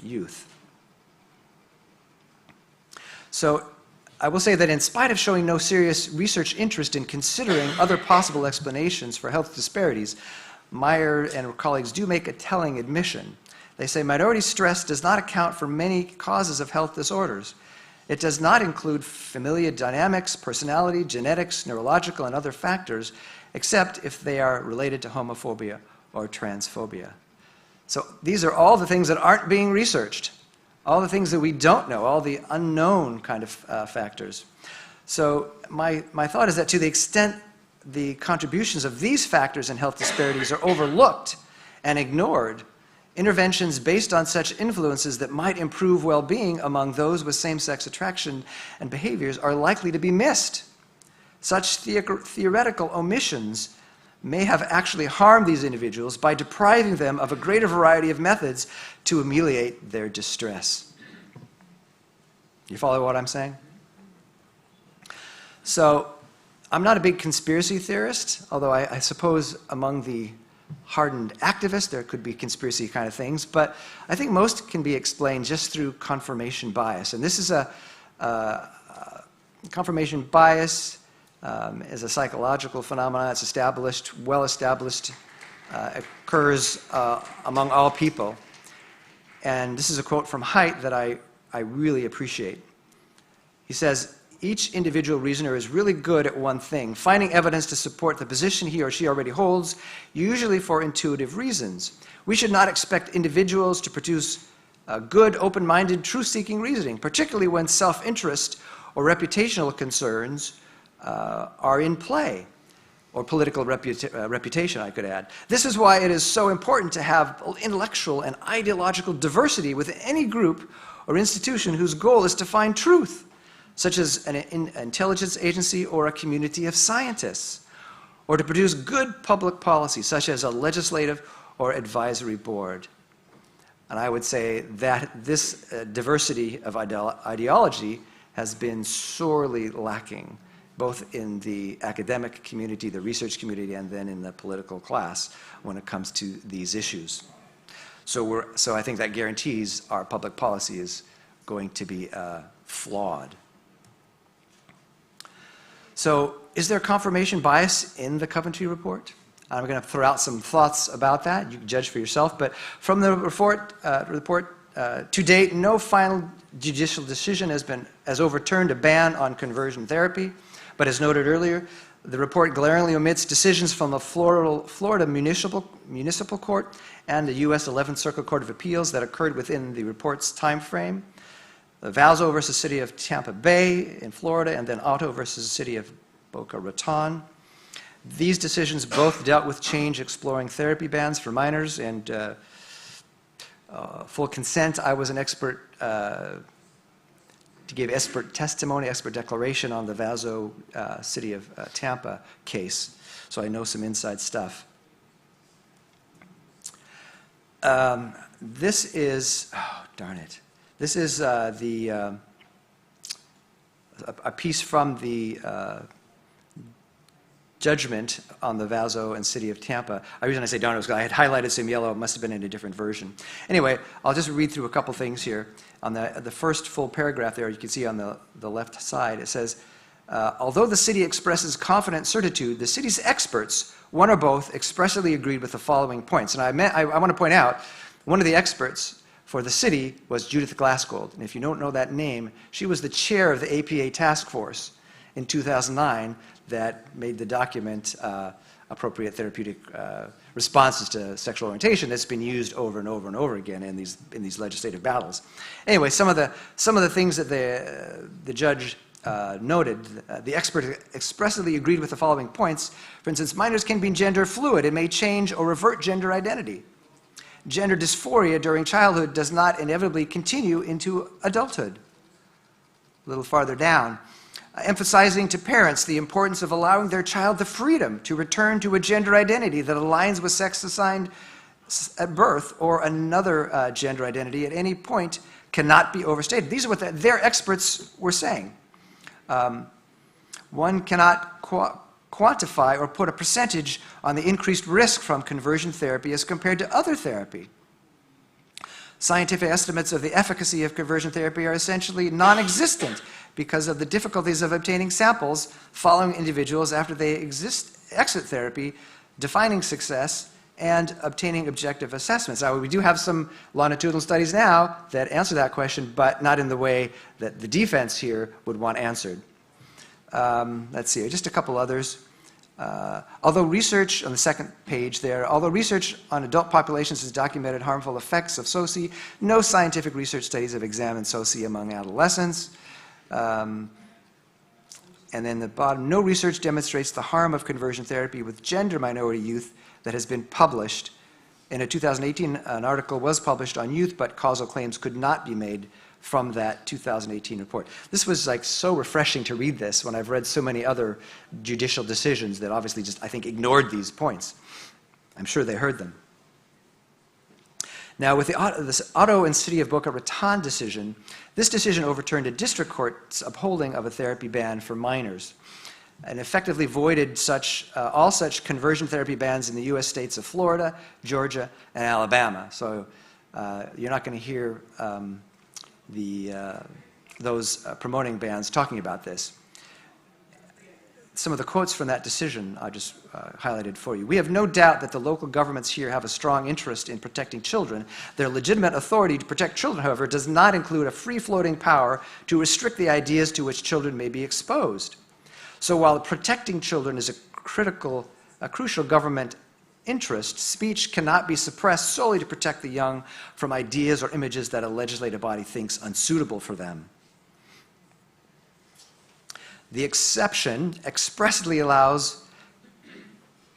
Speaker 16: youth. So I will say that in spite of showing no serious research interest in considering other possible explanations for health disparities, Meyer and her colleagues do make a telling admission. They say minority stress does not account for many causes of health disorders. It does not include familial dynamics, personality, genetics, neurological, and other factors, except if they are related to homophobia or transphobia. So these are all the things that aren't being researched, all the things that we don't know, all the unknown kind of factors. So my thought is that to the extent the contributions of these factors in health disparities are overlooked and ignored, interventions based on such influences that might improve well-being among those with same-sex attraction and behaviors are likely to be missed. Such theoretical omissions may have actually harmed these individuals by depriving them of a greater variety of methods to ameliorate their distress. You follow what I'm saying? So, I'm not a big conspiracy theorist, although I suppose among the hardened activists there could be conspiracy kind of things, but I think most can be explained just through confirmation bias. And this is confirmation bias is a psychological phenomenon. It's established, well established, occurs among all people. And this is a quote from Haidt that I really appreciate. He says, "Each individual reasoner is really good at one thing, finding evidence to support the position he or she already holds, usually for intuitive reasons. We should not expect individuals to produce good, open-minded, truth-seeking reasoning, particularly when self-interest or reputational concerns are in play, or political reputation, I could add. This is why it is so important to have intellectual and ideological diversity within any group or institution whose goal is to find truth, such as an intelligence agency or a community of scientists, or to produce good public policy, such as a legislative or advisory board." And I would say that this diversity of ideology has been sorely lacking, both in the academic community, the research community, and then in the political class when it comes to these issues. So I think that guarantees our public policy is going to be flawed. So is there confirmation bias in the Coventry report? I'm going to throw out some thoughts about that. You can judge for yourself. But from the report, to date, no final judicial decision has overturned a ban on conversion therapy. But as noted earlier, the report glaringly omits decisions from the Florida Municipal Court and the U.S. 11th Circuit Court of Appeals that occurred within the report's time frame. The Valzo versus City of Tampa Bay in Florida, and then Otto versus the City of Boca Raton. These decisions both dealt with change exploring therapy bans for minors and full consent. I was an expert to give expert testimony, expert declaration on the Valzo City of Tampa case, so I know some inside stuff. This is, oh, darn it. This is a piece from the judgment on the Valzo and City of Tampa. The reason I say darn it was because I had highlighted some yellow. It must have been in a different version. Anyway, I'll just read through a couple things here. On the first full paragraph there, you can see on the left side, it says, although the city expresses confident certitude, the city's experts, one or both, expressly agreed with the following points. And I want to point out, one of the experts for the city was Judith Glassgold. And if you don't know that name, she was the chair of the APA task force in 2009 that made the document Appropriate Therapeutic Responses to Sexual Orientation that's been used over and over and over again in these legislative battles. Anyway, some of the things that the judge noted, the expert expressly agreed with the following points. For instance, minors can be gender fluid and may change or revert gender identity. Gender dysphoria during childhood does not inevitably continue into adulthood. A little farther down, emphasizing to parents the importance of allowing their child the freedom to return to a gender identity that aligns with sex assigned at birth or another gender identity at any point cannot be overstated. These are what their experts were saying. One cannot quantify or put a percentage on the increased risk from conversion therapy as compared to other therapy. Scientific estimates of the efficacy of conversion therapy are essentially non-existent because of the difficulties of obtaining samples following individuals after they exit therapy, defining success, and obtaining objective assessments. Now, we do have some longitudinal studies now that answer that question, but not in the way that the defense here would want answered. Let's see, just a couple others. Although research, on the second page there, although research on adult populations has documented harmful effects of SOCI, no scientific research studies have examined SOCI among adolescents. And then the bottom, no research demonstrates the harm of conversion therapy with gender minority youth that has been published. In a 2018, an article was published on youth, but causal claims could not be made from that 2018 report. This was like so refreshing to read this when I've read so many other judicial decisions that obviously just, I think, ignored these points. I'm sure they heard them. Now, with this Otto and City of Boca Raton decision, this decision overturned a district court's upholding of a therapy ban for minors and effectively voided all such conversion therapy bans in the U.S. states of Florida, Georgia, and Alabama. So you're not going to hear those promoting bans talking about this. Some of the quotes from that decision I just highlighted for you. We have no doubt that the local governments here have a strong interest in protecting children. Their legitimate authority to protect children, however, does not include a free-floating power to restrict the ideas to which children may be exposed. So while protecting children is a crucial government interest, speech cannot be suppressed solely to protect the young from ideas or images that a legislative body thinks unsuitable for them. The exception expressly allows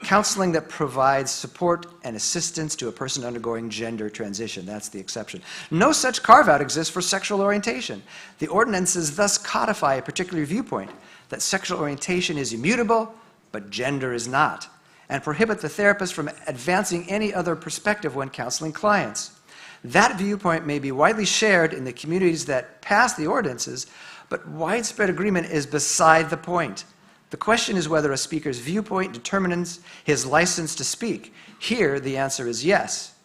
Speaker 16: counseling that provides support and assistance to a person undergoing gender transition. That's the exception. No such carve-out exists for sexual orientation. The ordinances thus codify a particular viewpoint that sexual orientation is immutable, but gender is not, and prohibit the therapist from advancing any other perspective when counseling clients. That viewpoint may be widely shared in the communities that pass the ordinances, but widespread agreement is beside the point. The question is whether a speaker's viewpoint determines his license to speak. Here, the answer is yes.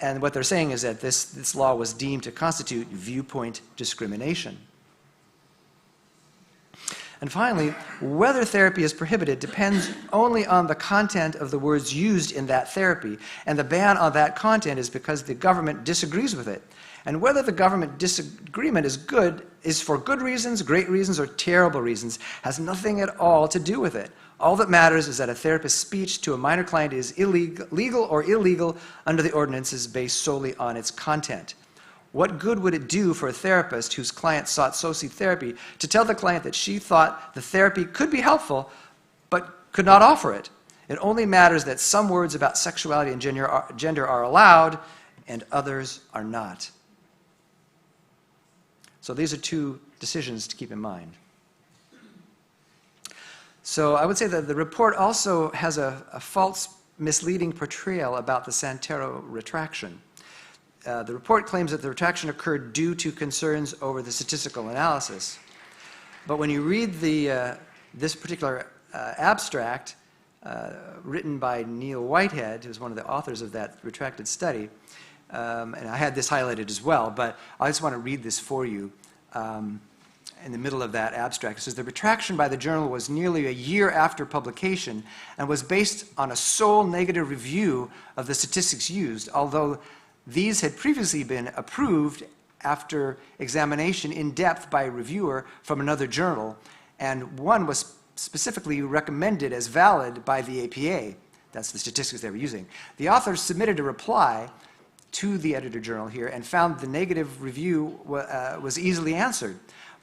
Speaker 16: And what they're saying is that this law was deemed to constitute viewpoint discrimination. And finally, whether therapy is prohibited depends only on the content of the words used in that therapy, and the ban on that content is because the government disagrees with it. And whether the government disagreement is for good reasons, great reasons, or terrible reasons has nothing at all to do with it. All that matters is that a therapist's speech to a minor client is legal or illegal under the ordinances based solely on its content. What good would it do for a therapist whose client sought SOCI therapy to tell the client that she thought the therapy could be helpful but could not offer it? It only matters that some words about sexuality and gender are allowed and others are not. So these are two decisions to keep in mind. So I would say that the report also has a false, misleading portrayal about the Santero retraction. The report claims that the retraction occurred due to concerns over the statistical analysis. But when you read this particular abstract, written by Neil Whitehead, who's one of the authors of that retracted study, and I had this highlighted as well, but I just want to read this for you. In the middle of that abstract, it says, the retraction by the journal was nearly a year after publication and was based on a sole negative review of the statistics used, although these had previously been approved after examination in depth by a reviewer from another journal, and one was specifically recommended as valid by the APA. That's the statistics they were using. The authors submitted a reply to the editor journal here and found the negative review was easily answered.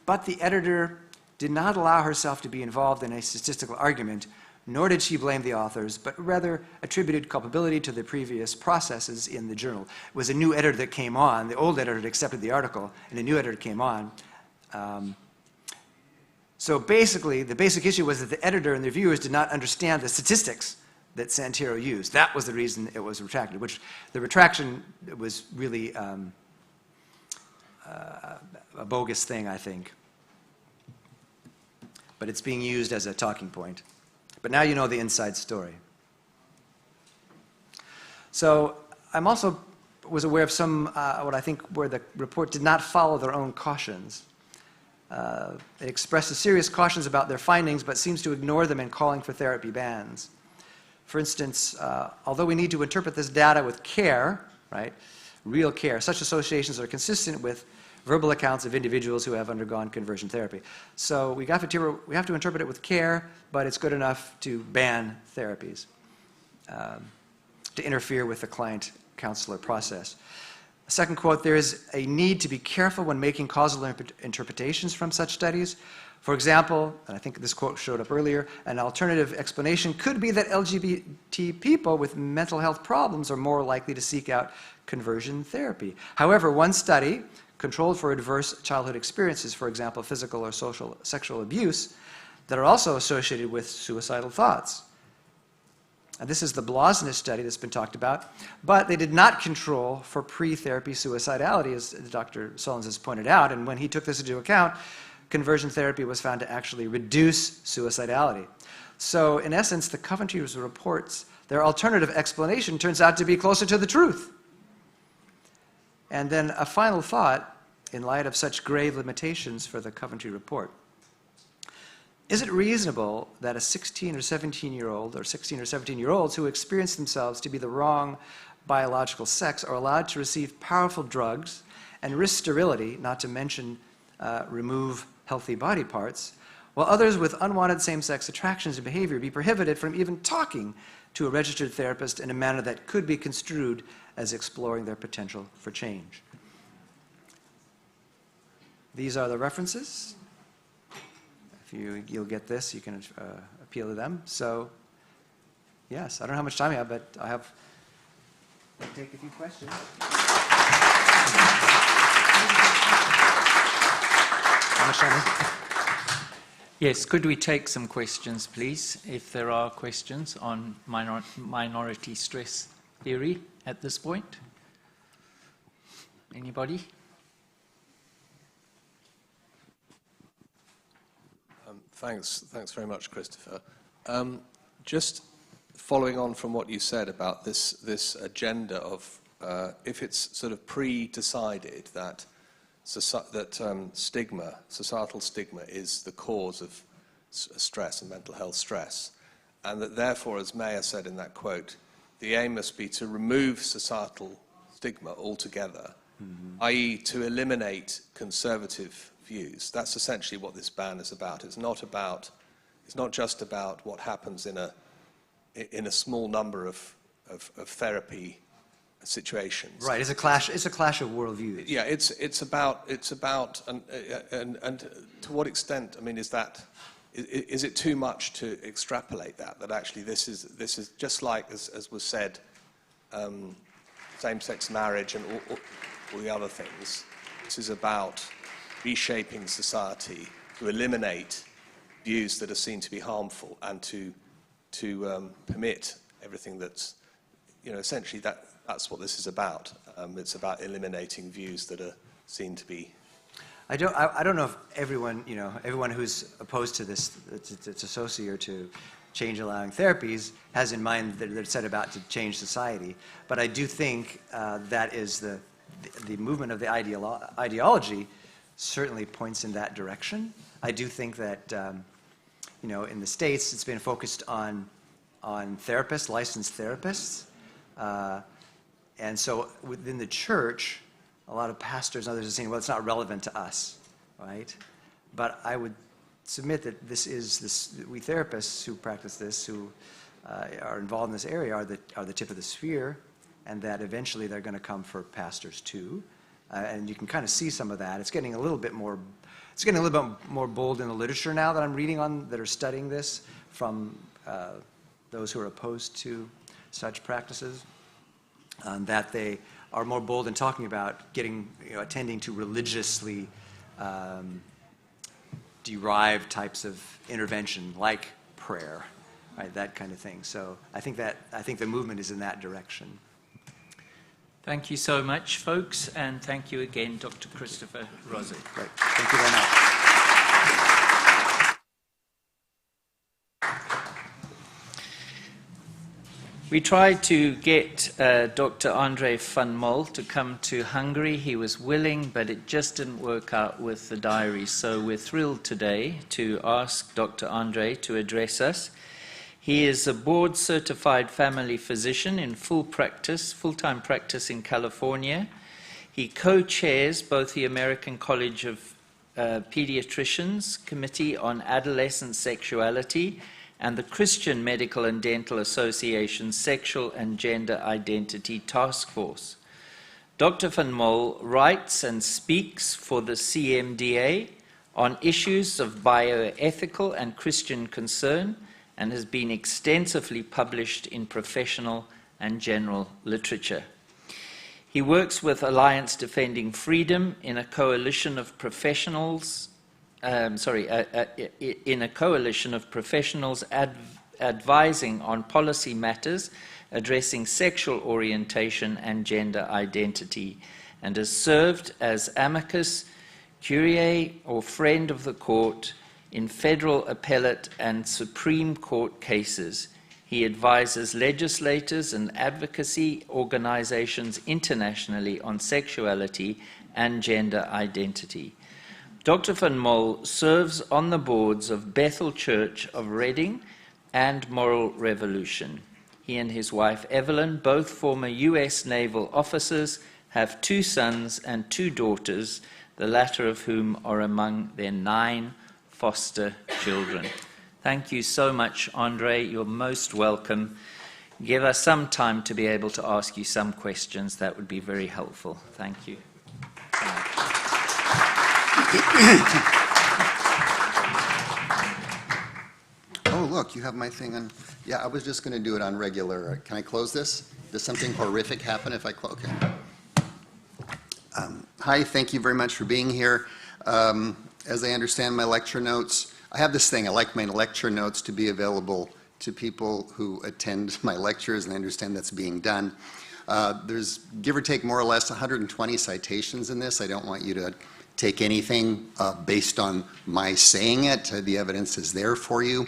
Speaker 16: But the editor did not allow herself to be involved in a statistical argument, nor did she blame the authors, but rather attributed culpability to the previous processes in the journal. It was a new editor that came on. The old editor had accepted the article, and a new editor came on. So basically, the basic issue was that the editor and the reviewers did not understand the statistics that Santero used. That was the reason it was retracted, which the retraction was really a bogus thing, I think. But it's being used as a talking point. But now you know the inside story. So I'm also was aware of some, what I think where the report did not follow their own cautions. It expresses serious cautions about their findings, but seems to ignore them in calling for therapy bans. For instance, although we need to interpret this data with care, right, real care, such associations are consistent with verbal accounts of individuals who have undergone conversion therapy. So we have to interpret it with care, but it's good enough to ban therapies, to interfere with the client-counselor process. Second quote, there is a need to be careful when making causal interpretations from such studies. For example, and I think this quote showed up earlier, an alternative explanation could be that LGBT people with mental health problems are more likely to seek out conversion therapy. However, one study, controlled for adverse childhood experiences, for example, physical or sexual abuse, that are also associated with suicidal thoughts. And this is the Blosnish study that's been talked about, but they did not control for pre-therapy suicidality, as Dr. Sullins has pointed out, and when he took this into account, conversion therapy was found to actually reduce suicidality. So in essence, the Coventry reports, their alternative explanation turns out to be closer to the truth. And then a final thought, in light of such grave limitations for the Coventry report. Is it reasonable that a 16 or 17-year-old or 16 or 17-year-olds who experience themselves to be the wrong biological sex are allowed to receive powerful drugs and risk sterility, not to mention remove healthy body parts, while others with unwanted same-sex attractions and behavior be prohibited from even talking to a registered therapist in a manner that could be construed as exploring their potential for change? These are the references. If you'll get this, you can appeal to them. So, yes, I don't know how much time I have, but I'll take a few questions. How much time?
Speaker 1: Yes, could we take some questions, please, if there are questions on minority stress theory at this point? Anybody?
Speaker 17: Thanks very much, Christopher. Just following on from what you said about this agenda of if it's sort of pre-decided that stigma, societal stigma, is the cause of stress and mental health stress, and that therefore, as Mayer said in that quote, the aim must be to remove societal stigma altogether, i.e. to eliminate conservative views. That's essentially what this ban is about. It's not just about what happens in a small number of therapy situations.
Speaker 16: Right. It's a clash of worldviews.
Speaker 17: Yeah. It's about and to what extent? I mean, is it too much to extrapolate that actually this is just like as was said, same-sex marriage and all the other things. This is about reshaping society to eliminate views that are seen to be harmful and to permit everything that's, essentially that's what this is about. It's about eliminating views that are seen to be.
Speaker 16: I don't know if everyone who's opposed to this, to SOCI or to change allowing therapies, has in mind that they're set about to change society. But I do think that is the movement of the ideology certainly points in that direction. I do think that, in the States, it's been focused on therapists, licensed therapists. And so within the church, a lot of pastors and others are saying, well, it's not relevant to us, right? But I would submit that we therapists who practice this, who are involved in this area, are the tip of the spear, and that eventually they're going to come for pastors too. And you can kind of see some of that. It's getting a little bit more bold in the literature now that I'm reading on, that are studying this from those who are opposed to such practices, that they are more bold in talking about attending to religiously derived types of intervention, like prayer, right? That kind of thing. So I think the movement is in that direction.
Speaker 1: Thank you so much, folks, and thank you again, Dr. Christopher Rossi.
Speaker 16: Great. Thank you very much.
Speaker 1: We tried to get Dr. Andre van Mol to come to Hungary. He was willing, but it just didn't work out with the diary. So we're thrilled today to ask Dr. Andre to address us. He is a board-certified family physician in full-time practice in California. He co-chairs both the American College of Pediatricians Committee on Adolescent Sexuality and the Christian Medical and Dental Association's Sexual and Gender Identity Task Force. Dr. van Mol writes and speaks for the CMDA on issues of bioethical and Christian concern and has been extensively published in professional and general literature. He works with Alliance Defending Freedom in a coalition of professionals advising on policy matters addressing sexual orientation and gender identity, and has served as amicus curiae or friend of the court in federal appellate and Supreme Court cases. He advises legislators and advocacy organizations internationally on sexuality and gender identity. Dr. van Mol serves on the boards of Bethel Church of Reading and Moral Revolution. He and his wife Evelyn, both former US naval officers, have 2 sons and 2 daughters, the latter of whom are among their 9 foster children. Thank you so much, Andre. You're most welcome. Give us some time to be able to ask you some questions. That would be very helpful. Thank you.
Speaker 18: Oh, look, you have my thing on. Yeah, I was just going to do it on regular. Can I close this? Does something horrific happen if I close? Okay. Hi, thank you very much for being here. As I understand my lecture notes, I have this thing. I like my lecture notes to be available to people who attend my lectures, and I understand that's being done. There's, give or take, more or less 120 citations in this. I don't want you to take anything based on my saying it. The evidence is there for you.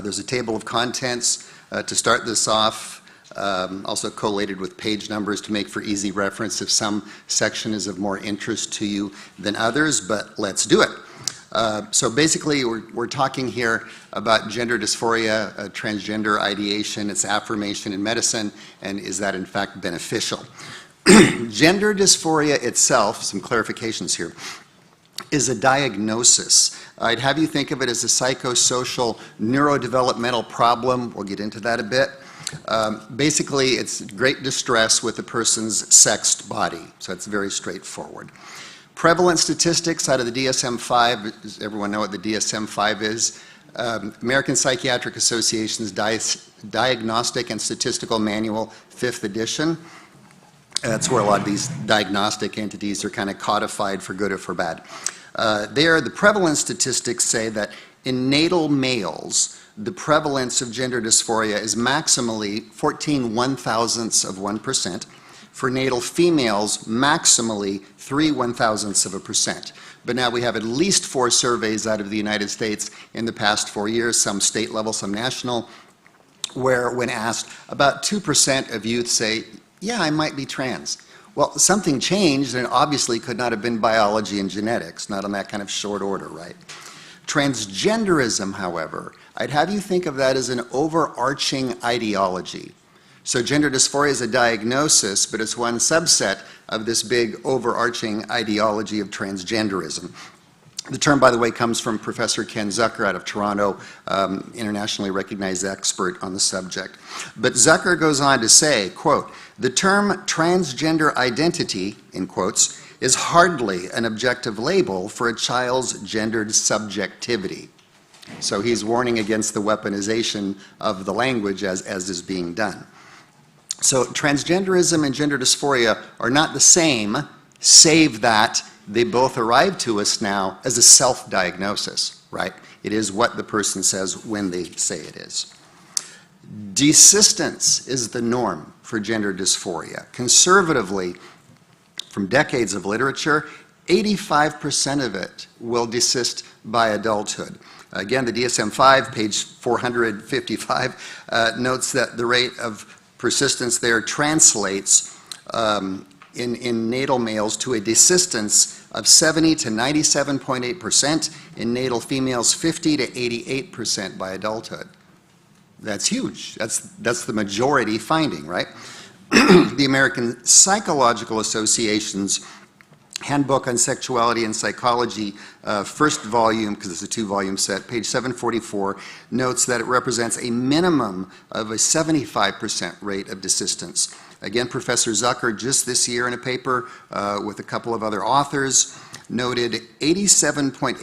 Speaker 18: There's a table of contents to start this off, also collated with page numbers to make for easy reference if some section is of more interest to you than others, but let's do it. So basically, we're talking here about gender dysphoria, transgender ideation, its affirmation in medicine, and is that in fact beneficial? Gender dysphoria itself, some clarifications here, is a diagnosis. I'd have you think of it as a psychosocial neurodevelopmental problem. We'll get into that a bit. Basically, it's great distress with a person's sexed body, so it's very straightforward. Prevalent statistics out of the DSM-5, does everyone know what the DSM-5 is? American Psychiatric Association's Diagnostic and Statistical Manual, 5th edition. That's where a lot of these diagnostic entities are kind of codified for good or for bad. There, the prevalence statistics say that in natal males, the prevalence of gender dysphoria is maximally 14 one-thousandths of 1%. For natal females, maximally 3 one-thousandths of a percent. But now we have at least 4 surveys out of the United States in the past 4 years, some state level, some national, where when asked, about 2% of youth say, yeah, I might be trans. Well, something changed, and it obviously could not have been biology and genetics, not on that kind of short order, right? Transgenderism, however, I'd have you think of that as an overarching ideology. So gender dysphoria is a diagnosis, but it's one subset of this big overarching ideology of transgenderism. The term, by the way, comes from Professor Ken Zucker out of Toronto, internationally recognized expert on the subject. But Zucker goes on to say, quote, the term transgender identity, in quotes, is hardly an objective label for a child's gendered subjectivity. So he's warning against the weaponization of the language as is being done. So transgenderism and gender dysphoria are not the same, save that they both arrive to us now as a self-diagnosis, right? It is what the person says when they say it is. Desistance is the norm for gender dysphoria. Conservatively, from decades of literature, 85% of it will desist by adulthood. Again, the DSM-5, page 455, notes that the rate of persistence there translates in natal males to a desistance of 70 to 97.8%, in natal females 50 to 88% by adulthood. That's huge. That's the majority finding, right? The American Psychological Association's Handbook on Sexuality and Psychology, first volume, because it's a 2-volume set, page 744, notes that it represents a minimum of a 75% rate of desistance. Again, Professor Zucker, just this year in a paper with a couple of other authors, noted 87.8%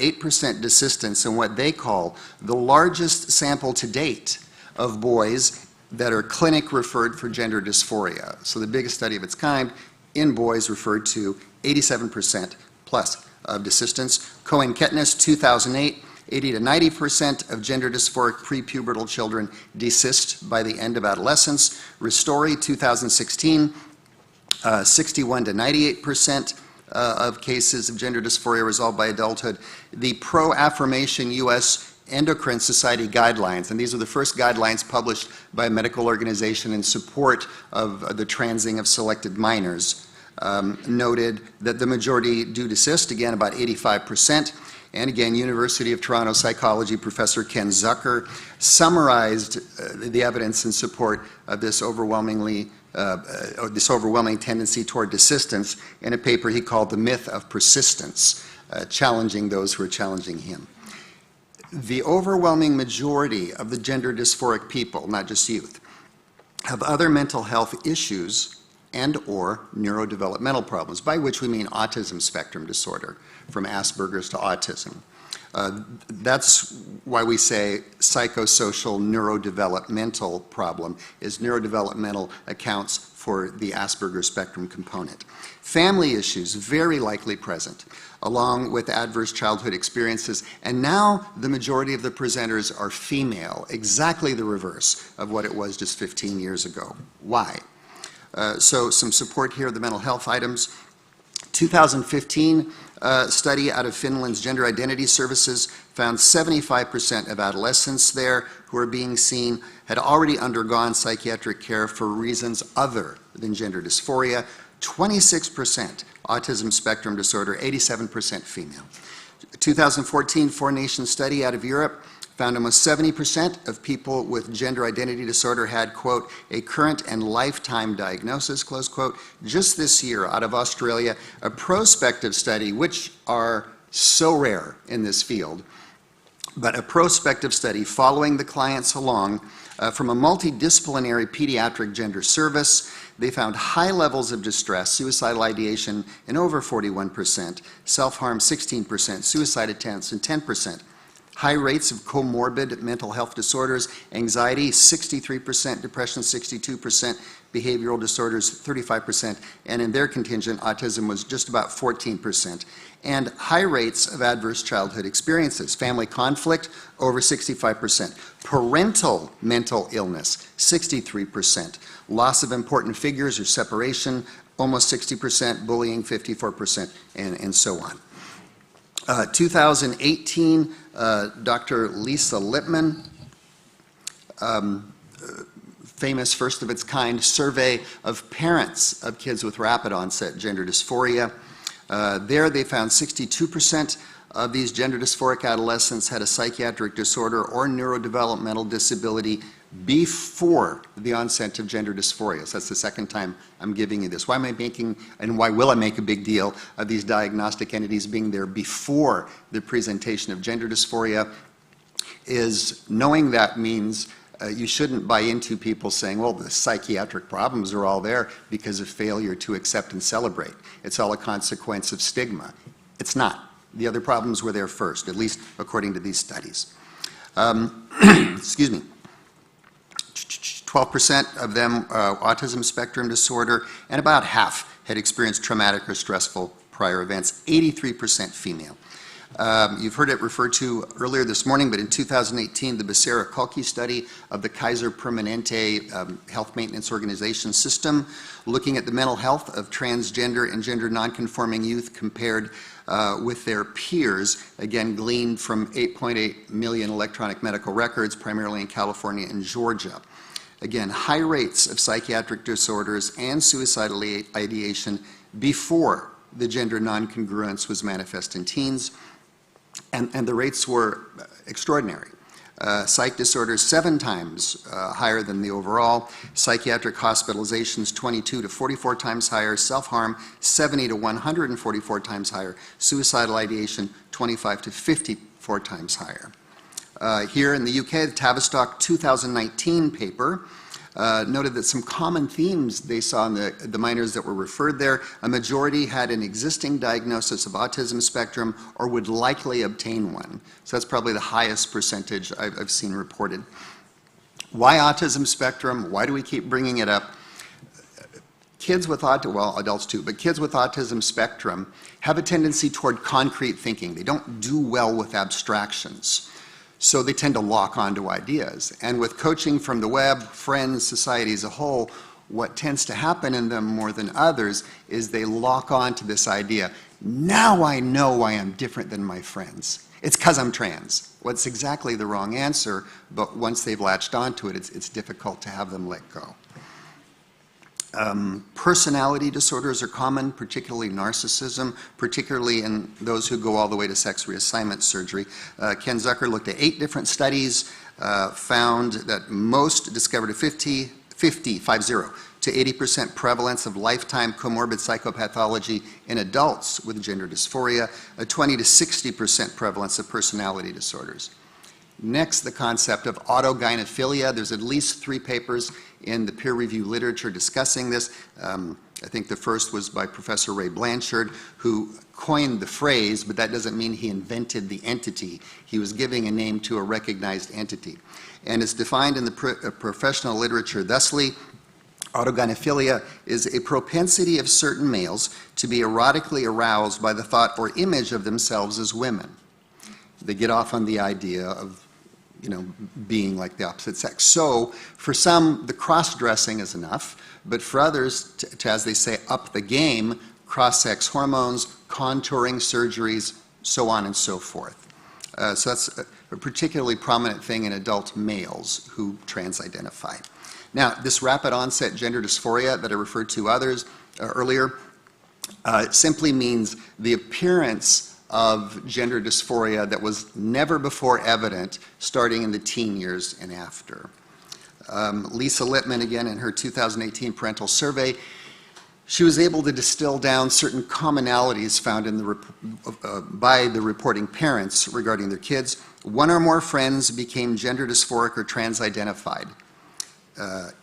Speaker 18: desistance in what they call the largest sample to date of boys that are clinic referred for gender dysphoria. So the biggest study of its kind in boys referred to 87% plus of desistance. Cohen-Ketnes, 2008, 80 to 90% of gender dysphoric prepubertal children desist by the end of adolescence. Ristori, 2016, 61 to 98% of cases of gender dysphoria resolved by adulthood. The Pro-Affirmation U.S. Endocrine Society guidelines, and these are the first guidelines published by a medical organization in support of the transing of selected minors, noted that the majority do desist, again about 85%. And again, University of Toronto psychology professor Ken Zucker summarized the evidence in support of this overwhelming tendency toward desistance in a paper he called The Myth of Persistence, challenging those who are challenging him. The overwhelming majority of the gender dysphoric people, not just youth, have other mental health issues and or neurodevelopmental problems, by which we mean autism spectrum disorder, from Asperger's to autism. That's why we say psychosocial neurodevelopmental problem, is neurodevelopmental accounts for the Asperger's spectrum component. Family issues very likely present, along with adverse childhood experiences, and now the majority of the presenters are female, exactly the reverse of what it was just 15 years ago. Why? So some support here of the mental health items. 2015 study out of Finland's Gender Identity Services found 75% of adolescents there who are being seen had already undergone psychiatric care for reasons other than gender dysphoria. 26% autism spectrum disorder, 87% female. 2014 four-nation study out of Europe found almost 70% of people with gender identity disorder had, quote, a current and lifetime diagnosis, close quote. Just this year, out of Australia, a prospective study, which are so rare in this field, but a prospective study following the clients along from a multidisciplinary pediatric gender service. They found high levels of distress, suicidal ideation in over 41%, self-harm 16%, suicide attempts in 10%. High rates of comorbid mental health disorders, anxiety 63%, depression 62%, behavioral disorders 35%, and in their contingent, autism was just about 14%. And high rates of adverse childhood experiences, family conflict over 65%, parental mental illness 63%, loss of important figures or separation almost 60%, bullying 54%, and so on. 2018, Dr. Lisa Lippman, famous first of its kind survey of parents of kids with rapid onset gender dysphoria. There they found 62% of these gender dysphoric adolescents had a psychiatric disorder or neurodevelopmental disability before the onset of gender dysphoria. So that's the second time I'm giving you this. Why am I making, and why will I make a big deal of these diagnostic entities being there before the presentation of gender dysphoria? Is knowing that means you shouldn't buy into people saying, well, the psychiatric problems are all there because of failure to accept and celebrate. It's all a consequence of stigma. It's not. The other problems were there first, at least according to these studies. Excuse me. 12% of them autism spectrum disorder, and about half had experienced traumatic or stressful prior events, 83% female. You've heard it referred to earlier this morning, but in 2018, the Becerra-Kulke study of the Kaiser Permanente Health Maintenance Organization system, looking at the mental health of transgender and gender nonconforming youth, compared with their peers, again gleaned from 8.8 million electronic medical records, primarily in California and Georgia. Again, high rates of psychiatric disorders and suicidal ideation before the gender non-congruence was manifest in teens, and the rates were extraordinary. Psych disorders 7 times higher than the overall, psychiatric hospitalizations 22 to 44 times higher, self-harm 70 to 144 times higher, suicidal ideation 25 to 54 times higher. Here in the UK, the Tavistock 2019 paper noted that some common themes they saw in the minors that were referred there. A majority had an existing diagnosis of autism spectrum or would likely obtain one. So that's probably the highest percentage I've seen reported. Why autism spectrum? Why do we keep bringing it up? Kids with autism, well, adults too, but kids with autism spectrum have a tendency toward concrete thinking. They don't do well with abstractions. So they tend to lock onto ideas. And with coaching from the web, friends, society as a whole, what tends to happen in them more than others is they lock on to this idea. Now I know why I'm different than my friends. It's because I'm trans. Well, it's exactly the wrong answer, but once they've latched onto it, it's difficult to have them let go. Personality disorders are common, particularly narcissism, particularly in those who go all the way to sex reassignment surgery. Ken Zucker looked at 8 different studies, found that most discovered a 50 to 80% prevalence of lifetime comorbid psychopathology in adults with gender dysphoria, a 20 to 60% prevalence of personality disorders. Next, the concept of autogynephilia. There's at least 3 papers in the peer-reviewed literature discussing this. I think the first was by Professor Ray Blanchard, who coined the phrase, but that doesn't mean he invented the entity. He was giving a name to a recognized entity. And it's defined in the professional literature thusly: autogynephilia is a propensity of certain males to be erotically aroused by the thought or image of themselves as women. They get off on the idea of being like the opposite sex. So for some, the cross-dressing is enough, but for others, to, as they say, up the game, cross-sex hormones, contouring surgeries, so on and so forth. So that's a particularly prominent thing in adult males who trans-identify. Now, this rapid onset gender dysphoria that I referred to earlier simply means the appearance of gender dysphoria that was never before evident starting in the teen years and after. Lisa Littman, again, in her 2018 parental survey, she was able to distill down certain commonalities found in by the reporting parents regarding their kids. 1 or more friends became gender dysphoric or trans-identified.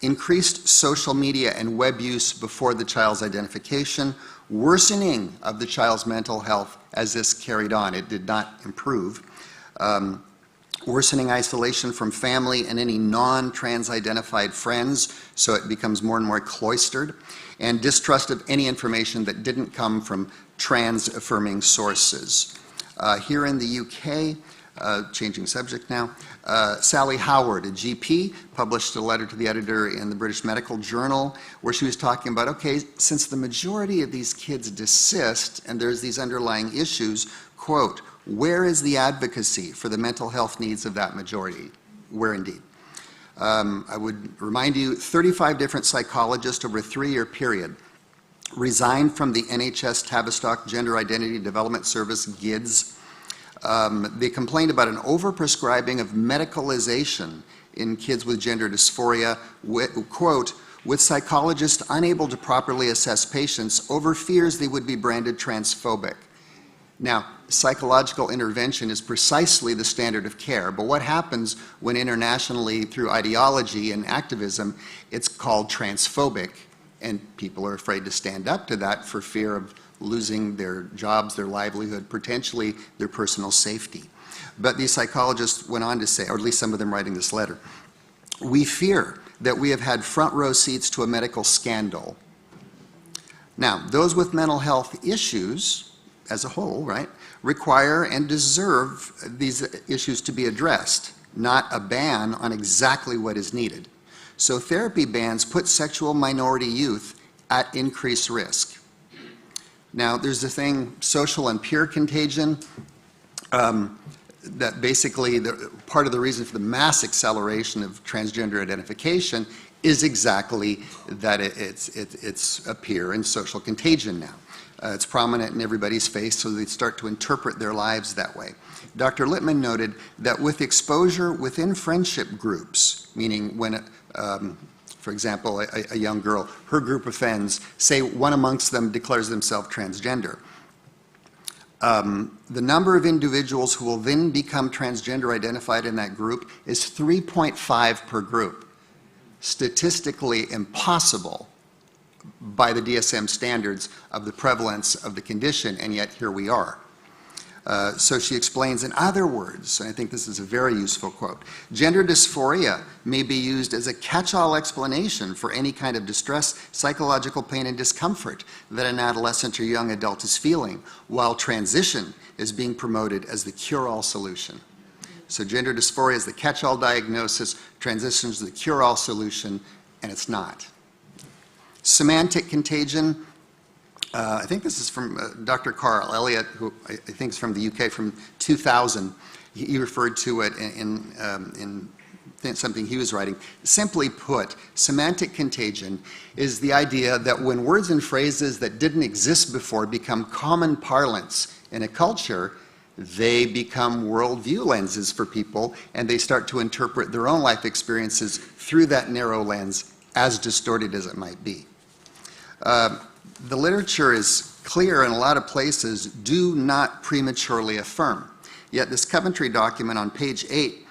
Speaker 18: Increased social media and web use before the child's identification, worsening of the child's mental health as this carried on. It did not improve. Worsening isolation from family and any non-trans identified friends, so it becomes more and more cloistered, and distrust of any information that didn't come from trans-affirming sources. Here in the UK, changing subject now, Sally Howard, a GP, published a letter to the editor in the British Medical Journal where she was talking about, okay, since the majority of these kids desist and there's these underlying issues, quote, where is the advocacy for the mental health needs of that majority? Where indeed? I would remind you, 35 different psychologists over a 3-year period resigned from the NHS Tavistock Gender Identity Development Service, GIDS. They complained about an overprescribing of medicalization in kids with gender dysphoria, quote, with psychologists unable to properly assess patients over fears they would be branded transphobic. Now, psychological intervention is precisely the standard of care, but what happens when internationally, through ideology and activism, it's called transphobic, and people are afraid to stand up to that for fear of losing their jobs, their livelihood, potentially their personal safety. But these psychologists went on to say, or at least some of them writing this letter, we fear that we have had front row seats to a medical scandal. Now, those with mental health issues, as a whole, right, require and deserve these issues to be addressed, not a ban on exactly what is needed. So therapy bans put sexual minority youth at increased risk. Now, there's the thing, social and peer contagion, that basically part of the reason for the mass acceleration of transgender identification is exactly that it's a peer and social contagion now. It's prominent in everybody's face, so they start to interpret their lives that way. Dr. Littman noted that with exposure within friendship groups, meaning when, for example, a young girl, her group of friends, say one amongst them declares themselves transgender, the number of individuals who will then become transgender identified in that group is 3.5 per group. Statistically impossible by the DSM standards of the prevalence of the condition, and yet here we are. So she explains, in other words, and I think this is a very useful quote, gender dysphoria may be used as a catch-all explanation for any kind of distress, psychological pain, and discomfort that an adolescent or young adult is feeling, while transition is being promoted as the cure-all solution. So gender dysphoria is the catch-all diagnosis, transition is the cure-all solution, and it's not. Semantic contagion, I think this is from Dr. Carl Elliott, who I think is from the UK, from 2000. He referred to it in something he was writing. Simply put, semantic contagion is the idea that when words and phrases that didn't exist before become common parlance in a culture, they become worldview lenses for people, and they start to interpret their own life experiences through that narrow lens, as distorted as it might be. The literature is clear in a lot of places, do not prematurely affirm. Yet this Coventry document on page 8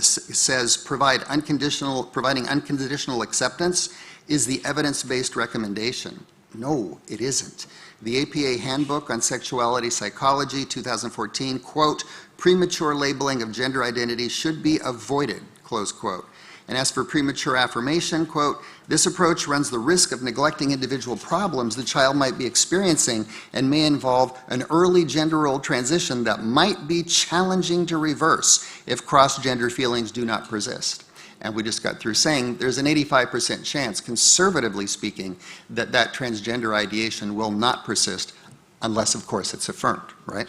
Speaker 18: says providing unconditional acceptance is the evidence-based recommendation. No, it isn't. The APA Handbook on Sexuality Psychology, 2014, quote, premature labeling of gender identity should be avoided, close quote. And as for premature affirmation, quote, this approach runs the risk of neglecting individual problems the child might be experiencing and may involve an early gender role transition that might be challenging to reverse if cross-gender feelings do not persist. And we just got through saying there's an 85% chance, conservatively speaking, that that transgender ideation will not persist unless, of course, it's affirmed, right?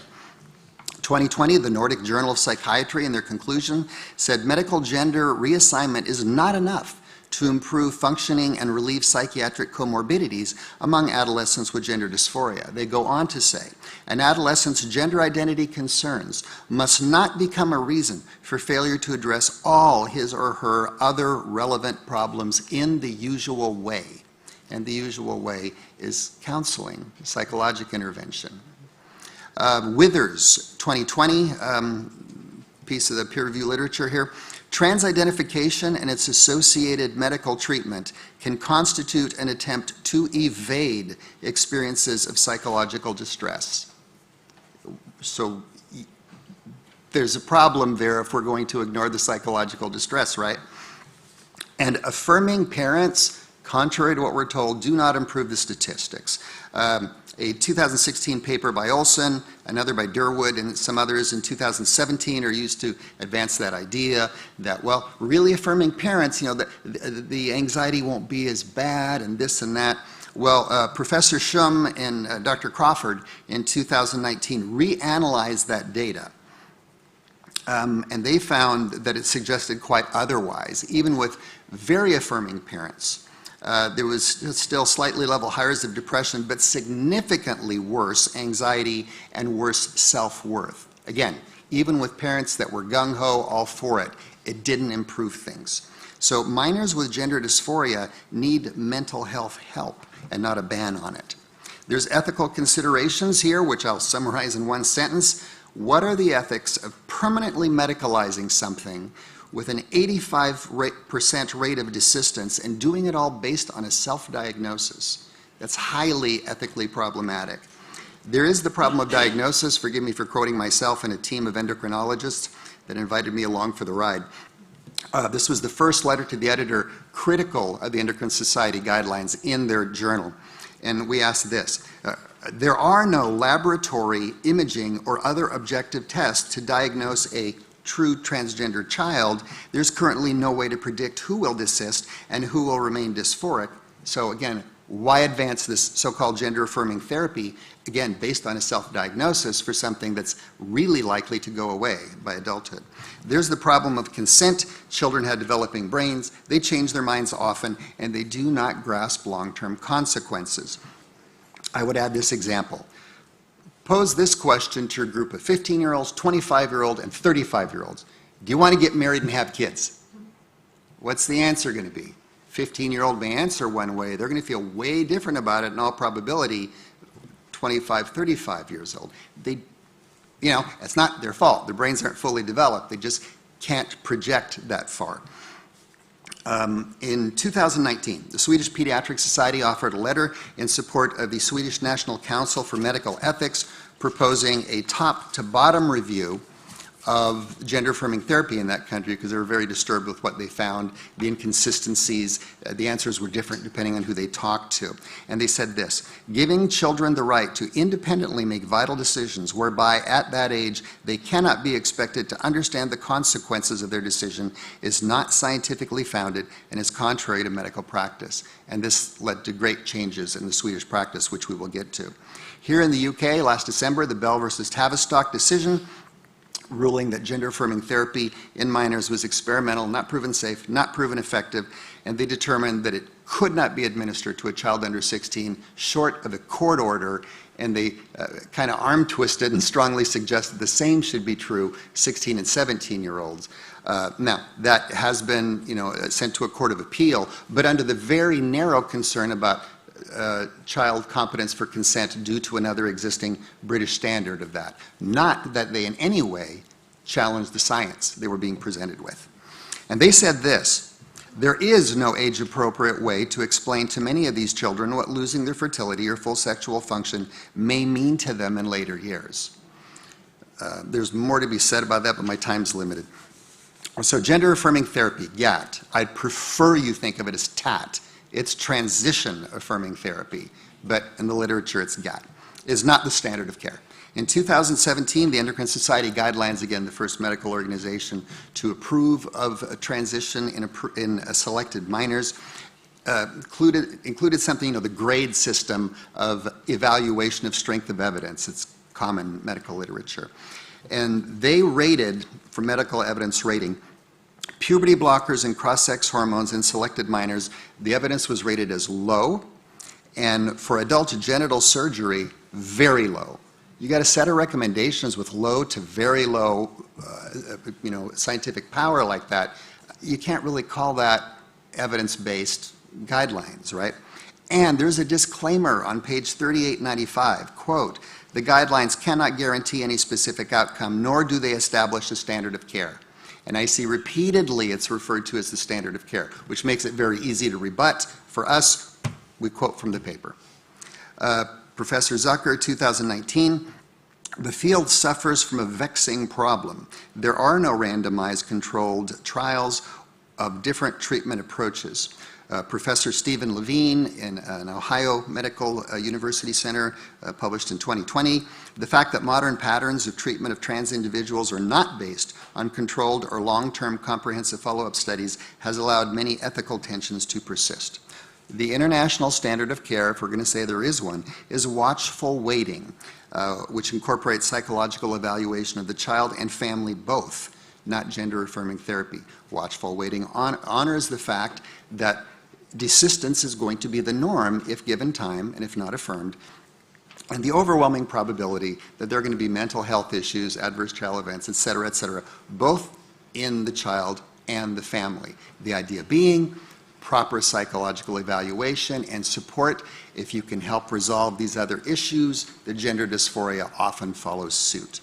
Speaker 18: 2020, the Nordic Journal of Psychiatry, in their conclusion, said medical gender reassignment is not enough to improve functioning and relieve psychiatric comorbidities among adolescents with gender dysphoria. They go on to say, an adolescent's gender identity concerns must not become a reason for failure to address all his or her other relevant problems in the usual way. And the usual way is counseling, psychological intervention. Withers, 2020, piece of the peer review literature here. Trans identification and its associated medical treatment can constitute an attempt to evade experiences of psychological distress. So there's a problem there if we're going to ignore the psychological distress, right? And affirming parents, contrary to what we're told, do not improve the statistics. A 2016 paper by Olson, another by Durwood, and some others in 2017 are used to advance that idea that, well, really affirming parents, you know, the anxiety won't be as bad and this and that. Well, Professor Shum and Dr. Crawford in 2019 reanalyzed that data. And they found that it suggested quite otherwise, even with very affirming parents. There was still slightly level higher of depression, but significantly worse anxiety and worse self-worth. Again, even with parents that were gung-ho, all for it, it didn't improve things. So minors with gender dysphoria need mental health help and not a ban on it. There's ethical considerations here, which I'll summarize in one sentence. What are the ethics of permanently medicalizing something with an 85% rate of desistance and doing it all based on a self-diagnosis? That's highly ethically problematic. There is the problem of diagnosis. Forgive me for quoting myself and a team of endocrinologists that invited me along for the ride. This was the first letter to the editor critical of the Endocrine Society guidelines in their journal. And we asked this, there are no laboratory, imaging, or other objective tests to diagnose a true transgender child. There's currently no way to predict who will desist and who will remain dysphoric. So again, Why advance this so-called gender-affirming therapy, again, based on a self-diagnosis for something that's really likely to go away by adulthood? There's the problem of consent. Children have developing brains. They change their minds often, and they do not grasp long-term consequences. I would add this example. Pose this question to a group of 15-year-olds, 25-year-olds, and 35-year-olds. Do you want to get married and have kids? What's the answer going to be? 15-year-old may answer one way. They're going to feel way different about it in all probability 25, 35 years old. They, it's not their fault. Their brains aren't fully developed. They just can't project that far. In 2019, the Swedish Pediatric Society offered a letter in support of the Swedish National Council for Medical Ethics proposing a top-to-bottom review of gender-affirming therapy in that country because they were very disturbed with what they found, the inconsistencies. The answers were different depending on who they talked to. And they said this: giving children the right to independently make vital decisions whereby at that age they cannot be expected to understand the consequences of their decision is not scientifically founded and is contrary to medical practice. And this led to great changes in the Swedish practice, which we will get to. Here in the UK, last December, the Bell versus Tavistock decision ruling that gender-affirming therapy in minors was experimental, not proven safe, not proven effective, and they determined that it could not be administered to a child under 16 short of a court order, and they kind of arm-twisted and strongly suggested the same should be true 16 and 17-year-olds. Now, that has been sent to a court of appeal, but under the very narrow concern about child competence for consent due to another existing British standard of that. Not that they in any way challenged the science they were being presented with. And they said this: there is no age-appropriate way to explain to many of these children what losing their fertility or full sexual function may mean to them in later years. There's more to be said about that, but my time's limited. So gender-affirming therapy, GAT, I'd prefer you think of it as TAT. It's transition-affirming therapy, but in the literature it's GAT, is not the standard of care. In 2017, the Endocrine Society Guidelines, again, the first medical organization to approve of a transition in selected minors, included something, the grade system of evaluation of strength of evidence. It's common medical literature. And they rated, for medical evidence rating, puberty blockers and cross-sex hormones in selected minors. The evidence was rated as low, and for adult genital surgery, very low. You got a set of recommendations with low to very low, scientific power like that. You can't really call that evidence-based guidelines, right? And there's a disclaimer on page 3895, quote, "The guidelines cannot guarantee any specific outcome, nor do they establish a standard of care." And I see repeatedly it's referred to as the standard of care, which makes it very easy to rebut. For us, we quote from the paper. Professor Zucker, 2019, "The field suffers from a vexing problem. There are no randomized controlled trials of different treatment approaches." Professor Stephen Levine in an Ohio Medical University Center published in 2020, "The fact that modern patterns of treatment of trans individuals are not based on controlled or long-term comprehensive follow-up studies has allowed many ethical tensions to persist. The international standard of care, if we're going to say there is one, is watchful waiting, which incorporates psychological evaluation of the child and family both, not gender-affirming therapy. Watchful waiting honors the fact that desistance is going to be the norm if given time and if not affirmed, and the overwhelming probability that there are going to be mental health issues, adverse child events, et cetera, both in the child and the family. The idea being proper psychological evaluation and support. If you can help resolve these other issues, the gender dysphoria often follows suit.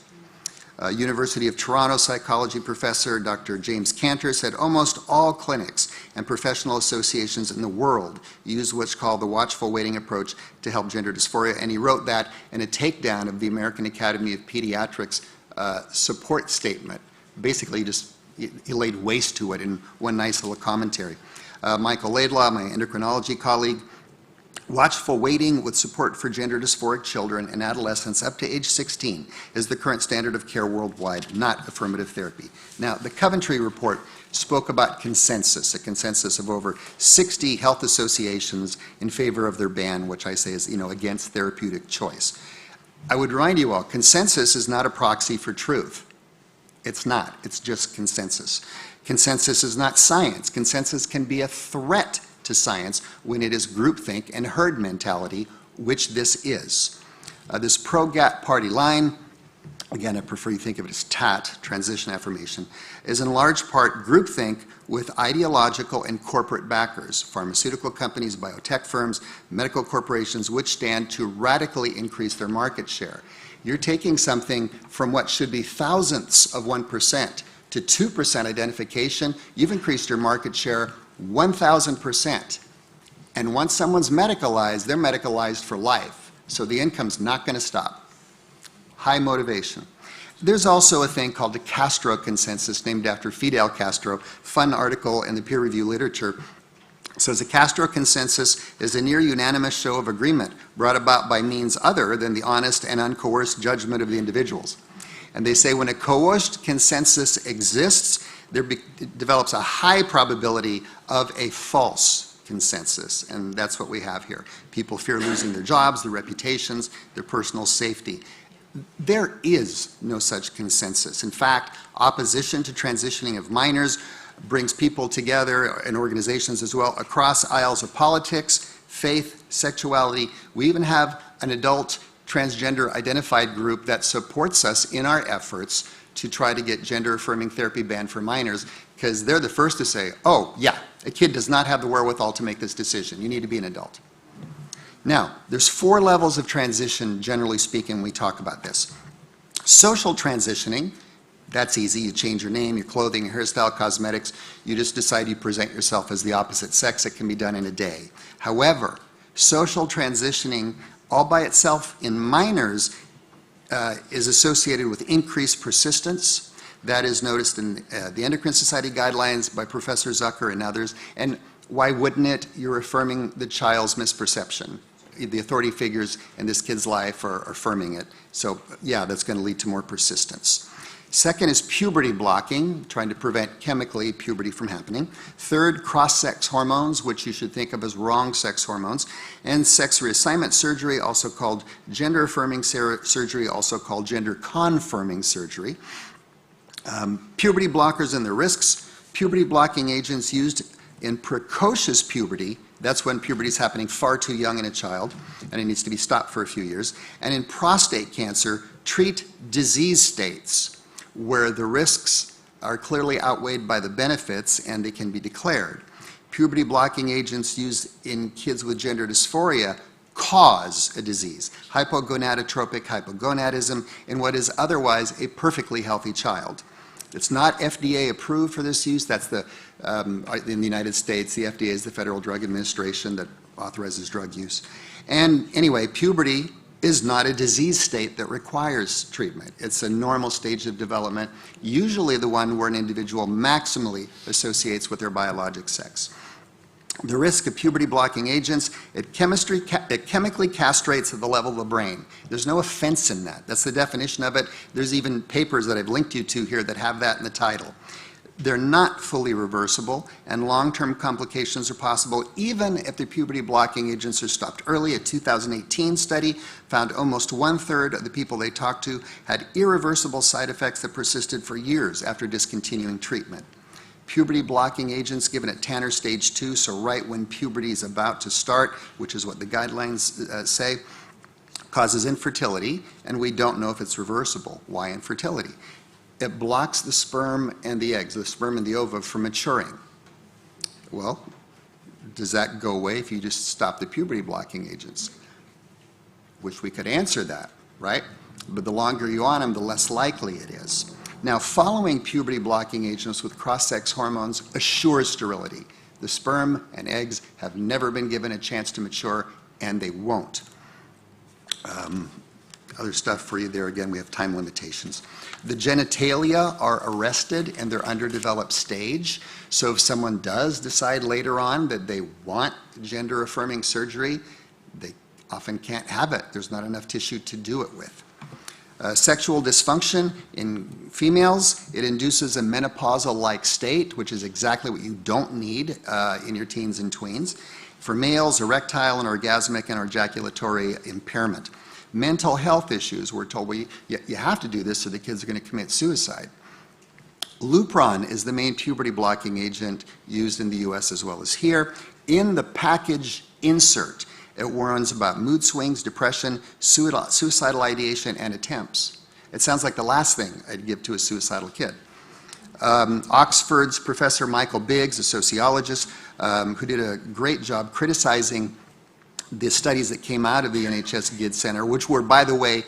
Speaker 18: University of Toronto psychology professor Dr. James Cantor said almost all clinics and professional associations in the world use what's called the watchful waiting approach to help gender dysphoria, and he wrote that in a takedown of the American Academy of Pediatrics support statement. Basically, he laid waste to it in one nice little commentary. Michael Laidlaw, my endocrinology colleague, Watchful waiting with support for gender dysphoric children and adolescents up to age 16 is the current standard of care worldwide, not affirmative therapy. Now, the Coventry report spoke about consensus, a consensus of over 60 health associations in favor of their ban, which I say is, against therapeutic choice. I would remind you all, consensus is not a proxy for truth. It's not. It's just consensus. Consensus is not science. Consensus can be a threat to science when it is groupthink and herd mentality, which this is. This pro-GATT party line, again, I prefer you think of it as TAT, transition affirmation, is in large part groupthink with ideological and corporate backers, pharmaceutical companies, biotech firms, medical corporations, which stand to radically increase their market share. You're taking something from what should be thousandths of 1% to 2% identification. You've increased your market share 1,000%. And once someone's medicalized, they're medicalized for life. So the income's not going to stop. High motivation. There's also a thing called the Castro consensus, named after Fidel Castro. Fun article in the peer review literature. Says the Castro consensus is a near unanimous show of agreement brought about by means other than the honest and uncoerced judgment of the individuals. And they say when a coerced consensus exists, there develops a high probability of a false consensus. And that's what we have here. People fear losing their jobs, their reputations, their personal safety. There is no such consensus. In fact, opposition to transitioning of minors brings people together, and organizations as well, across aisles of politics, faith, sexuality. We even have an adult transgender identified group that supports us in our efforts to try to get gender-affirming therapy banned for minors, because they're the first to say, oh, yeah, a kid does not have the wherewithal to make this decision. You need to be an adult. Now, there's 4 levels of transition, generally speaking, when we talk about this. Social transitioning, that's easy. You change your name, your clothing, your hairstyle, cosmetics. You just decide you present yourself as the opposite sex. It can be done in a day. However, social transitioning all by itself in minors is associated with increased persistence. That is noticed in the Endocrine Society guidelines by Professor Zucker and others. And why wouldn't it? You're affirming the child's misperception. The authority figures in this kid's life are affirming it. So yeah, that's going to lead to more persistence. Second is puberty blocking, trying to prevent chemically puberty from happening. Third, cross-sex hormones, which you should think of as wrong sex hormones. And sex reassignment surgery, also called gender-affirming surgery, also called gender-confirming surgery. Puberty blockers and their risks. Puberty blocking agents used in precocious puberty, that's when puberty is happening far too young in a child, and it needs to be stopped for a few years. And in prostate cancer, treat disease states where the risks are clearly outweighed by the benefits and they can be declared. Puberty blocking agents used in kids with gender dysphoria cause a disease, hypogonadotropic hypogonadism, in what is otherwise a perfectly healthy child. It's not FDA approved for this use. That's in the United States, the FDA is the Federal Drug Administration that authorizes drug use. And anyway, puberty is not a disease state that requires treatment. It's a normal stage of development, usually the one where an individual maximally associates with their biologic sex. The risk of puberty blocking agents, it chemically castrates at the level of the brain. There's no offense in that. That's the definition of it. There's even papers that I've linked you to here that have that in the title. They're not fully reversible, and long-term complications are possible even if the puberty blocking agents are stopped early. A 2018 study found almost 1/3 of the people they talked to had irreversible side effects that persisted for years after discontinuing treatment. Puberty blocking agents given at Tanner stage 2, so right when puberty is about to start, which is what the guidelines say, causes infertility, and we don't know if it's reversible. Why infertility? It blocks the sperm and the eggs, the sperm and the ova, from maturing. Well, does that go away if you just stop the puberty blocking agents? Wish we could answer that, right? But the longer you're on them, the less likely it is. Now, following puberty blocking agents with cross-sex hormones assures sterility. The sperm and eggs have never been given a chance to mature, and they won't. Other stuff for you there, again, we have time limitations. The genitalia are arrested in their underdeveloped stage. So if someone does decide later on that they want gender-affirming surgery, They often can't have it. There's not enough tissue to do it with. Sexual dysfunction in females, it induces a menopausal-like state, which is exactly what you don't need in your teens and tweens. For males, erectile and orgasmic and ejaculatory impairment. Mental health issues, we're told, well, you have to do this or the kids are going to commit suicide. Lupron is the main puberty blocking agent used in the US as well as here. In the package insert, it warns about mood swings, depression, suicidal ideation, and attempts. It sounds like the last thing I'd give to a suicidal kid. Oxford's Professor Michael Biggs, a sociologist, who did a great job criticizing the studies that came out of the NHS GID Center, which were, by the way,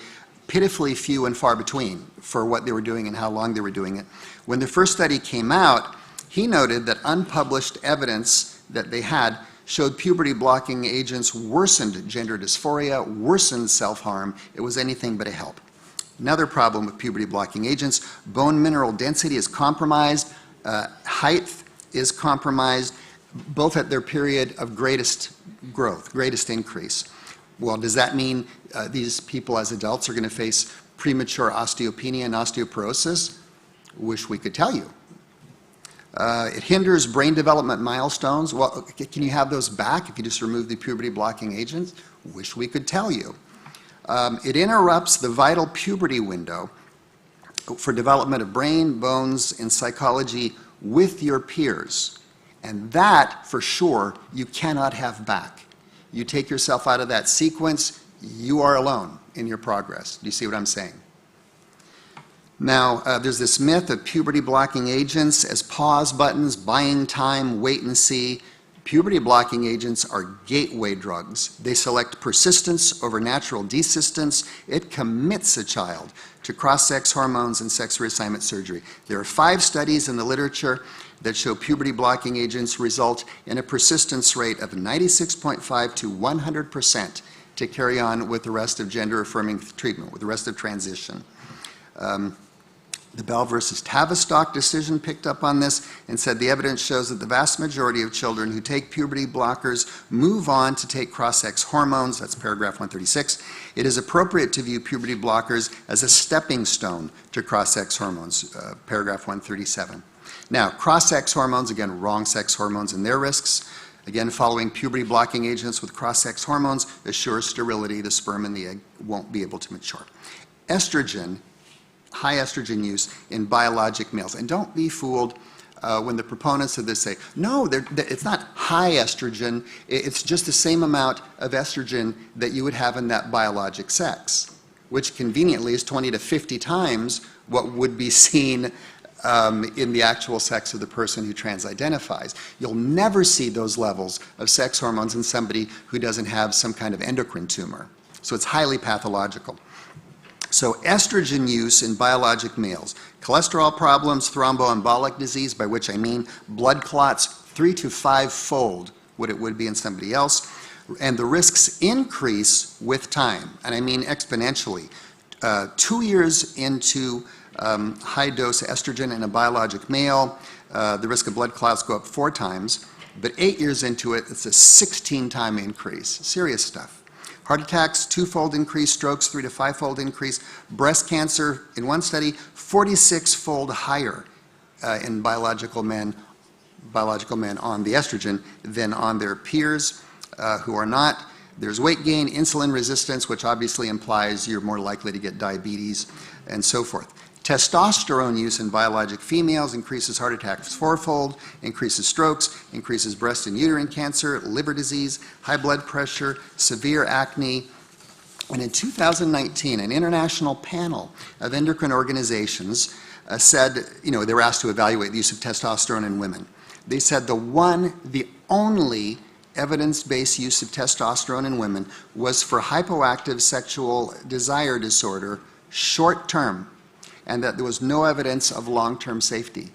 Speaker 18: pitifully few and far between for what they were doing and how long they were doing it. When the first study came out, he noted that unpublished evidence that they had showed puberty blocking agents worsened gender dysphoria, worsened self-harm. It was anything but a help. Another problem with puberty blocking agents, bone mineral density is compromised, height is compromised, both at their period of greatest growth, greatest increase. Well, does that mean these people as adults are going to face premature osteopenia and osteoporosis? Wish we could tell you. It hinders brain development milestones. Well, can you have those back if you just remove the puberty blocking agents? Wish we could tell you. It interrupts the vital puberty window for development of brain, bones, and psychology with your peers. And that, for sure, you cannot have back. You take yourself out of that sequence, you are alone in your progress. Do you see what I'm saying? Now, there's this myth of puberty blocking agents as pause buttons, buying time, wait and see. Puberty blocking agents are gateway drugs. They select persistence over natural desistance. It commits a child to cross-sex hormones and sex reassignment surgery. There are 5 studies in the literature that show puberty blocking agents result in a persistence rate of 96.5 to 100% to carry on with the rest of gender-affirming treatment, with the rest of transition. The Bell versus Tavistock decision picked up on this and said the evidence shows that the vast majority of children who take puberty blockers move on to take cross-sex hormones. That's paragraph 136. It is appropriate to view puberty blockers as a stepping stone to cross-sex hormones, paragraph 137. Now, cross-sex hormones, again, wrong sex hormones and their risks. Again, following puberty blocking agents with cross-sex hormones assures sterility. The sperm and the egg won't be able to mature. Estrogen, high estrogen use in biologic males. And don't be fooled when the proponents of this say, no, it's not high estrogen, it's just the same amount of estrogen that you would have in that biologic sex, which conveniently is 20 to 50 times what would be seen in the actual sex of the person who trans-identifies. You'll never see those levels of sex hormones in somebody who doesn't have some kind of endocrine tumor. So it's highly pathological. So estrogen use in biologic males, cholesterol problems, thromboembolic disease, by which I mean blood clots 3 to 5-fold what it would be in somebody else, and the risks increase with time, and I mean exponentially. 2 years into high-dose estrogen in a biologic male, the risk of blood clots go up 4 times, but 8 years into it, it's a 16-time increase. Serious stuff. Heart attacks, 2-fold increase, strokes, 3 to 5-fold increase. Breast cancer, in one study, 46-fold higher in biological men on the estrogen than on their peers who are not. There's weight gain, insulin resistance, which obviously implies you're more likely to get diabetes, and so forth. Testosterone use in biologic females increases heart attacks 4-fold, increases strokes, increases breast and uterine cancer, liver disease, high blood pressure, severe acne. And in 2019, an international panel of endocrine organizations said, they were asked to evaluate the use of testosterone in women. They said the only evidence-based use of testosterone in women was for hypoactive sexual desire disorder, short-term, and that there was no evidence of long-term safety.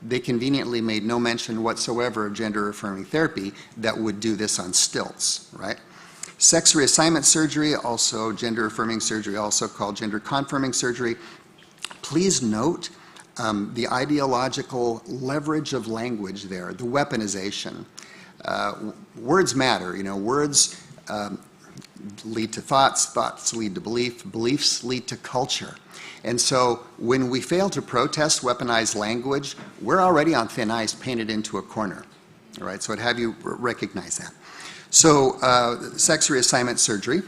Speaker 18: They conveniently made no mention whatsoever of gender-affirming therapy that would do this on stilts, right? Sex reassignment surgery, also gender-affirming surgery, also called gender-confirming surgery. Please note the ideological leverage of language there, the weaponization. Words matter, words lead to thoughts, thoughts lead to belief, beliefs lead to culture. And so when we fail to protest weaponized language, we're already on thin ice, painted into a corner. All right, so I'd have you recognize that. So sex reassignment surgery,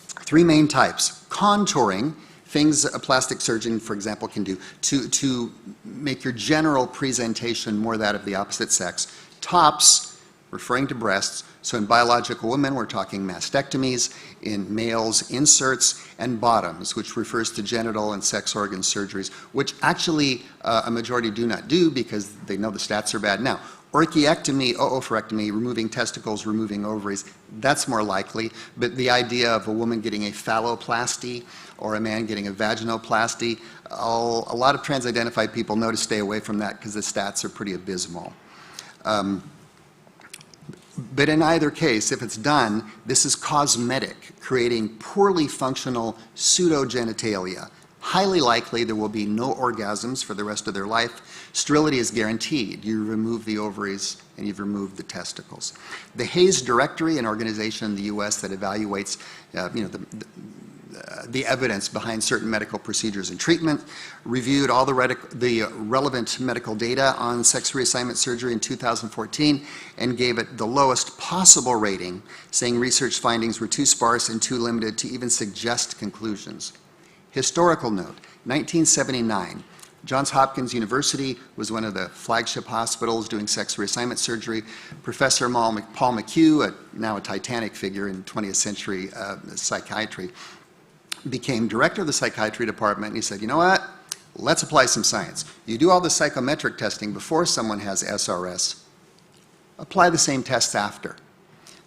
Speaker 18: 3 main types. Contouring, things a plastic surgeon, for example, can do to make your general presentation more that of the opposite sex. Tops, referring to breasts. So in biological women, we're talking mastectomies. In males, inserts. And bottoms, which refers to genital and sex organ surgeries, which actually a majority do not do because they know the stats are bad. Now, orchiectomy, oophorectomy, removing testicles, removing ovaries, that's more likely. But the idea of a woman getting a phalloplasty or a man getting a vaginoplasty, a lot of trans-identified people know to stay away from that because the stats are pretty abysmal. But in either case, if it's done, this is cosmetic, creating poorly functional pseudogenitalia. Highly likely there will be no orgasms for the rest of their life. Sterility is guaranteed. You remove the ovaries and you've removed the testicles. The Hayes Directory, an organization in the US that evaluates the evidence behind certain medical procedures and treatment, reviewed all the relevant medical data on sex reassignment surgery in 2014 and gave it the lowest possible rating, saying research findings were too sparse and too limited to even suggest conclusions. Historical note, 1979, Johns Hopkins University was one of the flagship hospitals doing sex reassignment surgery. Professor Paul McHugh, now a titanic figure in 20th century psychiatry, became director of the psychiatry department, and he said, you know what, let's apply some science. You do all the psychometric testing before someone has SRS. Apply the same tests after.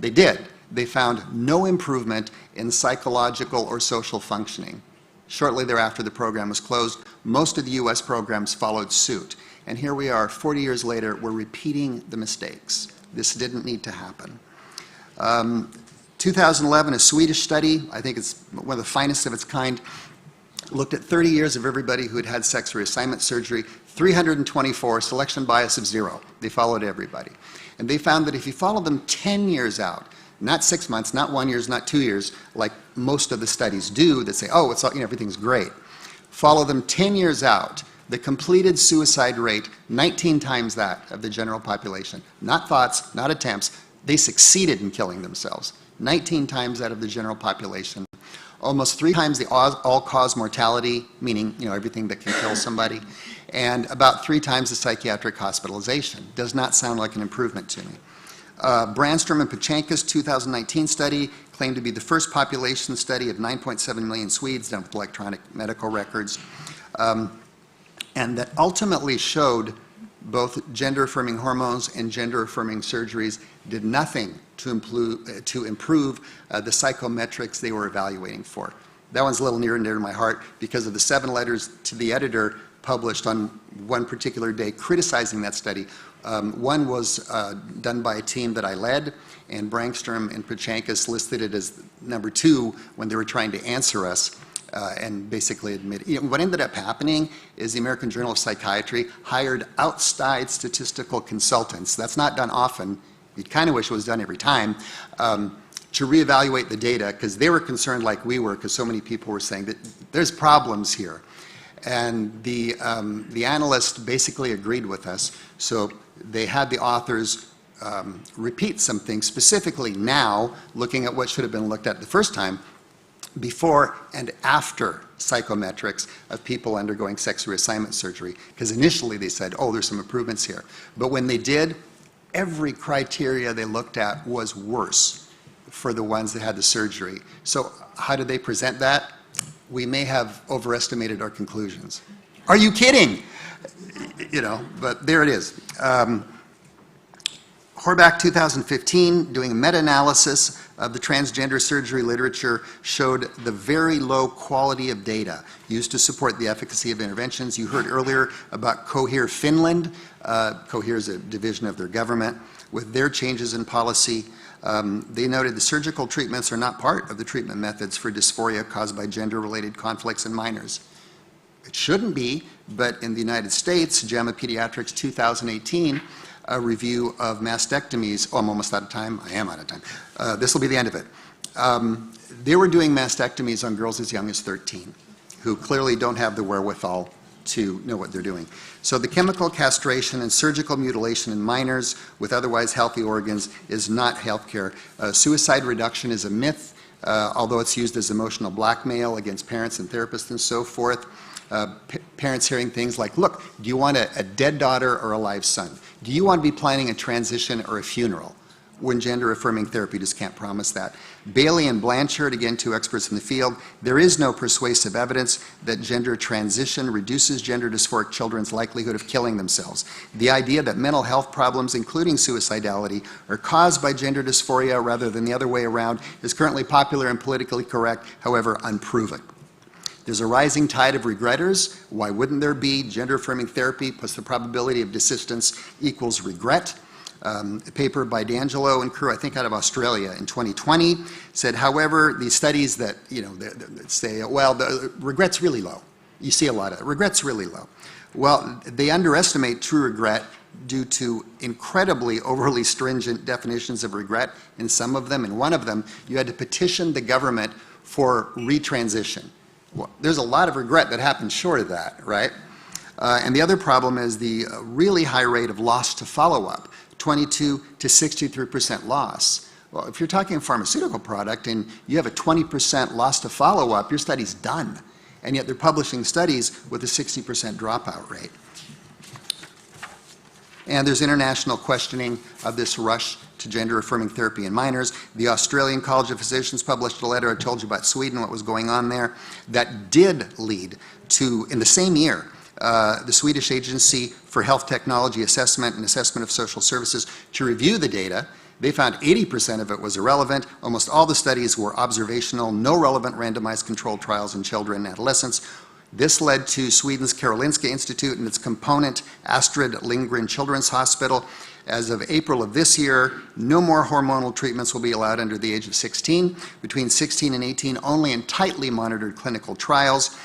Speaker 18: They did. They found no improvement in psychological or social functioning. Shortly thereafter, the program was closed. Most of the US programs followed suit. And here we are, 40 years later, we're repeating the mistakes. This didn't need to happen. 2011, a Swedish study, I think it's one of the finest of its kind, looked at 30 years of everybody who had had sex reassignment surgery, 324, selection bias of 0. They followed everybody. And they found that if you follow them 10 years out, not 6 months, not 1 year, not 2 years, like most of the studies do that say, oh, it's all, everything's great. Follow them 10 years out, the completed suicide rate, 19 times that of the general population. Not thoughts, not attempts. They succeeded in killing themselves. 19 times that of the general population. Almost 3 times the all-cause mortality, meaning everything that can kill somebody, and about 3 times the psychiatric hospitalization. Does not sound like an improvement to me. Brandstrom and Pachanka's 2019 study claimed to be the first population study of 9.7 million Swedes done with electronic medical records, and that ultimately showed both gender-affirming hormones and gender-affirming surgeries did nothing to improve the psychometrics they were evaluating for. That one's a little near and dear to my heart because of the 7 letters to the editor published on one particular day criticizing that study. One was done by a team that I led, and Brandstrom and Pachankas listed it as number 2 when they were trying to answer us. And basically admit, what ended up happening is the American Journal of Psychiatry hired outside statistical consultants. That's not done often. You'd kind of wish it was done every time, to reevaluate the data because they were concerned like we were because so many people were saying that there's problems here. And the analyst basically agreed with us. So they had the authors repeat some things, specifically now looking at what should have been looked at the first time, before and after psychometrics of people undergoing sex reassignment surgery. Because initially they said, oh, there's some improvements here. But when they did, every criteria they looked at was worse for the ones that had the surgery. So how did they present that? We may have overestimated our conclusions. Are you kidding? But there it is. Horbach 2015, doing a meta-analysis of the transgender surgery literature, showed the very low quality of data used to support the efficacy of interventions. You heard earlier about Cohere Finland. Cohere is a division of their government. With their changes in policy, they noted the surgical treatments are not part of the treatment methods for dysphoria caused by gender-related conflicts in minors. It shouldn't be, but in the United States, JAMA Pediatrics 2018, a review of mastectomies. Oh, I'm almost out of time. I am out of time. This will be the end of it. They were doing mastectomies on girls as young as 13 who clearly don't have the wherewithal to know what they're doing. So the chemical castration and surgical mutilation in minors with otherwise healthy organs is not healthcare. Suicide reduction is a myth, although it's used as emotional blackmail against parents and therapists and so forth. Parents hearing things like, look, do you want a dead daughter or a live son? Do you want to be planning a transition or a funeral? When gender-affirming therapy just can't promise that. Bailey and Blanchard, again, two experts in the field, there is no persuasive evidence that gender transition reduces gender dysphoric children's likelihood of killing themselves. The idea that mental health problems, including suicidality, are caused by gender dysphoria rather than the other way around is currently popular and politically correct, however unproven. There's a rising tide of regretters. Why wouldn't there be? Gender-affirming therapy plus the probability of desistance equals regret. A paper by D'Angelo and crew, I think out of Australia in 2020, said, however, these studies that, that say, well, the regret's really low. You see a lot of it. Regret's really low. Well, they underestimate true regret due to incredibly overly stringent definitions of regret in some of them. In one of them, you had to petition the government for retransition. Well, there's a lot of regret that happens short of that, right? And the other problem is the really high rate of loss to follow-up. 22 to 63% loss. Well, if you're talking a pharmaceutical product and you have a 20% loss to follow-up, your study's done. And yet they're publishing studies with a 60% dropout rate. And there's international questioning of this rush to gender-affirming therapy in minors. The Australian College of Physicians published a letter, I told you about Sweden, what was going on there, that did lead to, in the same year, the Swedish Agency for Health Technology Assessment and Assessment of Social Services to review the data. They found 80% of it was irrelevant. Almost all the studies were observational, no relevant randomized controlled trials in children and adolescents. This led to Sweden's Karolinska Institute and its component Astrid Lindgren Children's Hospital. As of April of this year, no more hormonal treatments will be allowed under the age of 16. Between 16 and 18, only in tightly monitored clinical trials.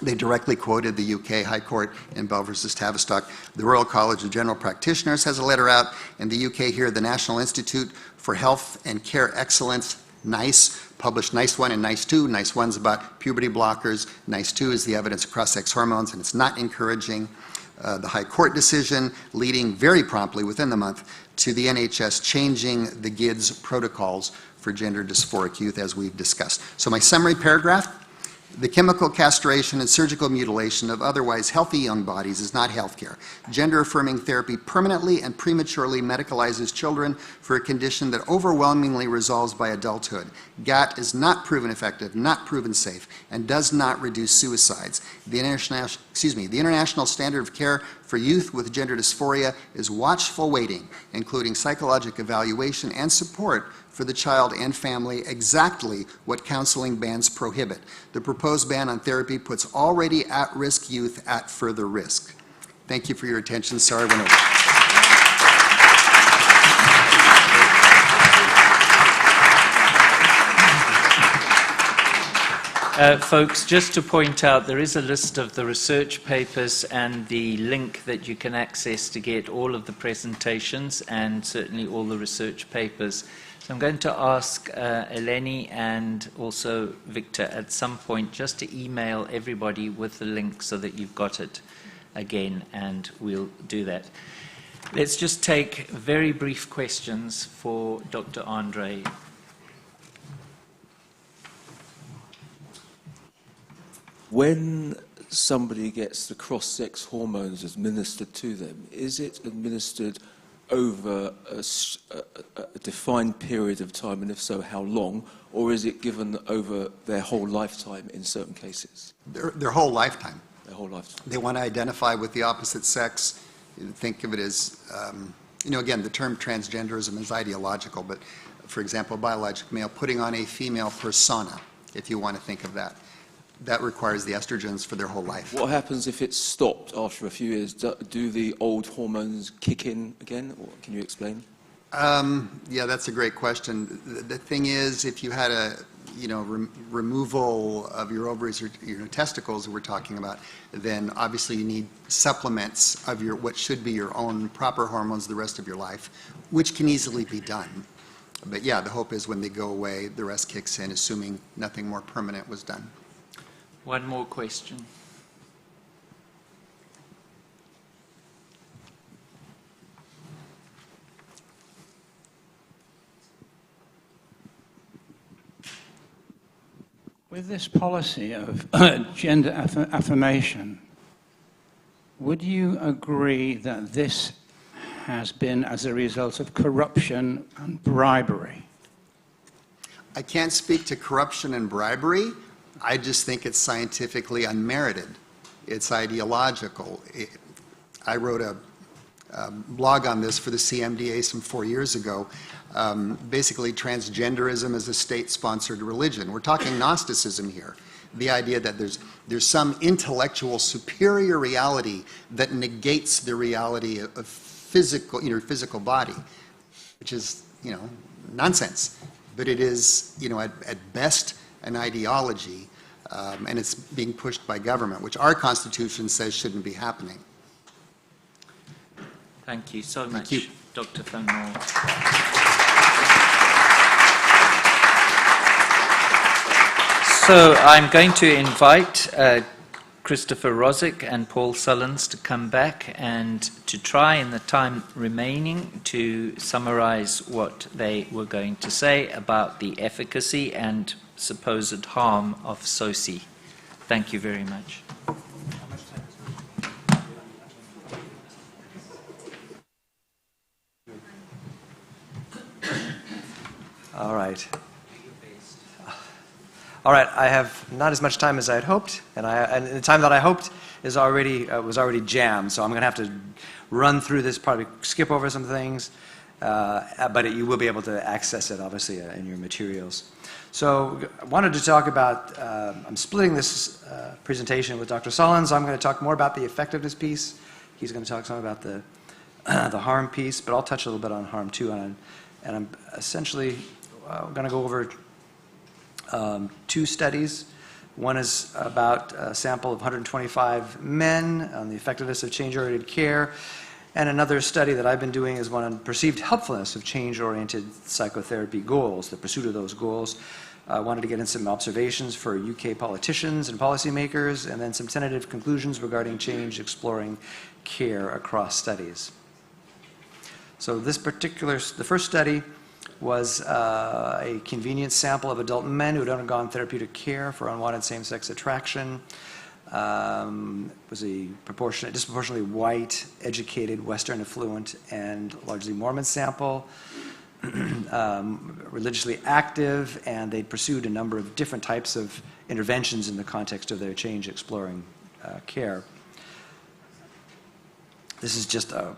Speaker 18: They directly quoted the UK High Court in Bell versus Tavistock. The Royal College of General Practitioners has a letter out. In the UK here, the National Institute for Health and Care Excellence, NICE, published NICE 1 and NICE 2. NICE 1 is about puberty blockers. NICE 2 is the evidence of cross-sex hormones, and it's not encouraging. The High Court decision leading very promptly within the month to the NHS changing the GIDS protocols for gender dysphoric youth, as we've discussed. So my summary paragraph. The chemical castration and surgical mutilation of otherwise healthy young bodies is not healthcare. Gender-affirming therapy permanently and prematurely medicalizes children for a condition that overwhelmingly resolves by adulthood. GATT is not proven effective, not proven safe, and does not reduce suicides. The international standard of care for youth with gender dysphoria is watchful waiting, including psychological evaluation and support for the child and family, exactly what counseling bans prohibit. The proposed ban on therapy puts already at-risk youth at further risk. Thank you for your attention. Sorry I went over.
Speaker 1: Folks, just to point out, there is a list of the research papers and the link that you can access to get all of the presentations and certainly all the research papers. So I'm going to ask Eleni and also Victor at some point just to email everybody with the link so that you've got it again, and we'll do that. Let's just take very brief questions for Dr. Andre.
Speaker 19: When somebody gets the cross-sex hormones administered to them, is it administered over a defined period of time, and if so, how long, or is it given over their whole lifetime in certain cases?
Speaker 18: Their whole lifetime.
Speaker 19: Their whole lifetime.
Speaker 18: They want to identify with the opposite sex. Think of it as, again, the term transgenderism is ideological, but for example, biologic male putting on a female persona, if you want to think of that. That requires the estrogens for their whole life.
Speaker 19: What happens if it's stopped after a few years? Do the old hormones kick in again? Or can you explain?
Speaker 18: Yeah, that's a great question. The thing is, if you had a removal of your ovaries or your testicles that we're talking about, then obviously you need supplements of what should be your own proper hormones the rest of your life, which can easily be done. But yeah, the hope is when they go away, the rest kicks in, assuming nothing more permanent was done.
Speaker 1: One more question.
Speaker 15: With this policy of gender affirmation, would you agree that this has been as a result of corruption and bribery?
Speaker 18: I can't speak to corruption and bribery. I just think it's scientifically unmerited. It's ideological. I wrote a blog on this for the CMDA some 4 years ago. Basically, transgenderism is a state-sponsored religion. We're talking Gnosticism here. The idea that there's some intellectual superior reality that negates the reality of physical, your physical body, which is, nonsense. But it is, at best, an ideology, and it's being pushed by government, which our Constitution says shouldn't be happening.
Speaker 1: Thank you so much,
Speaker 18: you.
Speaker 1: Dr. Van Moor. So I'm going to invite Christopher Rosick and Paul Sullins to come back and to try in the time remaining to summarize what they were going to say about the efficacy and supposed harm of SOCI. Thank you very much.
Speaker 16: All right. All right, I have not as much time as I had hoped, and the time that I hoped was already jammed, so I'm going to have to run through this, probably skip over some things, but you will be able to access it, obviously, in your materials. So I wanted to talk about, I'm splitting this presentation with Dr. Sullins. I'm going to talk more about the effectiveness piece. He's going to talk some about the harm piece, but I'll touch a little bit on harm too, and I'm essentially going to go over two studies. One is about a sample of 125 men on the effectiveness of change-oriented care, and another study that I've been doing is one on perceived helpfulness of change-oriented psychotherapy goals, the pursuit of those goals. I wanted to get in some observations for UK politicians and policymakers, and then some tentative conclusions regarding change exploring care across studies. So this particular, the first study was a convenient sample of adult men who had undergone therapeutic care for unwanted same-sex attraction. Was a disproportionately white, educated, Western affluent, and largely Mormon sample. Religiously active, and they pursued a number of different types of interventions in the context of their change exploring care. This is just a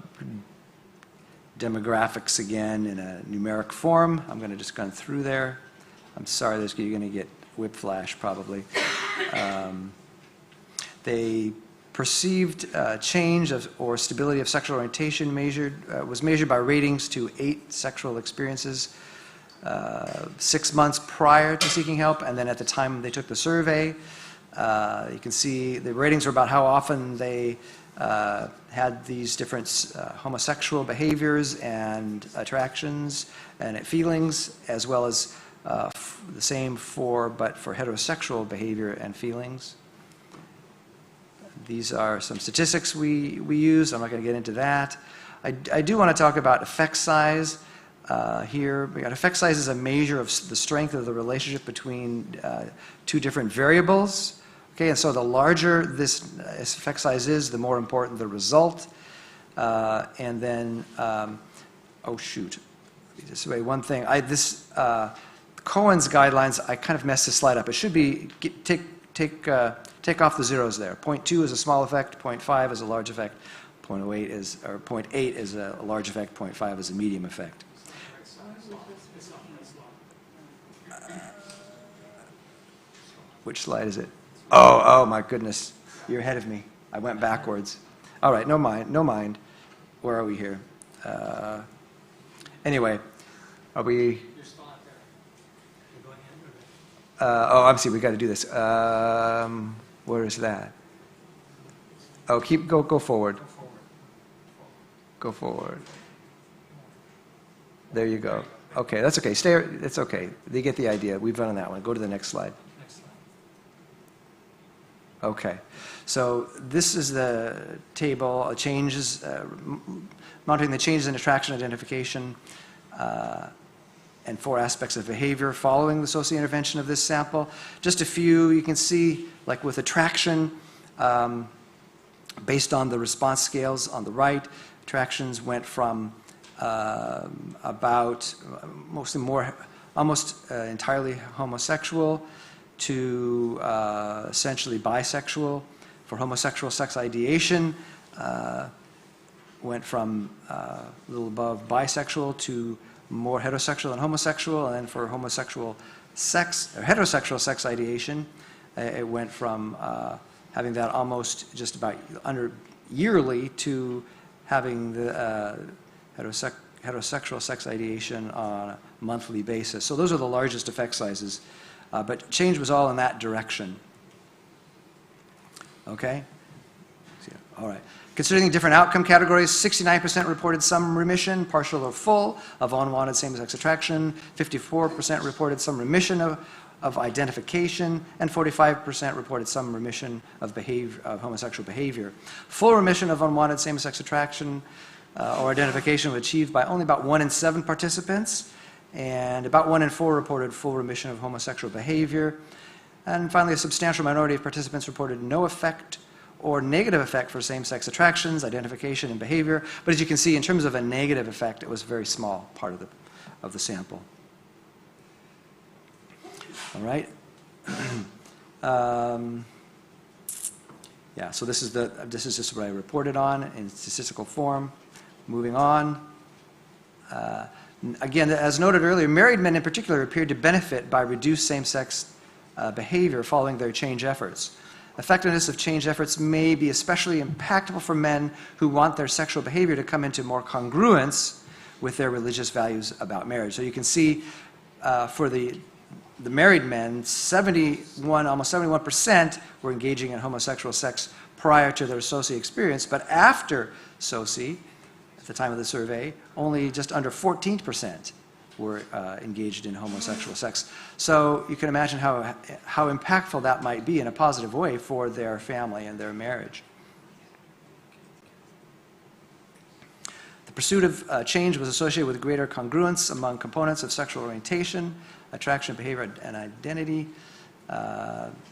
Speaker 16: demographics again in a numeric form. I'm going to just go through there. I'm sorry, you're going to get whiplash probably. They perceived change or stability of sexual orientation was measured by ratings to 8 sexual experiences 6 months prior to seeking help, and then at the time they took the survey. You can see the ratings were about how often they had these different homosexual behaviors and attractions and feelings, as well as the same for heterosexual behavior and feelings. These are some statistics we use. I'm not going to get into that. I do want to talk about effect size here. Effect size is a measure of the strength of the relationship between two different variables. Okay, and so the larger this effect size is, the more important the result. And then, oh shoot, this way one thing. Cohen's guidelines. I kind of messed this slide up. It should be take off the zeros there. 0.2 is a small effect. 0.5 is a large effect. 0.08 is, or 0.8 is a large effect. 0.5 is a medium effect. Which slide is it? Oh my goodness. You're ahead of me. I went backwards. All right, no mind. Where are we here? Anyway, are we... obviously we got to do this. Where is that? Oh, go forward. Go forward. There you go. Okay, that's okay. Stay. It's okay. They get the idea. We've done that one. Go to the next slide. Okay. So this is the table, changes, monitoring the changes in attraction identification and 4 aspects of behavior following the social intervention of this sample. Just a few, you can see, like with attraction, based on the response scales on the right, attractions went from about almost entirely homosexual to essentially bisexual. For homosexual sex ideation, went from a little above bisexual to more heterosexual and homosexual, and then for homosexual sex, or heterosexual sex ideation, it went from having that almost just about under yearly to having the heterosexual sex ideation on a monthly basis. So those are the largest effect sizes, but change was all in that direction. Okay? All right. Considering different outcome categories, 69% reported some remission, partial or full, of unwanted same-sex attraction, 54% reported some remission of identification, and 45% reported some remission of homosexual behavior. Full remission of unwanted same-sex attraction or identification was achieved by only about 1 in 7 participants, and about 1 in 4 reported full remission of homosexual behavior. And finally, a substantial minority of participants reported no effect or negative effect for same-sex attractions, identification, and behavior. But as you can see, in terms of a negative effect, it was a very small part of the sample. All right. Yeah, so this is just what I reported on in statistical form. Moving on. Again, as noted earlier, married men in particular appeared to benefit by reduced same-sex behavior following their change efforts. Effectiveness of change efforts may be especially impactful for men who want their sexual behavior to come into more congruence with their religious values about marriage. So you can see for the married men, almost 71% were engaging in homosexual sex prior to their SOCI experience, but after SOCI, at the time of the survey, only just under 14% were engaged in homosexual sex. So you can imagine how impactful that might be in a positive way for their family and their marriage. The pursuit of change was associated with greater congruence among components of sexual orientation, attraction, behavior, and identity.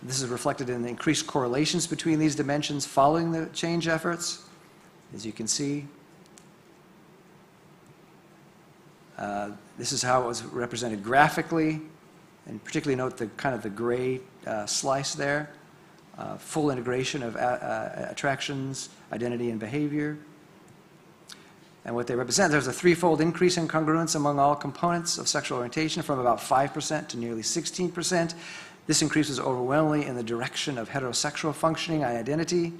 Speaker 16: This is reflected in the increased correlations between these dimensions following the change efforts, as you can see. This is how it was represented graphically, and particularly note the kind of the gray slice there. Full integration of attractions, identity, and behavior. And what they represent, there's a threefold increase in congruence among all components of sexual orientation from about 5% to nearly 16%. This increase was overwhelmingly in the direction of heterosexual functioning and identity,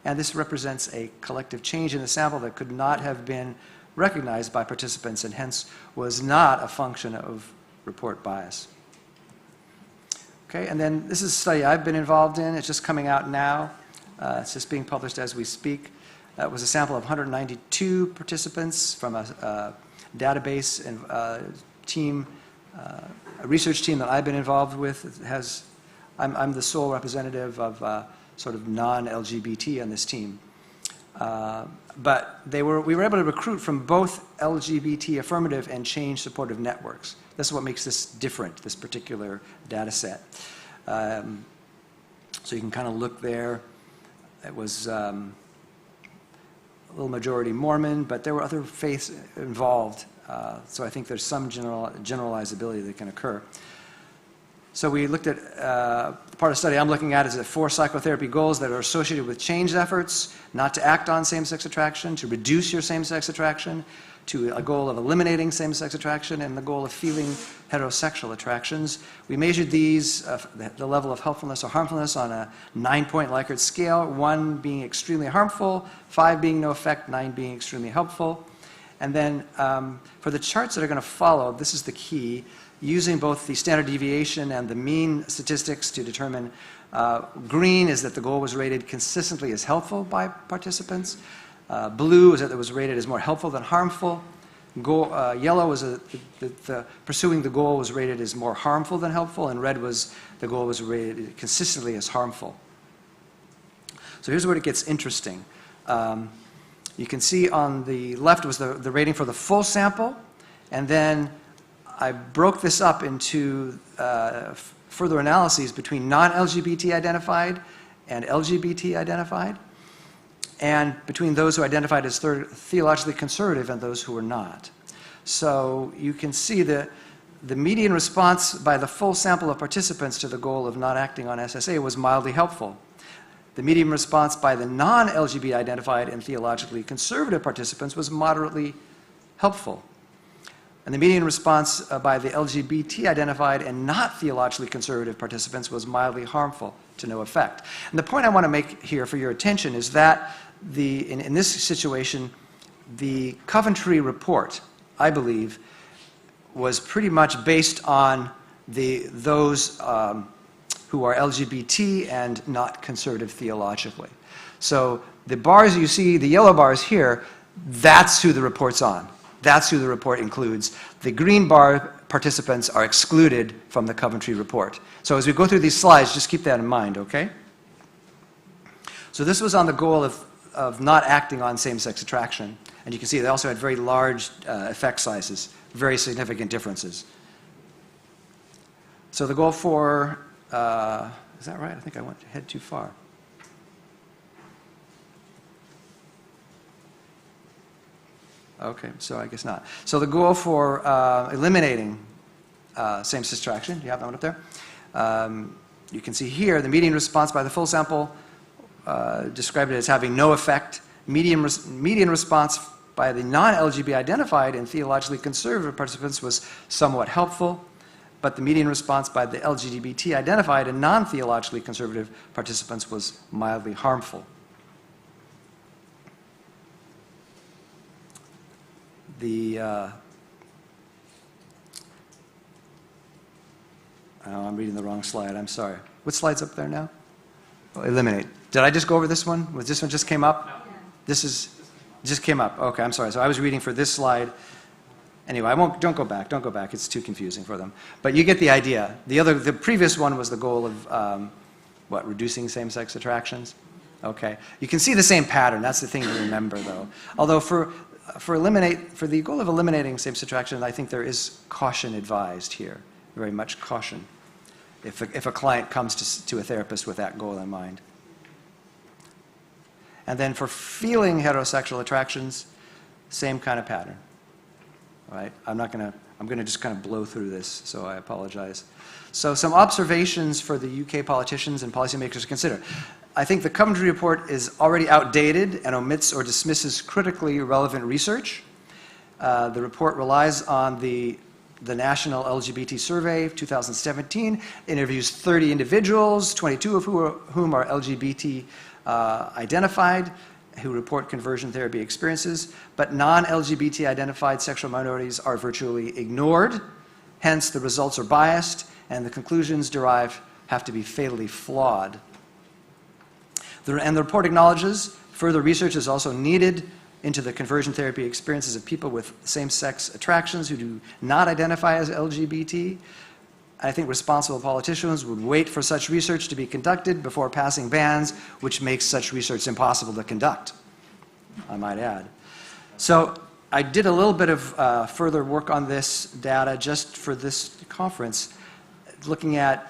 Speaker 16: and this represents a collective change in the sample that could not have been recognized by participants and hence was not a function of report bias. Okay, and then this is a study I've been involved in. It's just coming out now. It's just being published as we speak. It was a sample of 192 participants from a database and team, a research team that I've been involved with. I'm the sole representative of sort of non-LGBT on this team. But we were able to recruit from both LGBT affirmative and change supportive networks. This is what makes this different, this particular data set. So you can kind of look there. It was a little majority Mormon, but there were other faiths involved. So I think there's some generalizability that can occur. So we looked at, part of the study I'm looking at is the 4 psychotherapy goals that are associated with change efforts, not to act on same-sex attraction, to reduce your same-sex attraction, to a goal of eliminating same-sex attraction, and the goal of feeling heterosexual attractions. We measured these, the level of helpfulness or harmfulness on a 9-point Likert scale, 1 being extremely harmful, 5 being no effect, 9 being extremely helpful. And then for the charts that are going to follow, this is the key, using both the standard deviation and the mean statistics to determine green is that the goal was rated consistently as helpful by participants. Blue is that it was rated as more helpful than harmful. Yellow was pursuing the goal was rated as more harmful than helpful, and red was the goal was rated consistently as harmful. So here's where it gets interesting. You can see on the left was the rating for the full sample, and then I broke this up into further analyses between non-LGBT identified and LGBT identified, and between those who identified as theologically conservative and those who were not. So you can see that the median response by the full sample of participants to the goal of not acting on SSA was mildly helpful. The median response by the non-LGBT identified and theologically conservative participants was moderately helpful. And the median response by the LGBT identified and not theologically conservative participants was mildly harmful to no effect. And the point I want to make here for your attention is that in this situation, the Coventry report, I believe, was pretty much based on those who are LGBT and not conservative theologically. So the bars you see, the yellow bars here, that's who the report's on. That's who the report includes. The green bar participants are excluded from the Coventry report. So as we go through these slides, just keep that in mind, okay? So this was on the goal of not acting on same-sex attraction. And you can see they also had very large effect sizes, very significant differences. So the goal for, is that right? I think I went ahead too far. Okay, so I guess not. So the goal for eliminating same-sex attraction, you have that one up there? You can see here the median response by the full sample described it as having no effect. Median response by the non-LGBT identified and theologically conservative participants was somewhat helpful, but the median response by the LGBT identified and non-theologically conservative participants was mildly harmful. Oh, I'm reading the wrong slide. I'm sorry. What slide's up there now? Oh, eliminate. Did I just go over this one? Was this one just came up? No. This is just came up. Okay, I'm sorry. So I was reading for this slide. Anyway, don't go back. Don't go back. It's too confusing for them. But you get the idea. The previous one was the goal of reducing same-sex attractions. Okay. You can see the same pattern. That's the thing to remember, though. Although for the goal of eliminating same-sex attraction, I think there is caution advised here, very much caution, if a client comes to a therapist with that goal in mind. And then for feeling heterosexual attractions, same kind of pattern. All right? I'm going to just kind of blow through this, so I apologize. So some observations for the UK politicians and policymakers to consider. I think the Coventry report is already outdated and omits or dismisses critically relevant research. The report relies on the National LGBT Survey of 2017, interviews 30 individuals, 22 of whom are LGBT identified, who report conversion therapy experiences, but non-LGBT identified sexual minorities are virtually ignored. Hence, the results are biased, and the conclusions derived have to be fatally flawed. And the report acknowledges further research is also needed into the conversion therapy experiences of people with same-sex attractions who do not identify as LGBT. I think responsible politicians would wait for such research to be conducted before passing bans, which makes such research impossible to conduct, I might add. So I did a little bit of further work on this data just for this conference, looking at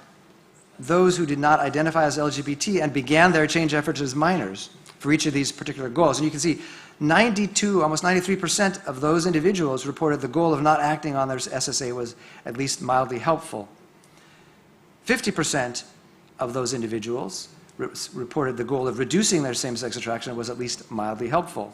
Speaker 16: those who did not identify as LGBT and began their change efforts as minors for each of these particular goals. And you can see 92, almost 93% of those individuals reported the goal of not acting on their SSA was at least mildly helpful. 50% of those individuals reported the goal of reducing their same-sex attraction was at least mildly helpful.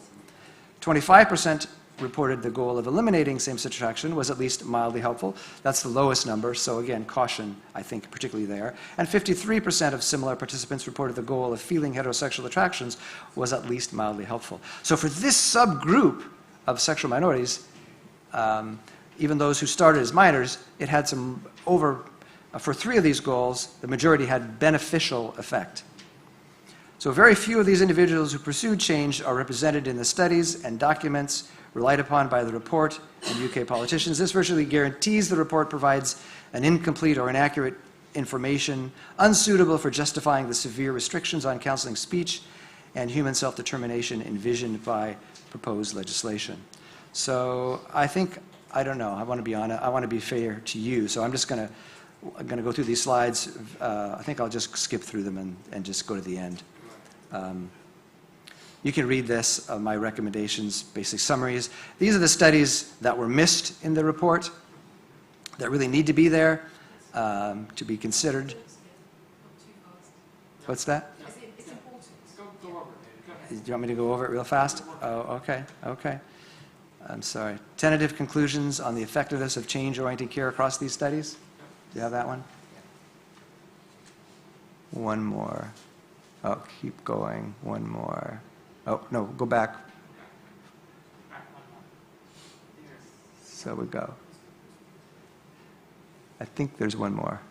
Speaker 16: 25% reported the goal of eliminating same-sex attraction was at least mildly helpful. That's the lowest number, so again, caution, I think, particularly there. And 53% of similar participants reported the goal of feeling heterosexual attractions was at least mildly helpful. So for this subgroup of sexual minorities, even those who started as minors, it had some for 3 of these goals, the majority had beneficial effect. So very few of these individuals who pursued change are represented in the studies and documents relied upon by the report and UK politicians. This virtually guarantees the report provides an incomplete or inaccurate information unsuitable for justifying the severe restrictions on counseling speech and human self-determination envisioned by proposed legislation. So I think, I don't know, I want to be honest, I want to be fair to you, so I'm just going to go through these slides. I think I'll just skip through them and just go to the end. You can read this, my recommendations, basic summaries. These are the studies that were missed in the report that really need to be there to be considered. What's that? Do you want me to go over it real fast? Oh, okay, okay. I'm sorry. Tentative conclusions on the effectiveness of change-oriented care across these studies. Do you have that one? One more. Oh, keep going. One more. Oh, no, go back. So we go. I think there's one more.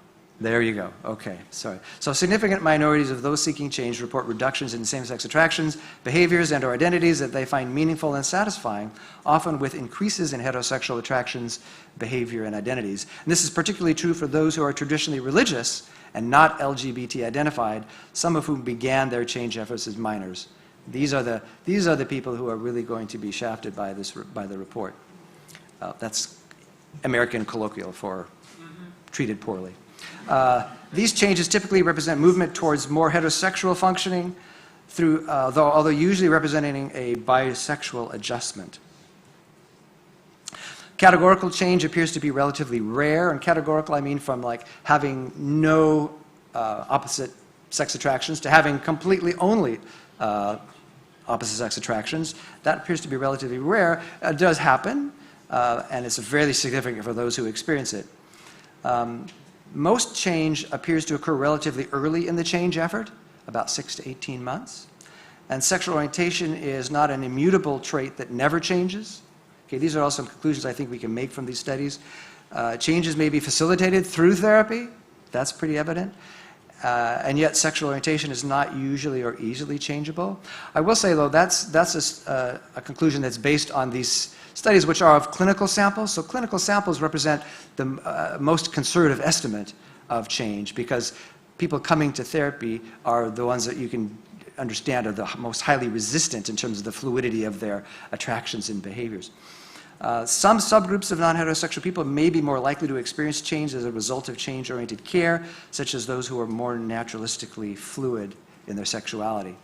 Speaker 16: There you go. Okay, sorry. So significant minorities of those seeking change report reductions in same-sex attractions, behaviors, and/or identities that they find meaningful and satisfying, often with increases in heterosexual attractions, behavior, and identities. And this is particularly true for those who are traditionally religious and not LGBT identified, some of whom began their change efforts as minors. These are the people who are really going to be shafted by the report. That's American colloquial for treated poorly. These changes typically represent movement towards more heterosexual functioning, although usually representing a bisexual adjustment. Categorical change appears to be relatively rare, and categorical I mean from like having no opposite sex attractions to having completely only opposite sex attractions. That appears to be relatively rare. It does happen, and it's fairly significant for those who experience it. Most change appears to occur relatively early in the change effort, about 6 to 18 months. And sexual orientation is not an immutable trait that never changes. Okay, these are also conclusions I think we can make from these studies. Changes may be facilitated through therapy. That's pretty evident. And yet sexual orientation is not usually or easily changeable. I will say, though, that's a conclusion that's based on these studies which are of clinical samples. So clinical samples represent the most conservative estimate of change because people coming to therapy are the ones that you can understand are the most highly resistant in terms of the fluidity of their attractions and behaviors. Some subgroups of non-heterosexual people may be more likely to experience change as a result of change-oriented care, such as those who are more naturalistically fluid in their sexuality.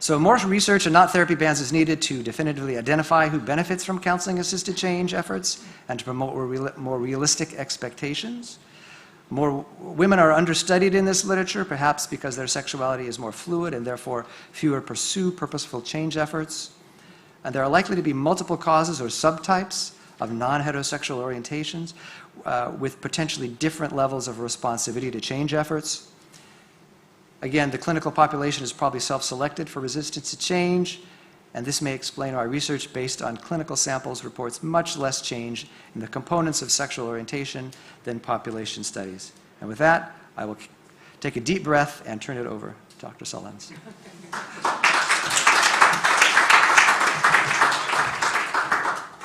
Speaker 16: So more research and not therapy bans is needed to definitively identify who benefits from counseling-assisted change efforts and to promote more realistic expectations. More women are understudied in this literature, perhaps because their sexuality is more fluid and therefore fewer pursue purposeful change efforts. And there are likely to be multiple causes or subtypes of non-heterosexual orientations with potentially different levels of responsivity to change efforts. Again, the clinical population is probably self-selected for resistance to change, and this may explain why research based on clinical samples reports much less change in the components of sexual orientation than population studies. And with that, I will take a deep breath and turn it over to Dr. Sullens.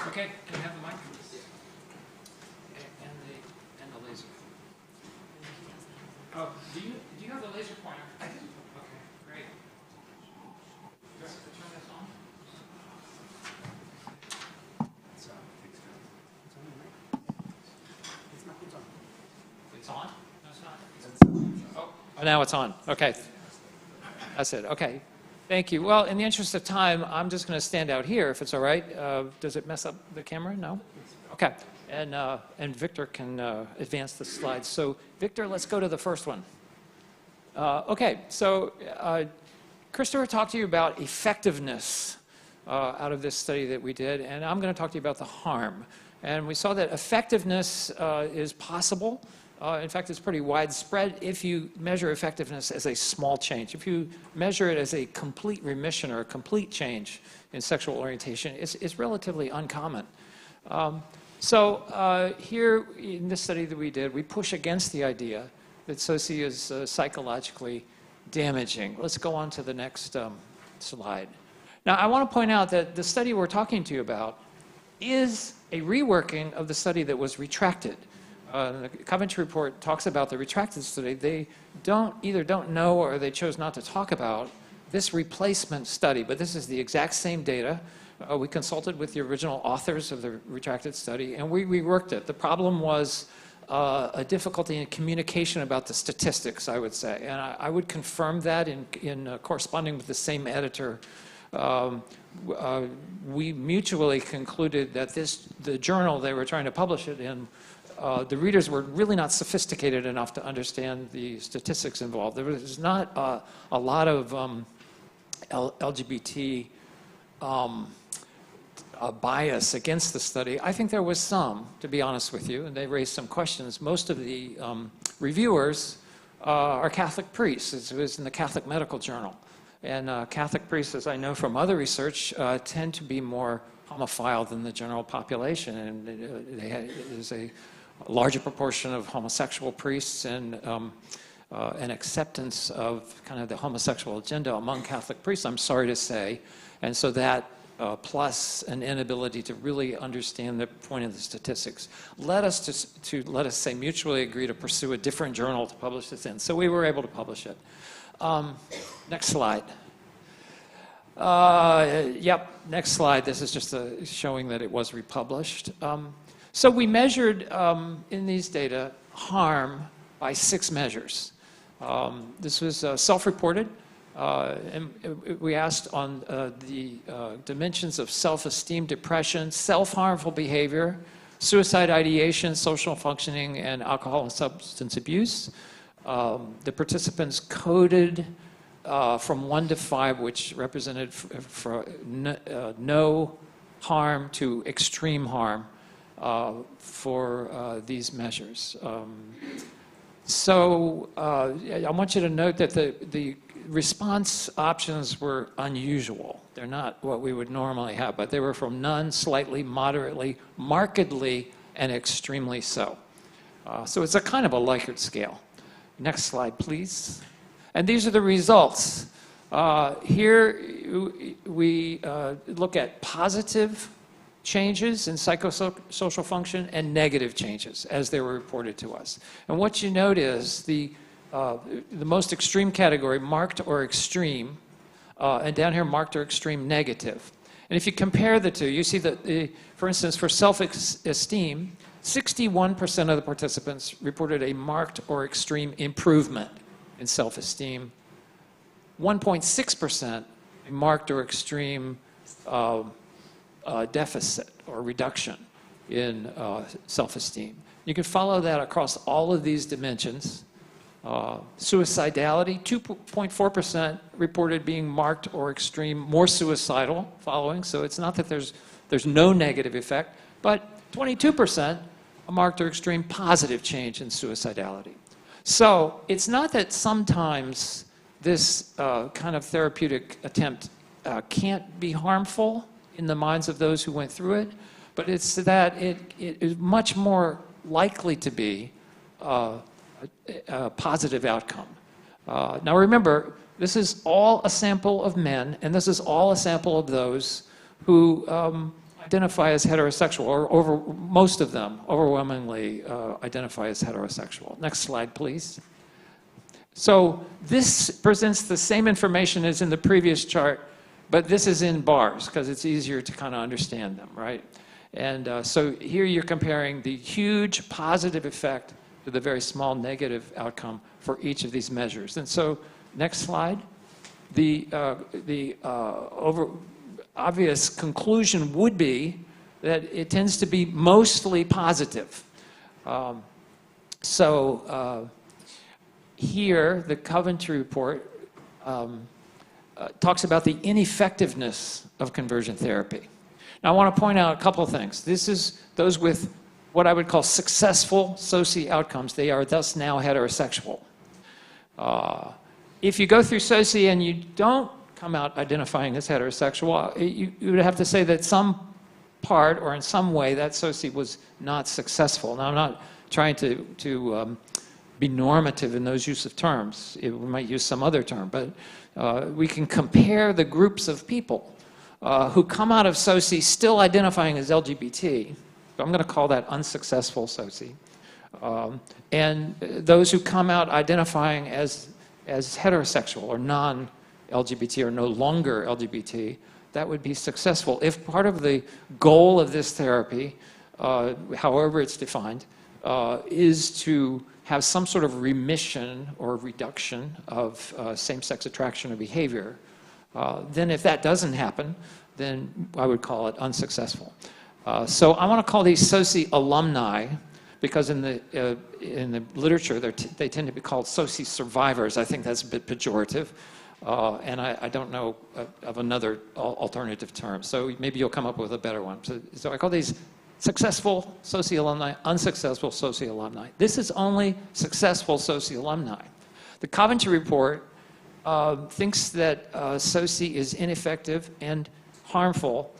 Speaker 11: Okay, can you have the mic? And the laser. Oh, do you have the laser pointer? I do. Okay, great. Do I have to turn this on? It's on? No, it's not. Oh, now it's on. Okay. That's it. Okay. Thank you. Well, in the interest of time, I'm just going to stand out here, if it's all right. Does it mess up the camera? No? Okay. And Victor can advance the slides. So, Victor, let's go to the first one. Okay. So, Christopher talked to you about effectiveness out of this study that we did, and I'm going to talk to you about the harm. And we saw that effectiveness is possible. In fact, it's pretty widespread if you measure effectiveness as a small change. If you measure it as a complete remission or a complete change in sexual orientation, it's relatively uncommon. Here in this study that we did, we push against the idea that SOCI is psychologically damaging. Let's go on to the next slide. Now, I want to point out that the study we're talking to you about is a reworking of the study that was retracted. The Coventry report talks about the retracted study. They either don't know or they chose not to talk about this replacement study, but this is the exact same data. We consulted with the original authors of the retracted study, and we reworked it. The problem was a difficulty in communication about the statistics, I would say. And I would confirm that in corresponding with the same editor. We mutually concluded that the journal they were trying to publish it in, the readers were really not sophisticated enough to understand the statistics involved. There was not a lot of LGBT bias against the study. I think there was some, to be honest with you, and they raised some questions. Most of the reviewers are Catholic priests. It was in the Catholic Medical Journal. And Catholic priests, as I know from other research, tend to be more homophile than the general population. And there's a larger proportion of homosexual priests and an acceptance of kind of the homosexual agenda among Catholic priests, I'm sorry to say. And so that plus an inability to really understand the point of the statistics led us to let us say mutually agree to pursue a different journal to publish this in. So we were able to publish it. Next slide. Yep, next slide. This is just showing that it was republished. So we measured in these data harm by 6 measures. This was self-reported. And we asked on the dimensions of self-esteem, depression, self-harmful behavior, suicide ideation, social functioning, and alcohol and substance abuse. The participants coded from 1 to 5, which represented no harm to extreme harm for these measures. So I want you to note that the response options were unusual. They're not what we would normally have, but they were from none, slightly, moderately, markedly, and extremely so. So it's a kind of a Likert scale. Next slide, please. And these are the results. Here we look at positive changes in psychosocial function and negative changes as they were reported to us. And what you note is the most extreme category, marked or extreme, and down here, marked or extreme negative. And if you compare the two, you see that, for instance, for self-esteem, 61% of the participants reported a marked or extreme improvement in self-esteem. 1.6% a marked or extreme deficit or reduction in self-esteem. You can follow that across all of these dimensions. Suicidality, 2.4% reported being marked or extreme, more suicidal following. So it's not that there's no negative effect, but 22% a marked or extreme positive change in suicidality. So it's not that sometimes this kind of therapeutic attempt can't be harmful in the minds of those who went through it, but it's that it is much more likely to be a positive outcome. Now remember, this is all a sample of men, and this is all a sample of those who identify as heterosexual, or most of them overwhelmingly identify as heterosexual. Next slide, please. So this presents the same information as in the previous chart, but this is in bars because it's easier to kind of understand them, right? And so here you're comparing the huge positive effect to the very small negative outcome for each of these measures. And so, next slide. The obvious conclusion would be that it tends to be mostly positive. Here, the Coventry report talks about the ineffectiveness of conversion therapy. Now, I want to point out a couple of things. This is those with what I would call successful SOCI outcomes. They are thus now heterosexual. If you go through SOCI and you don't come out identifying as heterosexual, you would have to say that some part or in some way that SOCI was not successful. Now, I'm not trying to be normative in those use of terms. We might use some other term, but we can compare the groups of people who come out of SOCI still identifying as LGBT. I'm going to call that unsuccessful SOCI. And those who come out identifying as heterosexual or non-LGBT or no longer LGBT, that would be successful. If part of the goal of this therapy, however it's defined, is to have some sort of remission or reduction of same-sex attraction or behavior, then if that doesn't happen, then I would call it unsuccessful. So I want to call these SOCI alumni, because in the literature they tend to be called SOCI survivors. I think that's a bit pejorative, and I don't know of another alternative term. So maybe you'll come up with a better one. So I call these successful SOCI alumni, unsuccessful SOCI alumni. This is only successful SOCI alumni. The Coventry report thinks that SOCI is ineffective and harmful,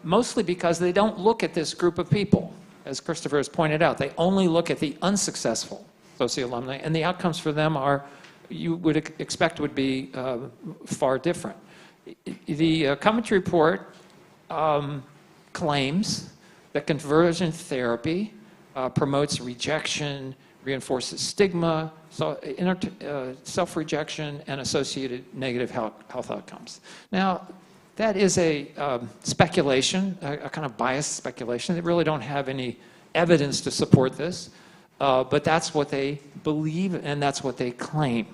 Speaker 11: mostly because they don't look at this group of people. As Christopher has pointed out, they only look at the unsuccessful SOCI alumni, and the outcomes for them are, you would expect would be far different. The Coventry report claims that conversion therapy promotes rejection, reinforces stigma, self-rejection, and associated negative health outcomes. Now, that is a speculation, a kind of biased speculation. They really don't have any evidence to support this, but that's what they believe and that's what they claim.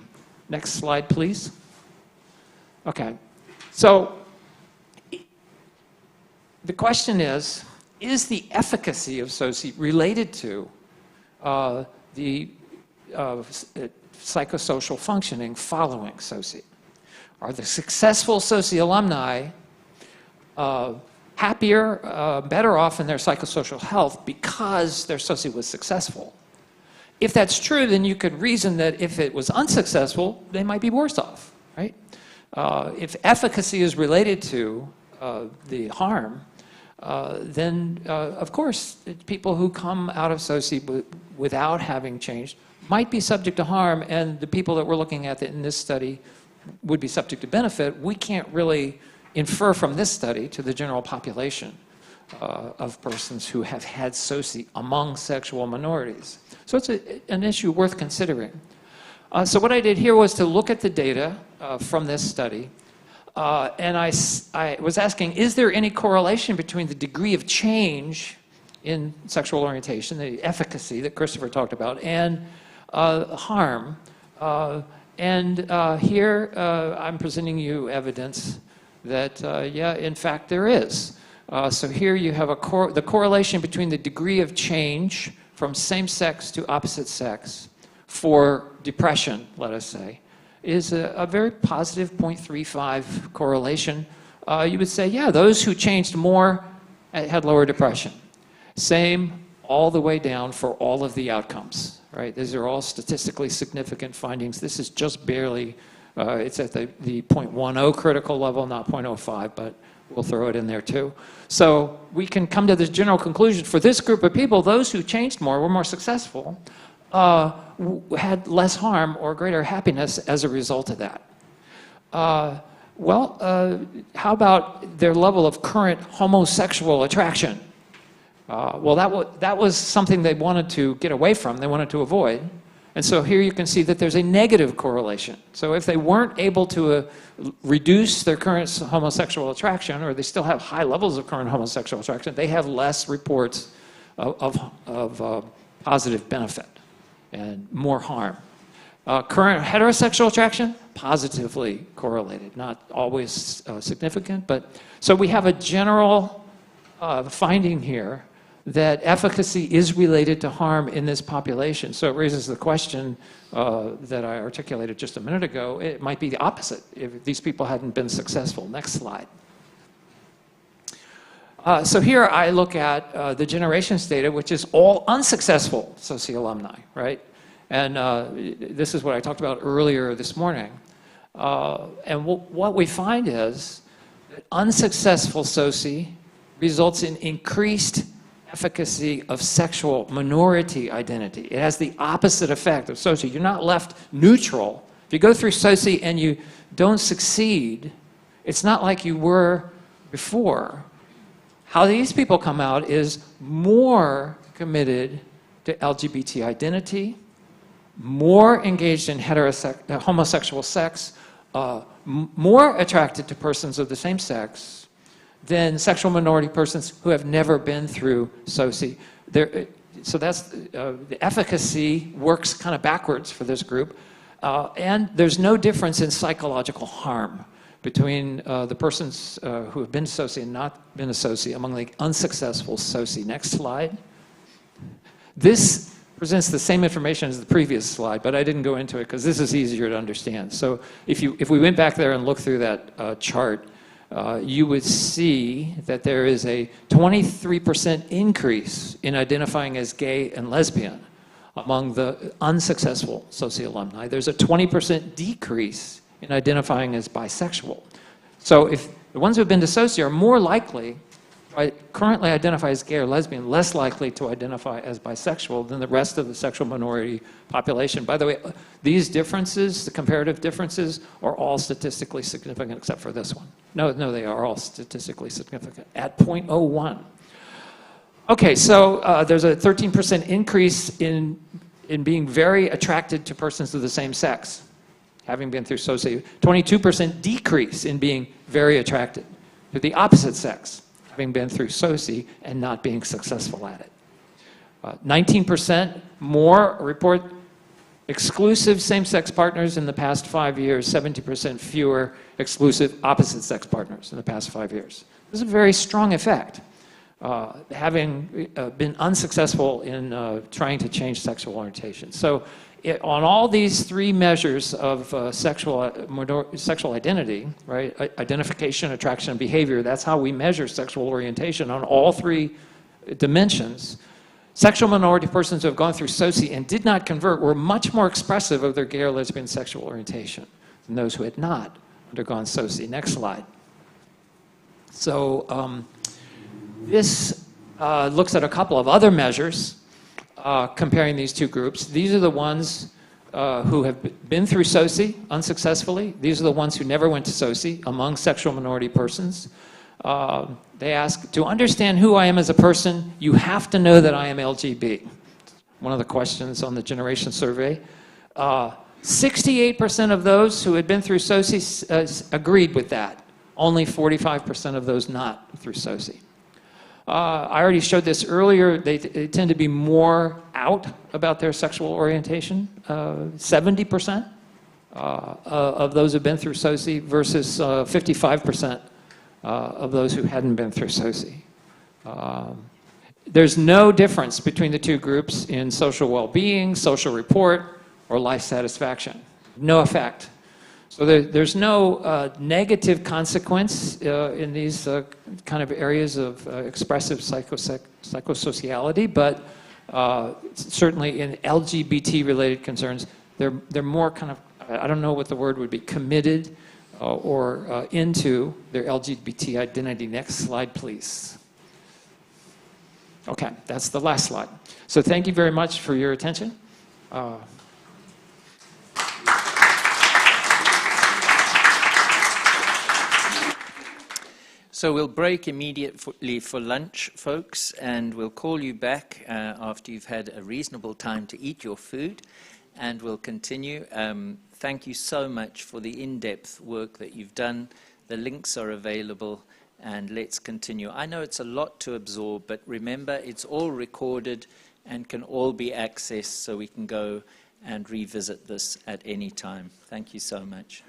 Speaker 11: Next slide, please. Okay, so the question is the efficacy of SOCI related to the psychosocial functioning following SOCI? Are the successful SOCI alumni happier, better off in their psychosocial health because their SOCI was successful? If that's true, then you could reason that if it was unsuccessful, they might be worse off, right? If efficacy is related to the harm, then of course, people who come out of SOCI without having changed might be subject to harm, and the people that we're looking at in this study would be subject to benefit. We can't really infer from this study to the general population of persons who have had SOCI among sexual minorities. So it's an issue worth considering. So what I did here was to look at the data from this study, and I was asking, is there any correlation between the degree of change in sexual orientation, the efficacy that Christopher talked about, and harm? Here I'm presenting you evidence that, yeah, in fact, there is. So here you have the correlation between the degree of change from same sex to opposite sex for depression, let us say, is a very positive 0.35 correlation. You would say, yeah, those who changed more had lower depression. Same all the way down for all of the outcomes, right? These are all statistically significant findings. This is just barely, it's at the 0.10 critical level, not 0.05, but we'll throw it in there too. So we can come to this general conclusion for this group of people, those who changed more, were more successful, had less harm or greater happiness as a result of that. How about their level of current homosexual attraction? Well, that was something they wanted to get away from, they wanted to avoid. And so here you can see that there's a negative correlation. So if they weren't able to reduce their current homosexual attraction, or they still have high levels of current homosexual attraction, they have less reports of positive benefit and more harm. Current heterosexual attraction, positively correlated, not always significant, but so we have a general finding here that efficacy is related to harm in this population. So it raises the question that I articulated just a minute ago. It might be the opposite if these people hadn't been successful. Next slide. So here I look at the generations data, which is all unsuccessful SOCI alumni, right? And this is what I talked about earlier this morning. And what we find is that unsuccessful SOCI results in increased efficacy of sexual minority identity. It has the opposite effect of SOCI. You're not left neutral. If you go through SOCI and you don't succeed, It's not like you were before. How these people come out is more committed to LGBT identity, more engaged in homosexual sex, more attracted to persons of the same sex than sexual minority persons who have never been through SOCI. So that's the efficacy works kind of backwards for this group. And there's no difference in psychological harm between the persons who have been SOCI and not been a SOCI among the unsuccessful SOCI. Next slide. This presents the same information as the previous slide, but I didn't go into it because this is easier to understand. So if we went back there and looked through that chart, you would see that there is a 23% increase in identifying as gay and lesbian among the unsuccessful SOCI alumni. There's a 20% decrease in identifying as bisexual. So if the ones who have been to SOCI are more likely, currently identify as gay or lesbian, less likely to identify as bisexual than the rest of the sexual minority population. By the way, these differences, the comparative differences, are all statistically significant except for this one. No, they are all statistically significant at 0.01. Okay, so there's a 13% increase in being very attracted to persons of the same sex, having been through SOCI. 22% decrease in being very attracted to the opposite sex, having been through SOCI and not being successful at it. 19% more report exclusive same-sex partners in the past 5 years, 70% fewer exclusive opposite-sex partners in the past 5 years. This is a very strong effect, having been unsuccessful in trying to change sexual orientation. So on all these three measures of sexual identity, right? Identification, attraction, and behavior, that's how we measure sexual orientation on all three dimensions. Sexual minority persons who have gone through SOCI and did not convert were much more expressive of their gay or lesbian sexual orientation than those who had not undergone SOCI. Next slide. So this looks at a couple of other measures comparing these two groups. These are the ones who have been through SOCI unsuccessfully. These are the ones who never went to SOCI among sexual minority persons. They ask, to understand who I am as a person, you have to know that I am LGB. One of the questions on the generation survey. 68% of those who had been through SOCI agreed with that. Only 45% of those not through SOCI. I already showed this earlier. They tend to be more out about their sexual orientation. 70% of those who have been through SOCI versus 55% of those who hadn't been through SOCI. There's no difference between the two groups in social well-being, social report, or life satisfaction. No effect. So there's no negative consequence in these kind of areas of expressive psychosociality, but certainly in LGBT-related concerns, they're more kind of, I don't know what the word would be, committed or into their LGBT identity. Next slide, please. Okay, that's the last slide. So thank you very much for your attention.
Speaker 1: So we'll break immediately for lunch, folks, and we'll call you back after you've had a reasonable time to eat your food, and we'll continue. Thank you so much for the in-depth work that you've done. The links are available, and let's continue. I know it's a lot to absorb, but remember, it's all recorded and can all be accessed, so we can go and revisit this at any time. Thank you so much.